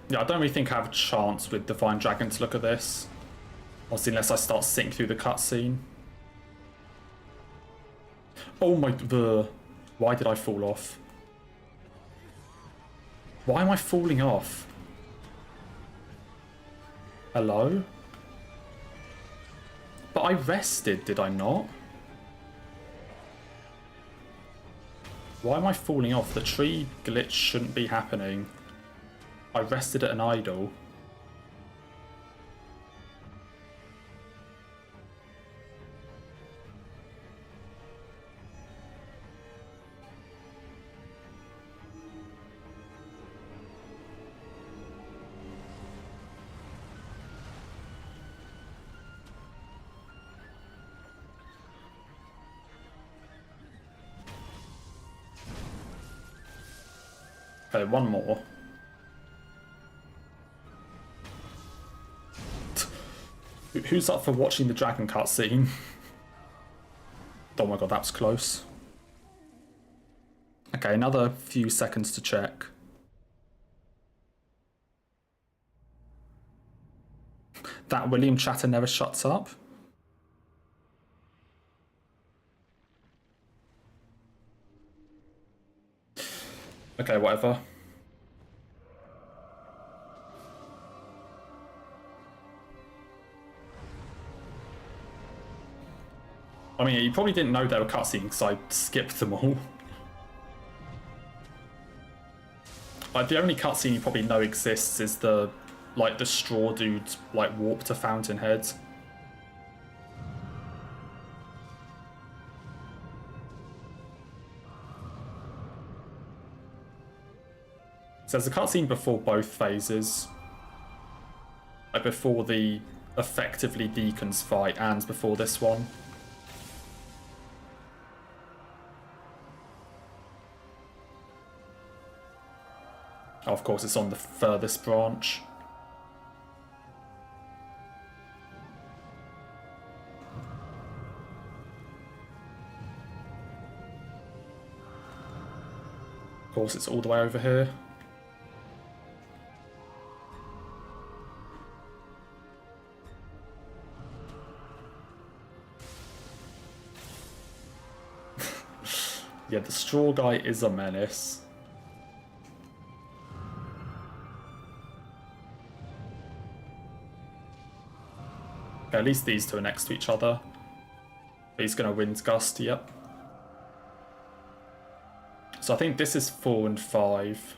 Yeah, I don't really think I have a chance with Divine Dragon to look at this. Obviously, unless I start sitting through the cutscene. Oh my... Why did I fall off? Why am I falling off? Hello? But I rested, did I not? Why am I falling off? The tree glitch shouldn't be happening. I rested at an idol. Okay, one more. Who's up for watching the dragon cutscene? Oh my god, that was close. Okay, another few seconds to check. That William chatter never shuts up. Okay, whatever. I mean, you probably didn't know they were cutscenes because I skipped them all. Like, the only cutscene you probably know exists is the straw dude, like, warp to Fountainhead. So there's a cutscene before both phases. Like, before the effectively Deacons fight and before this one. Oh, of course, it's on the furthest branch. Of course, it's all the way over here. Yeah, the straw guy is a menace. Okay, at least these two are next to each other. He's going to wind gust, yep. So I think this is 4 and 5.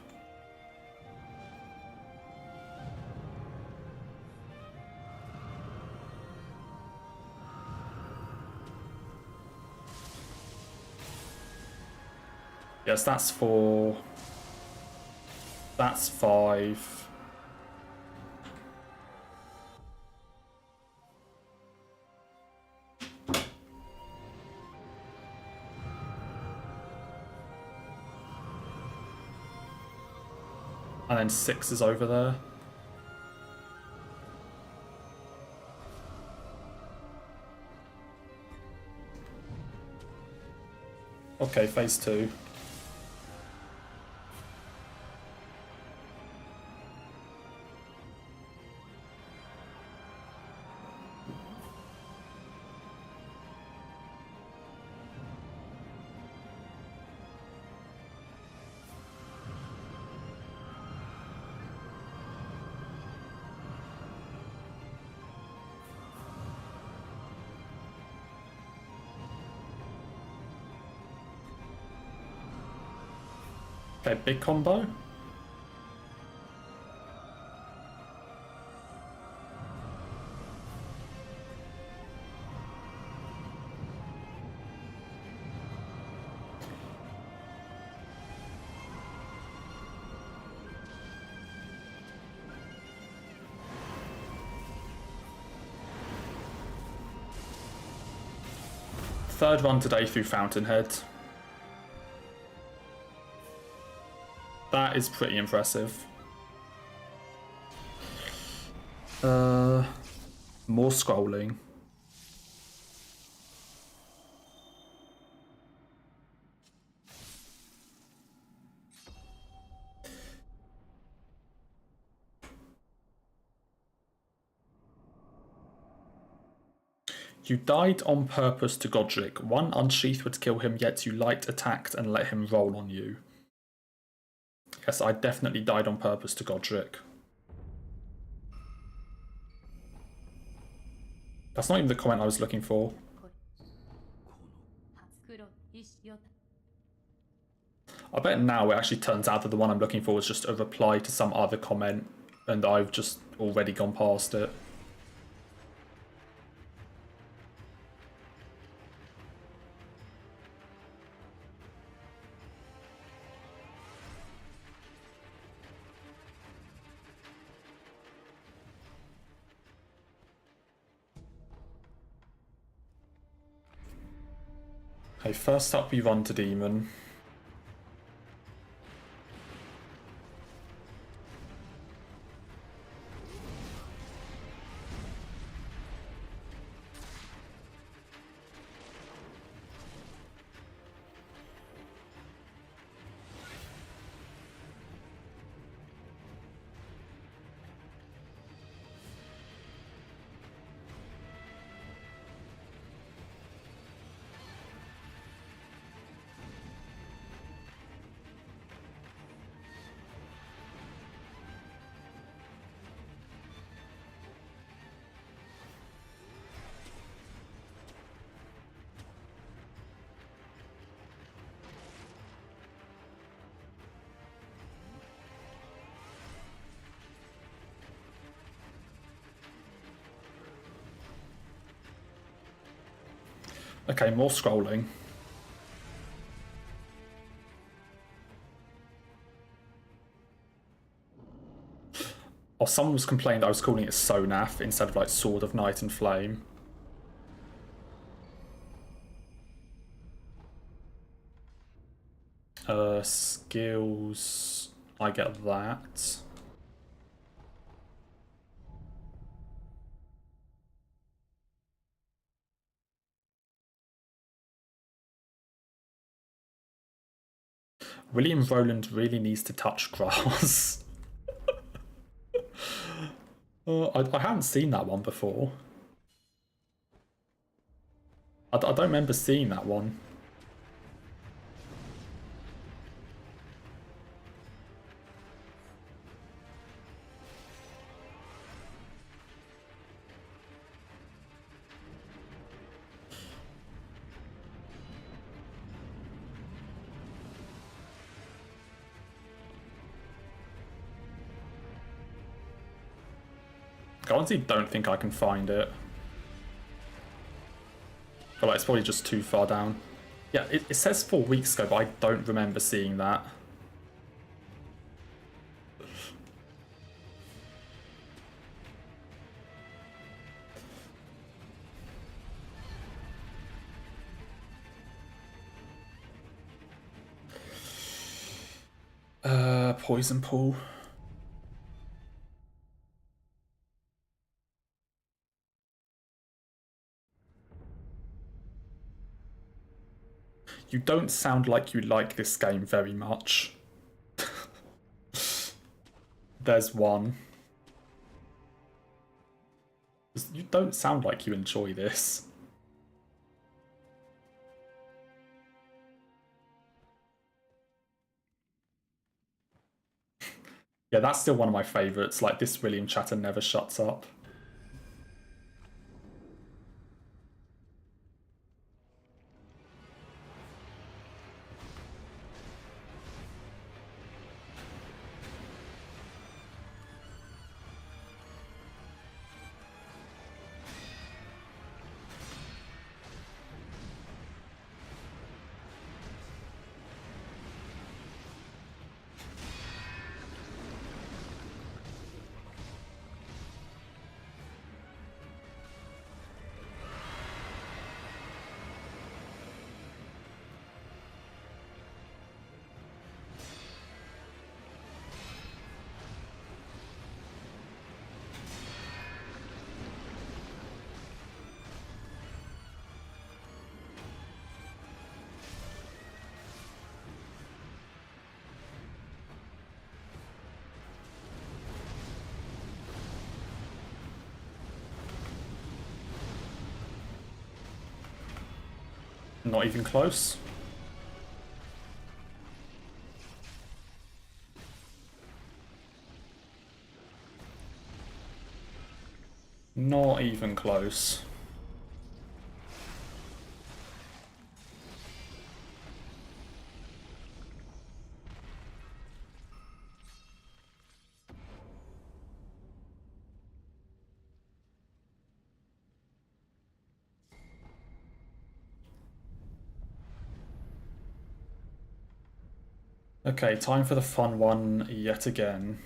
Yes, that's 4. That's 5. And then 6 is over there. Okay, phase 2. Okay, big combo. Third run today through Fountainhead. That is pretty impressive. More scrolling. You died on purpose to Godric. One unsheath would kill him, yet you light attacked and let him roll on you. Yes, I definitely died on purpose to Godric. That's not even the comment I was looking for. I bet now it actually turns out that the one I'm looking for was just a reply to some other comment, and I've just already gone past it. Okay, first up we run to Demon. Okay, more scrolling. Or someone was complaining that I was calling it Sonaf instead of like Sword of Night and Flame. Skills. I get that. William Rowland really needs to touch grass. I haven't seen that one before. I don't remember seeing that one. I honestly don't think I can find it. But like, it's probably just too far down. Yeah, it says 4 weeks ago, but I don't remember seeing that. Poison pool. You don't sound like you like this game very much. There's one. You don't sound like you enjoy this. Yeah, that's still one of my favourites. Like, this William chatter never shuts up. Not even close. Not even close. Okay, time for the fun one yet again.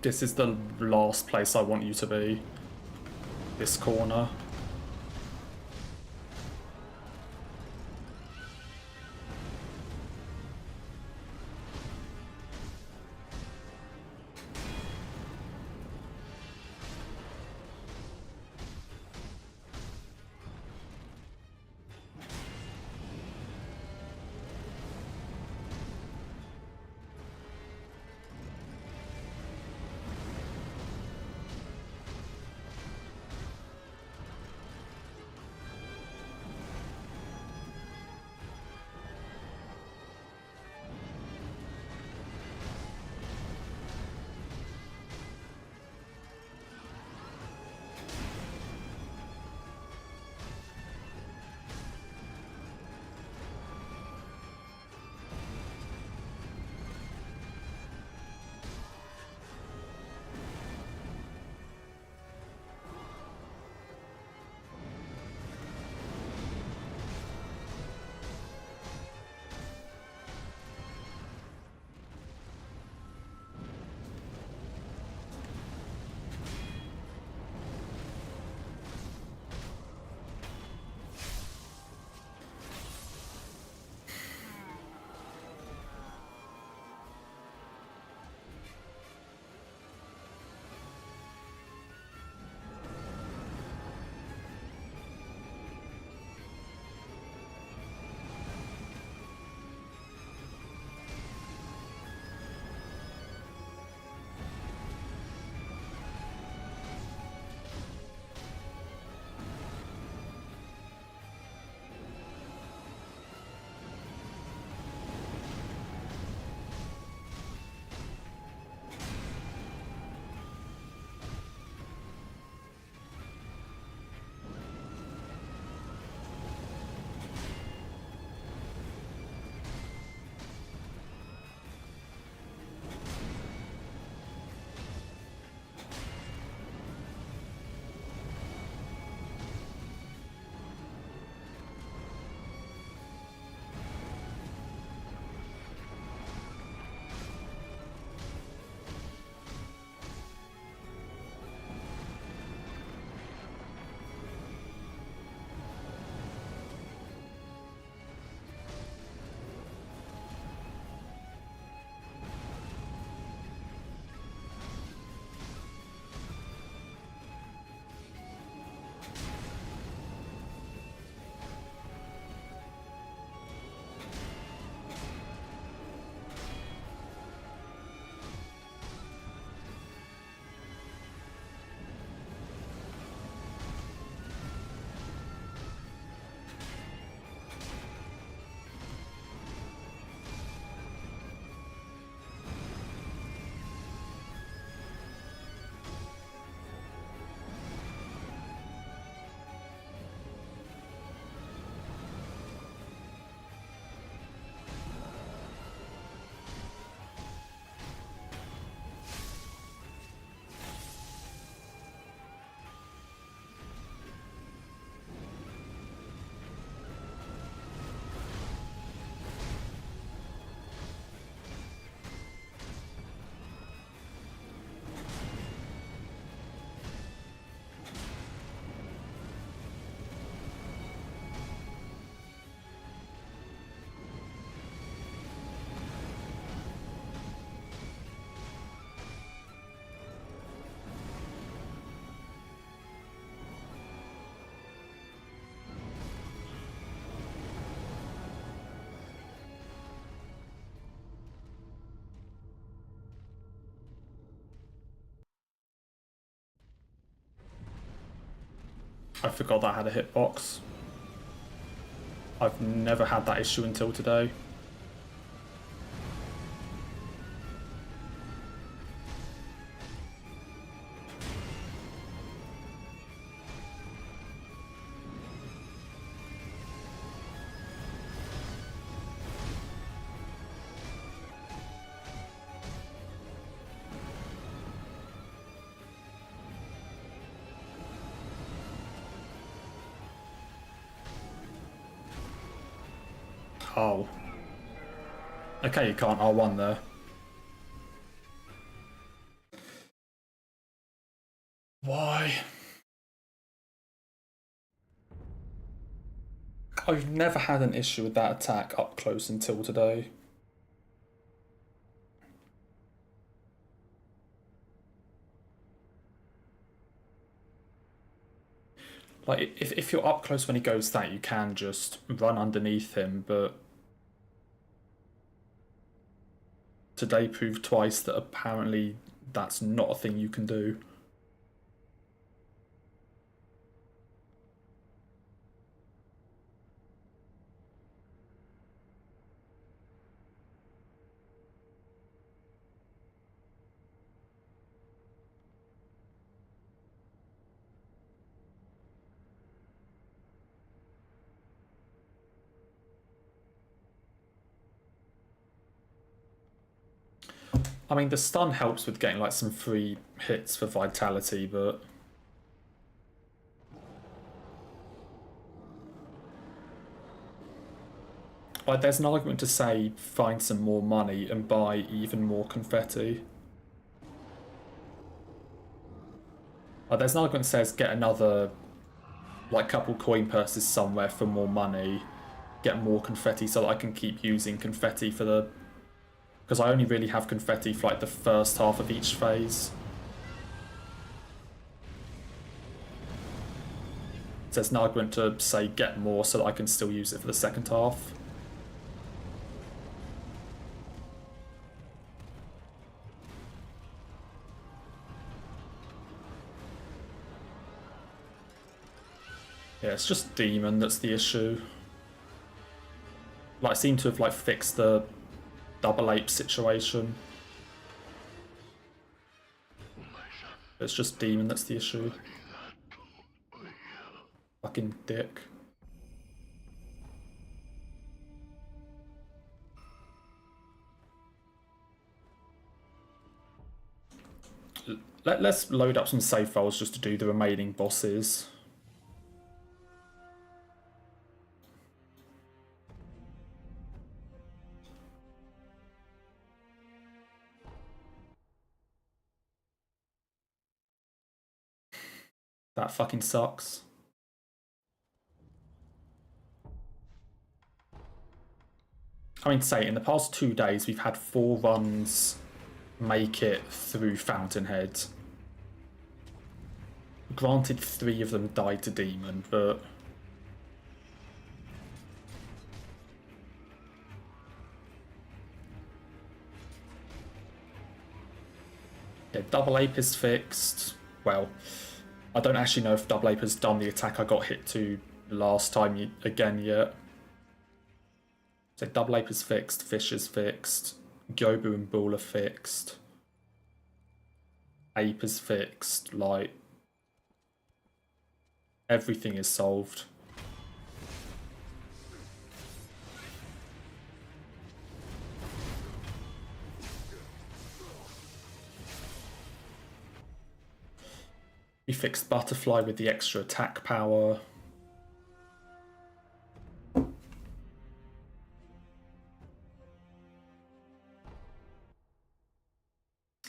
This is the last place I want you to be. This corner. I forgot that I had a hitbox. I've never had that issue until today. Oh. Okay, you can't R1 there. Why? I've never had an issue with that attack up close until today. Like, if you're up close when he goes that, you can just run underneath him, but today proved twice that apparently that's not a thing you can do. I mean, the stun helps with getting like some free hits for vitality, but like, there's an argument to say find some more money and buy even more confetti. Like, there's an argument that says get another like couple coin purses somewhere for more money, get more confetti so that I can keep using confetti for the... Because I only really have confetti for like the first half of each phase. So there's an argument to say get more so that I can still use it for the second half. Yeah, it's just Demon that's the issue. Like, I seem to have like fixed the double ape situation. It's just Demon that's the issue. Fucking dick. Let's load up some save files just to do the remaining bosses. That fucking sucks. I mean, say, in the past 2 days, we've had 4 runs make it through Fountainhead. Granted, 3 of them died to Demon, but... yeah, Double Ape is fixed. Well, I don't actually know if Double Ape has done the attack I got hit to last time again yet. So Double Ape is fixed, Fish is fixed, Gobu and Bull are fixed. Ape is fixed, like... everything is solved. We fixed Butterfly with the extra attack power.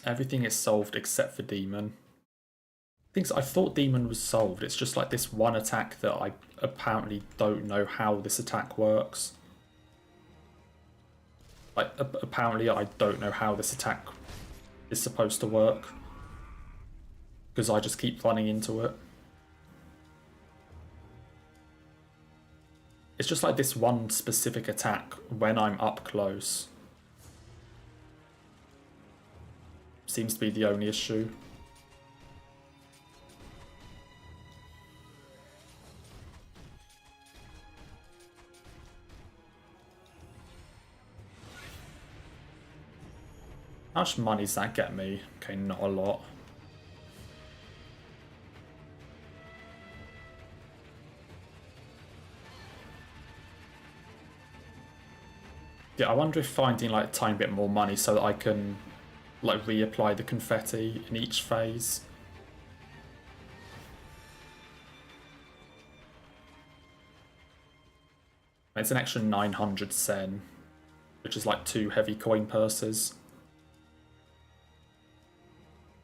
Everything is solved except for Demon. I thought Demon was solved. It's just like this one attack that I apparently don't know how this attack works. Like, apparently I don't know how this attack is supposed to work. Because I just keep running into it. It's just like this one specific attack when I'm up close. Seems to be the only issue. How much money does that get me? Okay, not a lot. Yeah, I wonder if finding like a tiny bit more money so that I can like reapply the confetti in each phase. It's an extra 900 sen, which is like 2 heavy coin purses.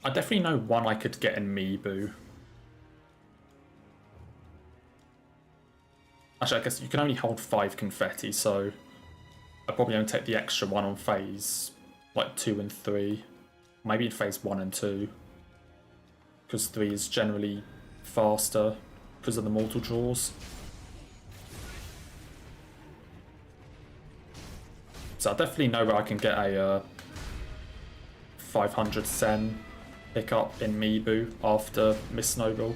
I definitely know one I could get in Mibu. Actually, I guess you can only hold 5 confetti, so I'll probably only take the extra one on phase like 2 and 3. Maybe in phase 1 and 2. Because 3 is generally faster because of the mortal draws. So I definitely know where I can get a 500 sen pickup in Mibu after Miss Snowball.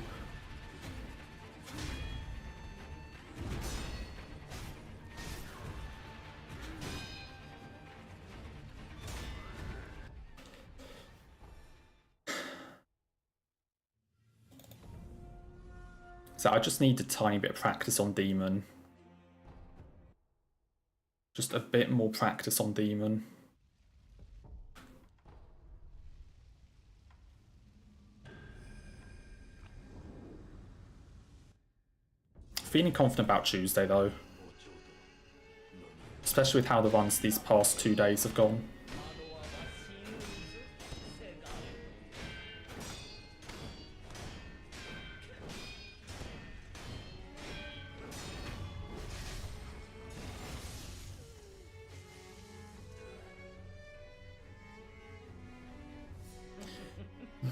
So I just need a tiny bit of practice on Demon. Just a bit more practice on Demon. Feeling confident about Tuesday though. Especially with how the runs these past 2 days have gone.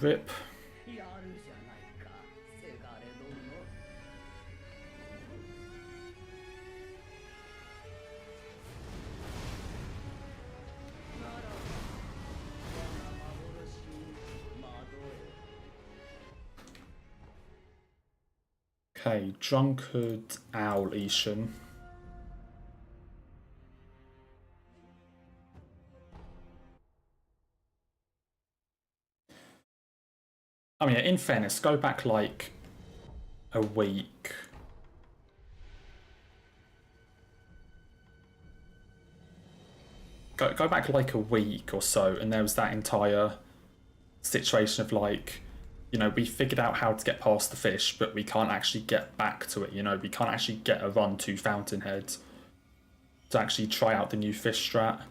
Rip. Okay, Drunkard Owl Ishan. I mean, in fairness, go back like a week. Go back like a week or so, and there was that entire situation of like, you know, we figured out how to get past the fish, but we can't actually get back to it, you know, we can't actually get a run to Fountainhead to actually try out the new fish strat.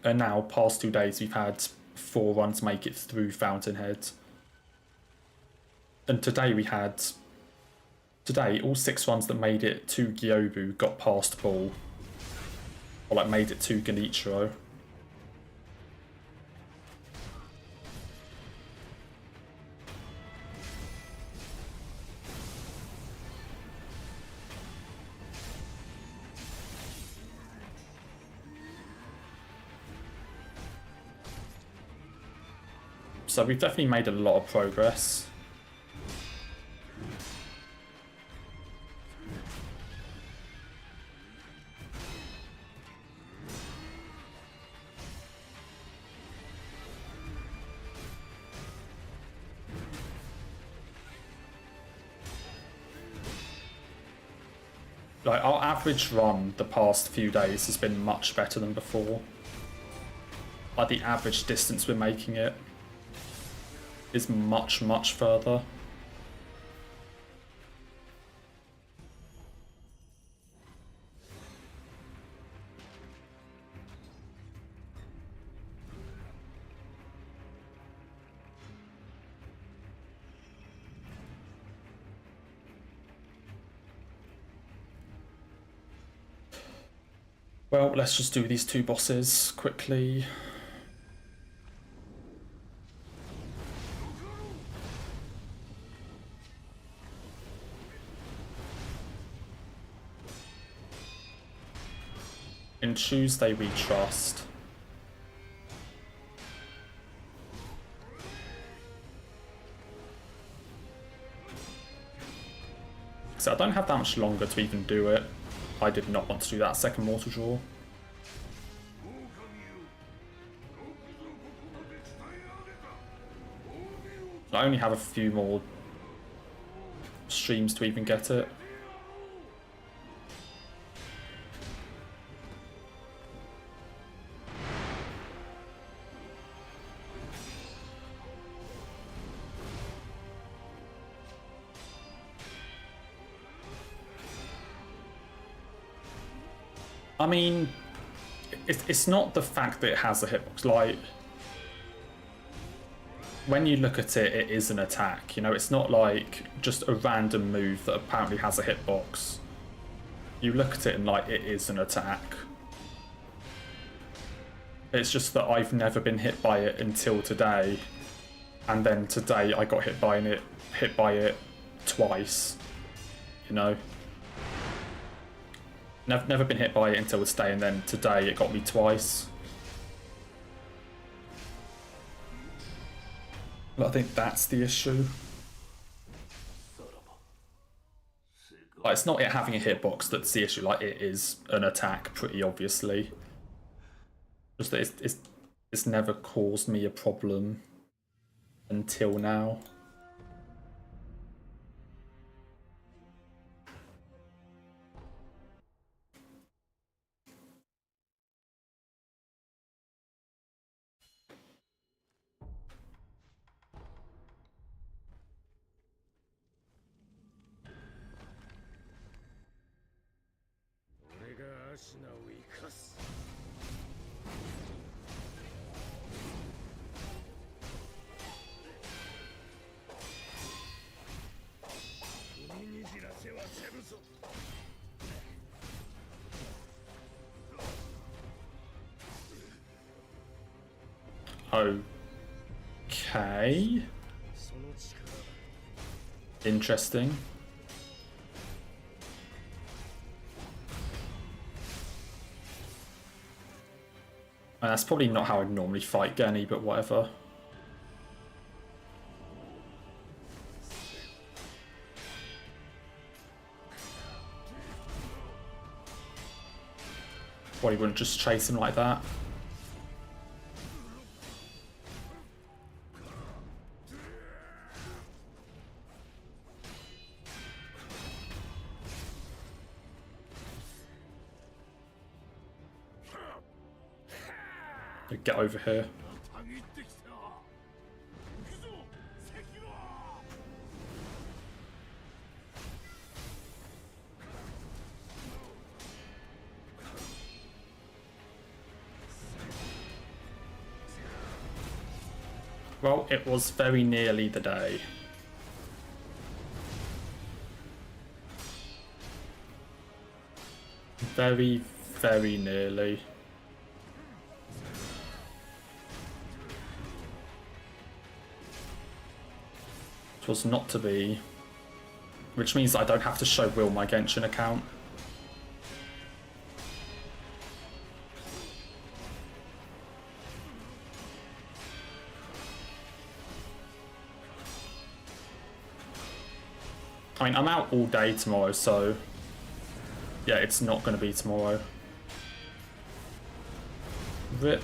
And now, past 2 days, we've had 4 runs make it through Fountainhead. And today we had... Today, all 6 runs that made it to Gyobu got past ball. Or like made it to Genichiro. So we've definitely made a lot of progress. Like, our average run the past few days has been much better than before. Like, the average distance we're making it is much, much further. Well, let's just do these 2 bosses quickly. In Tuesday we trust. So I don't have that much longer to even do it. I did not want to do that second mortal draw. I only have a few more streams to even get it. I mean, it's not the fact that it has a hitbox. Like, when you look at it, it is an attack. You know, it's not like just a random move that apparently has a hitbox. You look at it and like, it is an attack. It's just that I've never been hit by it until today. And then today I got hit by it twice. You know? Never been hit by it until today, and then today it got me twice. But I think that's the issue. Like, it's not it having a hitbox that's the issue. Like, it is an attack, pretty obviously. Just that it's never caused me a problem until now. Okay. Interesting. And that's probably not how I'd normally fight Genny, but whatever. Well, he wouldn't just chase him like that. Get over here. Well, it was very nearly the day. Very, very nearly. It was not to be. Which means I don't have to show Will my Genshin account. I mean, I'm out all day tomorrow, so yeah, it's not going to be tomorrow. RIP.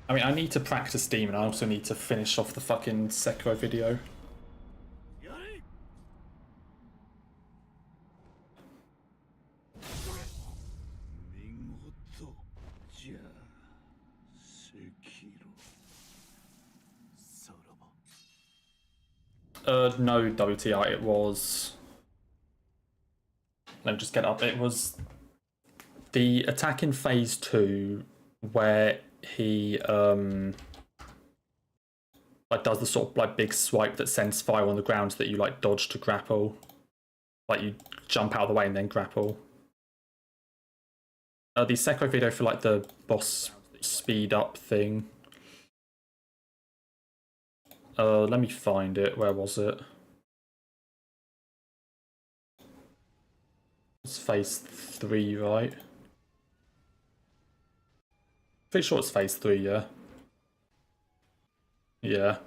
I mean, I need to practice Demon. I also need to finish off the fucking Sekiro video. No, WTI, it was... Let me just get up. It was the attack in phase 2 where he like does the sort of like big swipe that sends fire on the ground that you like dodge to grapple. Like you jump out of the way and then grapple. The Sekiro video for like the boss speed up thing. Let me find it. Where was it? It's phase 3, right? Pretty sure it's phase 3, yeah. Yeah.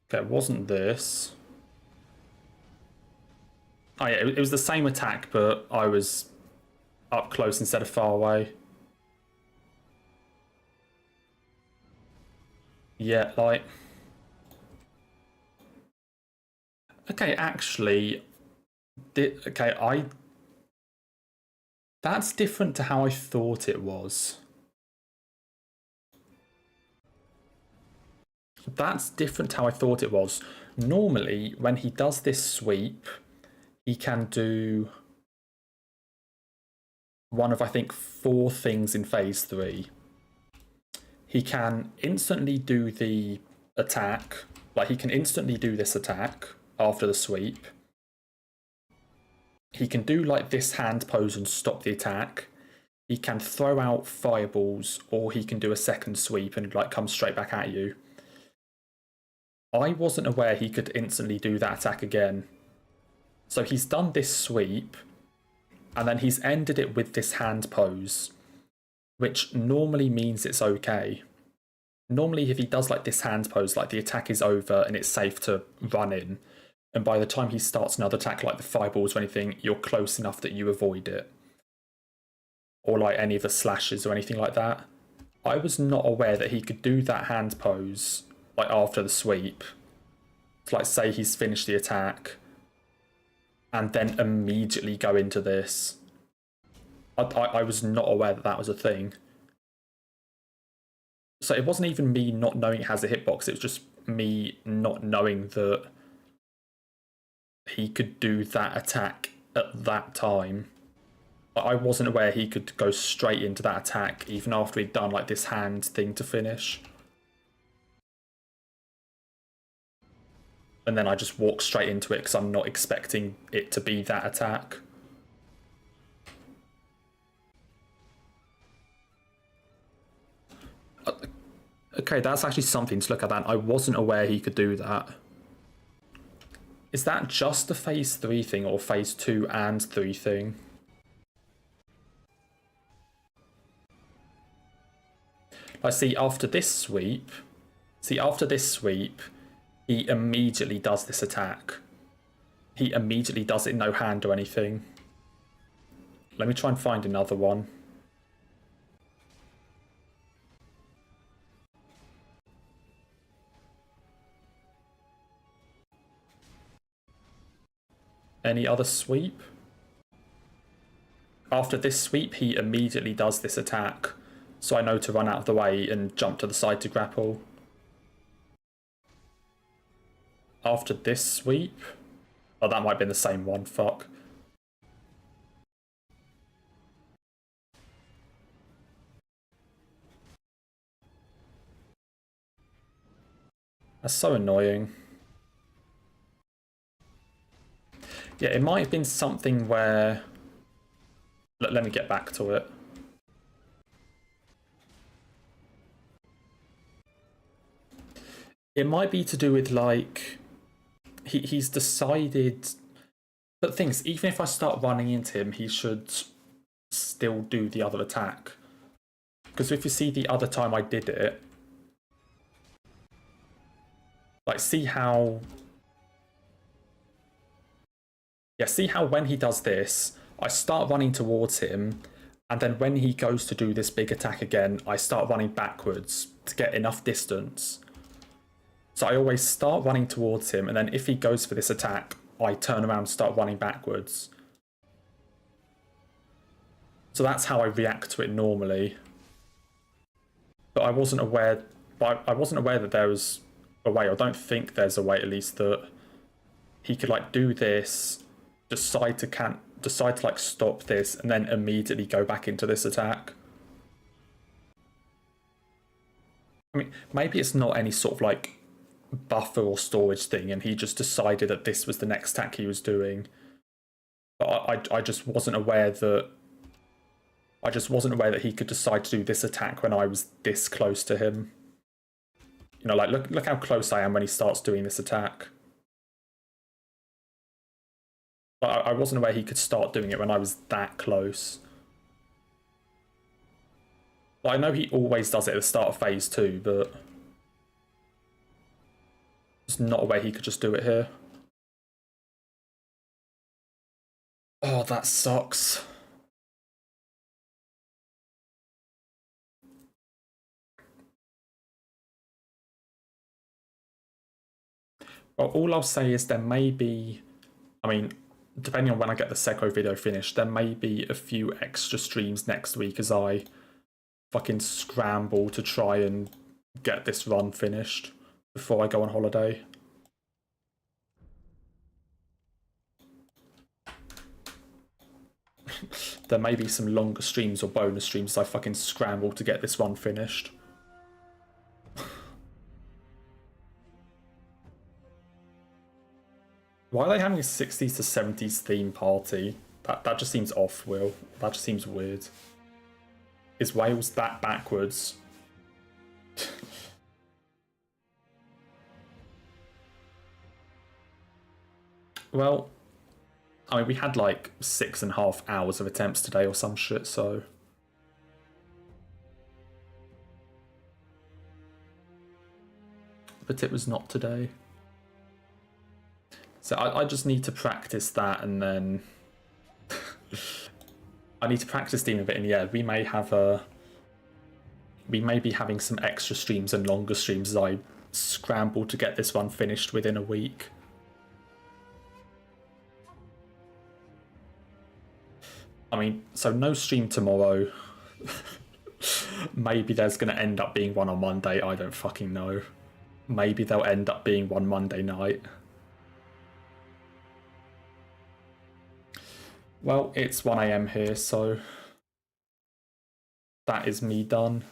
Okay, it wasn't this. Oh yeah, it was the same attack, but I was up close instead of far away. Yeah, like... Okay, actually... Okay, That's different to how I thought it was. That's different to how I thought it was. Normally, when he does this sweep, he can do one of, I think, 4 things in phase 3. He can instantly do the attack. Like, he can instantly do this attack after the sweep. He can do, like, this hand pose and stop the attack. He can throw out fireballs, or he can do a second sweep and, like, come straight back at you. I wasn't aware he could instantly do that attack again. So he's done this sweep, and then he's ended it with this hand pose, which normally means it's okay. Normally, if he does like this hand pose, like the attack is over and it's safe to run in, and by the time he starts another attack like the fireballs or anything, you're close enough that you avoid it. Or like any of the slashes or anything like that. I was not aware that he could do that hand pose like after the sweep. To like say he's finished the attack and then immediately go into this. I was not aware that that was a thing. So it wasn't even me not knowing it has a hitbox, it was just me not knowing that he could do that attack at that time. I wasn't aware he could go straight into that attack even after he'd done like this hand thing to finish. And then I just walk straight into it because I'm not expecting it to be that attack. Okay, that's actually something to look at that. I wasn't aware he could do that. Is that just a phase 3 thing or phase 2 and 3 thing? I see after this sweep, he immediately does this attack. He immediately does it no hand or anything. Let me try and find another one. Any other sweep? After this sweep, he immediately does this attack. So I know to run out of the way and jump to the side to grapple. After this sweep... Oh, that might have been the same one, fuck. That's so annoying. Yeah, it might have been something where... Let me get back to it. It might be to do with, like... He's decided... But things, even if I start running into him, he should still do the other attack. Because if you see the other time I did it... Like, see how... Yeah, see how when he does this, I start running towards him, and then when he goes to do this big attack again, I start running backwards to get enough distance. So I always start running towards him, and then if he goes for this attack, I turn around and start running backwards. So that's how I react to it normally. But I wasn't aware that there was a way, I don't think there's a way at least, that he could like do this, decide to like stop this, and then immediately go back into this attack. I mean, maybe it's not any sort of like buffer or storage thing, and he just decided that this was the next attack he was doing. But I just wasn't aware that he could decide to do this attack when I was this close to him. You know, like look how close I am when he starts doing this attack. I wasn't aware he could start doing it when I was that close. But I know he always does it at the start of phase 2, but there's not a way he could just do it here. Oh, that sucks. Well, all I'll say is there may be, I mean, depending on when I get the Sekiro video finished, there may be a few extra streams next week as I fucking scramble to try and get this run finished before I go on holiday. There may be some longer streams or bonus streams as I fucking scramble to get this run finished. Why are they having a 60s to 70s theme party? That just seems off, Will. That just seems weird. Is Wales that backwards? Well, I mean, we had like 6.5 hours of attempts today or some shit, so... But it was not today. So I just need to practice that, and then... I need to practice Steam a bit, and yeah, we may have a... We may be having some extra streams and longer streams as I scramble to get this one finished within a week. I mean, so no stream tomorrow. Maybe there's going to end up being one on Monday, I don't fucking know. Maybe there'll end up being one Monday night. Well, it's 1 AM here, so that is me done.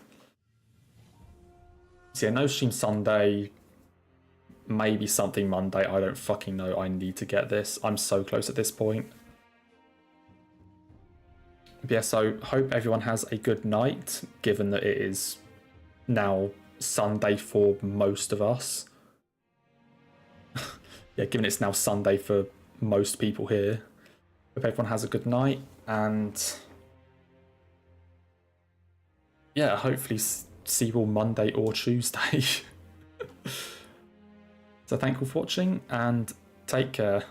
So yeah, no stream Sunday, maybe something Monday, I don't fucking know. I need to get this. I'm so close at this point. But yeah, so hope everyone has a good night, given that it is now Sunday for most of us. Yeah, given it's now Sunday for most people here. Hope everyone has a good night, and yeah, hopefully see you all Monday or Tuesday. So thank you for watching, and take care.